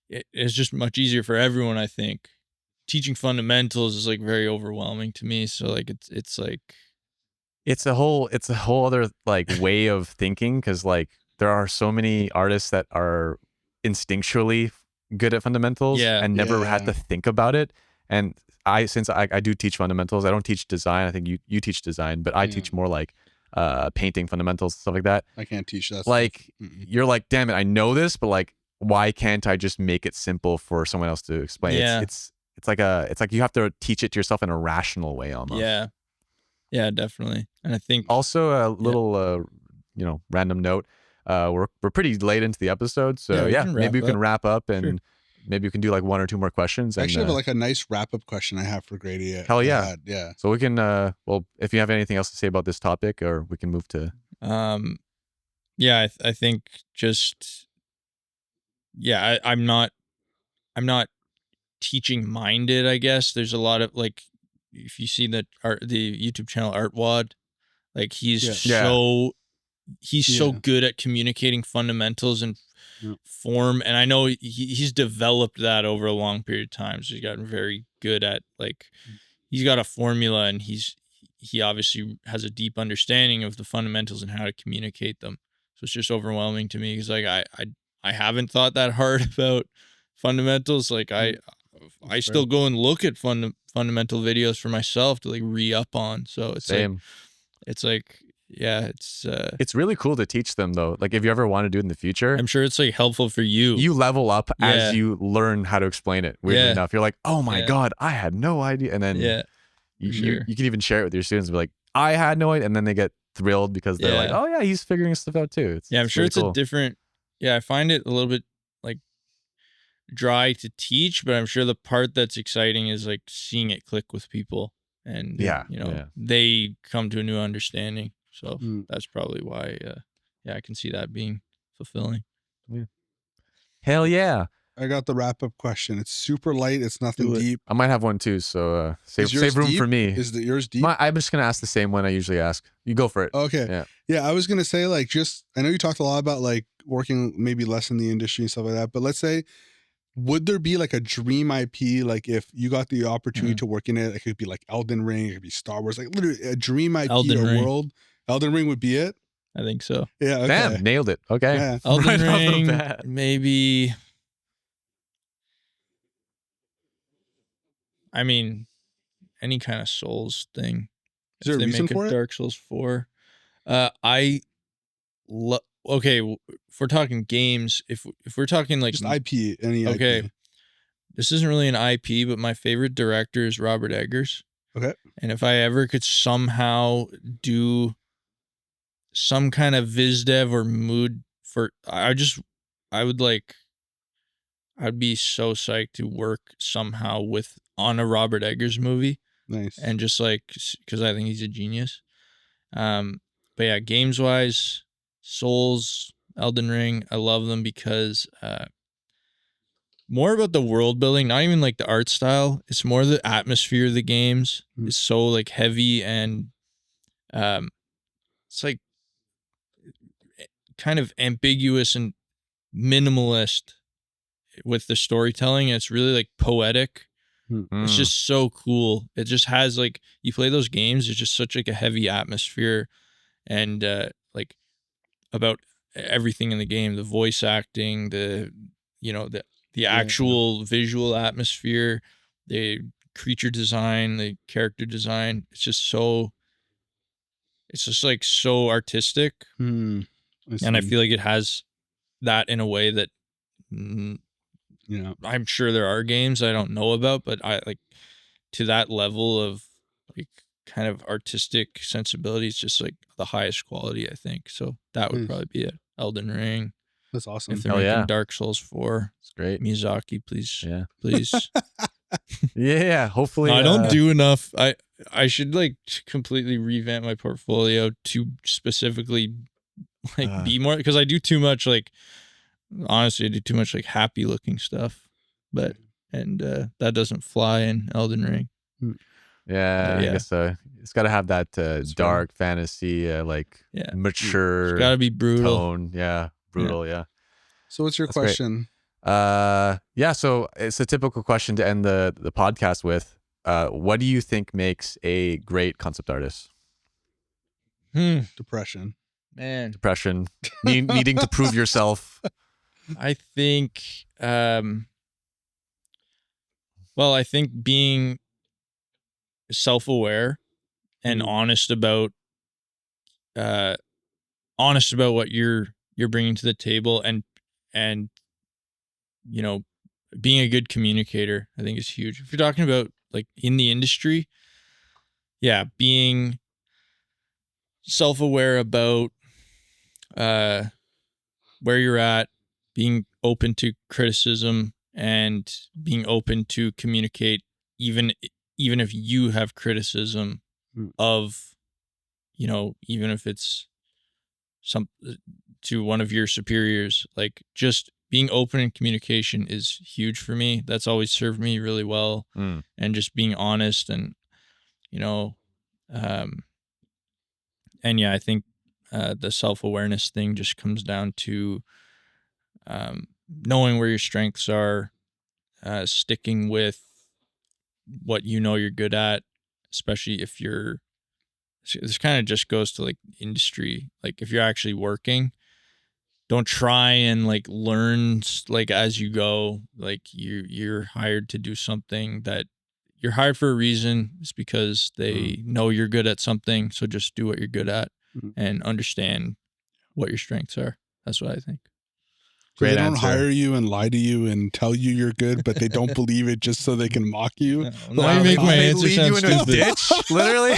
it's just much easier for everyone. I think teaching fundamentals is like very overwhelming to me, so like it's like it's a whole other like way of thinking, because like there are so many artists that are instinctually good at fundamentals and never had to think about it. And since I do teach fundamentals, I don't teach design. I think you teach design, but I teach more like painting fundamentals, stuff like that. I can't teach that like you're like, damn it, I know this, but like why can't I just make it simple for someone else to explain? It's like you have to teach it to yourself in a rational way almost. Yeah, definitely. And I think also a little random note, we're pretty late into the episode, so maybe we can wrap up, and maybe we can do like one or two more questions. I actually have like a nice wrap-up question I have for Grady. Hell yeah. So we can well, if you have anything else to say about this topic, or we can move to I think just I'm not teaching minded, I guess. There's a lot of like, if you see the YouTube channel Artwad, like he's so good at communicating fundamentals and form, and I know he's developed that over a long period of time, so he's gotten very good at like, he's got a formula, and he obviously has a deep understanding of the fundamentals and how to communicate them. So it's just overwhelming to me because like I haven't thought that hard about fundamentals. Like I still go and look at fundamental videos for myself to like re-up on. So it's it's really cool to teach them though. Like if you ever want to do it in the future, I'm sure it's like helpful for you. You level up as you learn how to explain it. Weirdly enough, you're like, oh my God, I had no idea. And then you can even share it with your students and be like, I had no idea. And then they get thrilled because they're like, oh yeah, he's figuring stuff out too. I'm sure it's a different, I find it a little bit like dry to teach, but I'm sure the part that's exciting is like seeing it click with people, and they come to a new understanding. So that's probably why I can see that being fulfilling. Hell yeah. I got the wrap-up question. It's super light. It's nothing deep. I might have one too, so save room for me. Is yours deep? I'm just gonna ask the same one I usually ask. You go for it. Okay. Yeah, I was gonna say like, I know you talked a lot about like working maybe less in the industry and stuff like that, but let's say, would there be like a dream IP, like if you got the opportunity to work in it? It could be like Elden Ring, it could be Star Wars, like literally a dream IP world. Elden Ring would be it? I think so. Yeah. Okay. Damn, nailed it. Okay. Yeah. Elden Ring, maybe. I mean, any kind of Souls thing. Is there a reason for it? Dark Souls 4. Okay, if we're talking games, if we're talking like just IP, any IP. Okay, this isn't really an IP, but my favorite director is Robert Eggers. Okay. And if I ever could somehow do some kind of viz dev or mood for, I would like I'd be so psyched to work somehow on a Robert Eggers movie, Nice. and just like, because I think he's a genius. But yeah, games wise, Souls, Elden Ring, I love them because more about the world building, not even like the art style. It's more the atmosphere of the games is so like heavy, and it's like kind of ambiguous and minimalist with the storytelling. It's really like poetic. It's just so cool. It just has like, you play those games, it's just such like a heavy atmosphere, and like about everything in the game, the voice acting, the actual visual atmosphere, the creature design, the character design. It's just like so artistic. And I feel like it has that in a way that I'm sure there are games I don't know about, but I like to that level of like kind of artistic sensibility. It's just like the highest quality, I think. So that would probably be it. Elden Ring. That's awesome. If they're making Dark Souls 4, it's great. Miyazaki, please. Yeah. Please. Yeah. Hopefully. No, I don't do enough. I should like completely revamp my portfolio to specifically like be more, because I do too much like, honestly, I do too much like happy looking stuff, and that doesn't fly in Elden Ring. Yeah, I guess it's got to have that dark fantasy, mature. It's got to be brutal. Tone. Yeah, brutal. Yeah. So what's your question? Yeah. So it's a typical question to end the podcast with. What do you think makes a great concept artist? Depression. Man. Depression. Needing to prove yourself. I think, I think being self-aware and honest about what you're bringing to the table, and being a good communicator, I think is huge. If you're talking about like in the industry, being self-aware about where you're at, being open to criticism, and being open to communicate, even if you have criticism of, even if it's to one of your superiors, like just being open in communication is huge for me. That's always served me really well. And just being honest, and I think the self-awareness thing just comes down to knowing where your strengths are, sticking with what you're good at, especially if this kind of just goes to like industry. Like if you're actually working, don't try and like learn like as you go. Like you're hired to do something that you're hired for a reason. It's because they know you're good at something. So just do what you're good at and understand what your strengths are. That's what I think. So they don't hire you and lie to you and tell you you're good, but they don't believe it just so they can mock you. No, you make my answer sound stupid. Ditch, literally.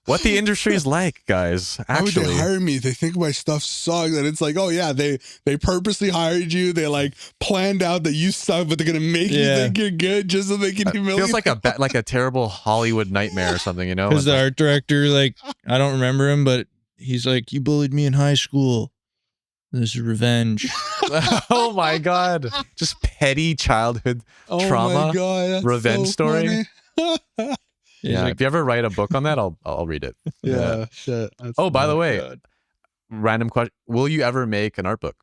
What the industry is like, guys. Actually, why would they hire me? They think my stuff sucks, and it's like, oh yeah, they purposely hired you. They like planned out that you suck, but they're gonna make you think you're good just so they can humiliate. Feels like a terrible Hollywood nightmare or something, you know? Because the art director, like, I don't remember him, but he's like, you bullied me in high school. This is revenge. Oh my god! Just petty childhood trauma. Oh my god, revenge so story. Yeah, like, if you ever write a book on that, I'll read it. Yeah, shit. Oh, by the way, random question: will you ever make an art book?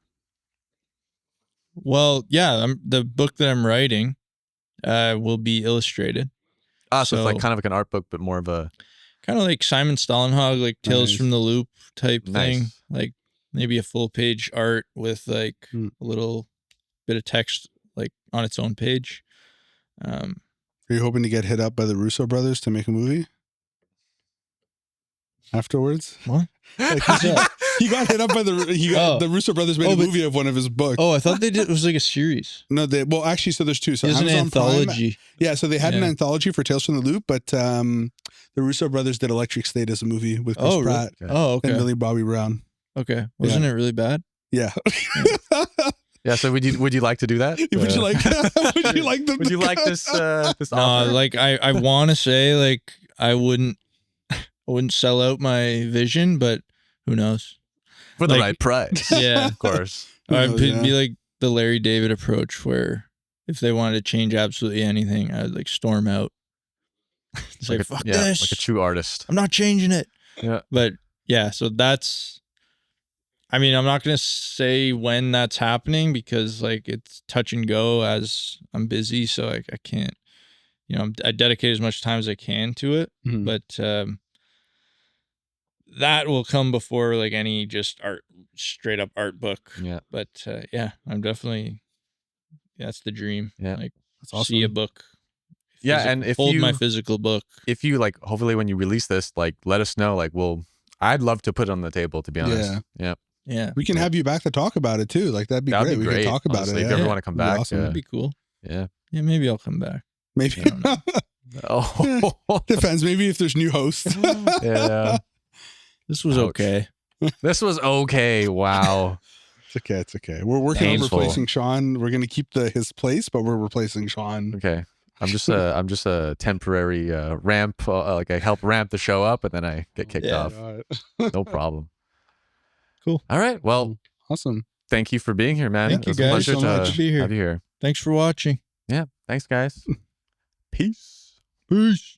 Well, yeah, the book that I'm writing will be illustrated. So it's like kind of like an art book, but more of a kind of like Simon Stollenhag, like Tales from the Loop type thing. Like maybe a full page art with like a little bit of text like on its own page. Are you hoping to get hit up by the Russo brothers to make a movie afterwards? What? Like he got hit up by the Russo brothers made a movie of one of his books. Oh, I thought it was like a series. No, actually, so there's two. So it's an anthology. Prime, yeah, so they had an anthology for Tales from the Loop, but the Russo brothers did Electric State as a movie with Chris Pratt and Millie Bobby Brown. Okay. Wasn't it really bad? Yeah. Yeah. So would you like to do that? Would you like? Would you like them? Would to you like come? this No, offer? like I want to say like I wouldn't sell out my vision, but who knows? For the like- right price. Yeah. Of course. I'd knows, be like the Larry David approach, where if they wanted to change absolutely anything, I'd like storm out. It's like fuck this. Like a true artist. I'm not changing it. Yeah. But yeah, so that's. I mean, I'm not gonna say when that's happening because like it's touch and go as I'm busy, so like I can't. I dedicate as much time as I can to it, Mhm. but that will come before like any just straight up art book. Yeah. But yeah, I'm definitely. That's the dream. Yeah. Like That's awesome. see a book. Yeah, and if hold you my physical book. if you like, hopefully when you release this, like, let us know. Like, I'd love to put it on the table. To be honest. Yeah. Yeah, We can have you back to talk about it too. Like that'd be That'd great. be We great, can talk about honestly, it. if Yeah. you ever want to come That'd be back. awesome. that'd be cool. Yeah. Yeah, maybe I'll come back. Maybe. I don't know. Oh. Depends. Maybe if there's new hosts. Yeah. This was Ouch. okay. This was okay. Wow. It's okay. It's okay. We're working Painful. on replacing Sean. We're gonna keep his place, but we're replacing Sean. Okay. I'm just a temporary ramp. Like I help ramp the show up, and then I get kicked Yeah. off. No problem. Cool. All right. Well, Awesome. thank you for being here, man. Thank It you, was a guys, pleasure so to much. To be here. have you here. Thanks for watching. Yeah. Thanks, guys. Peace. Peace.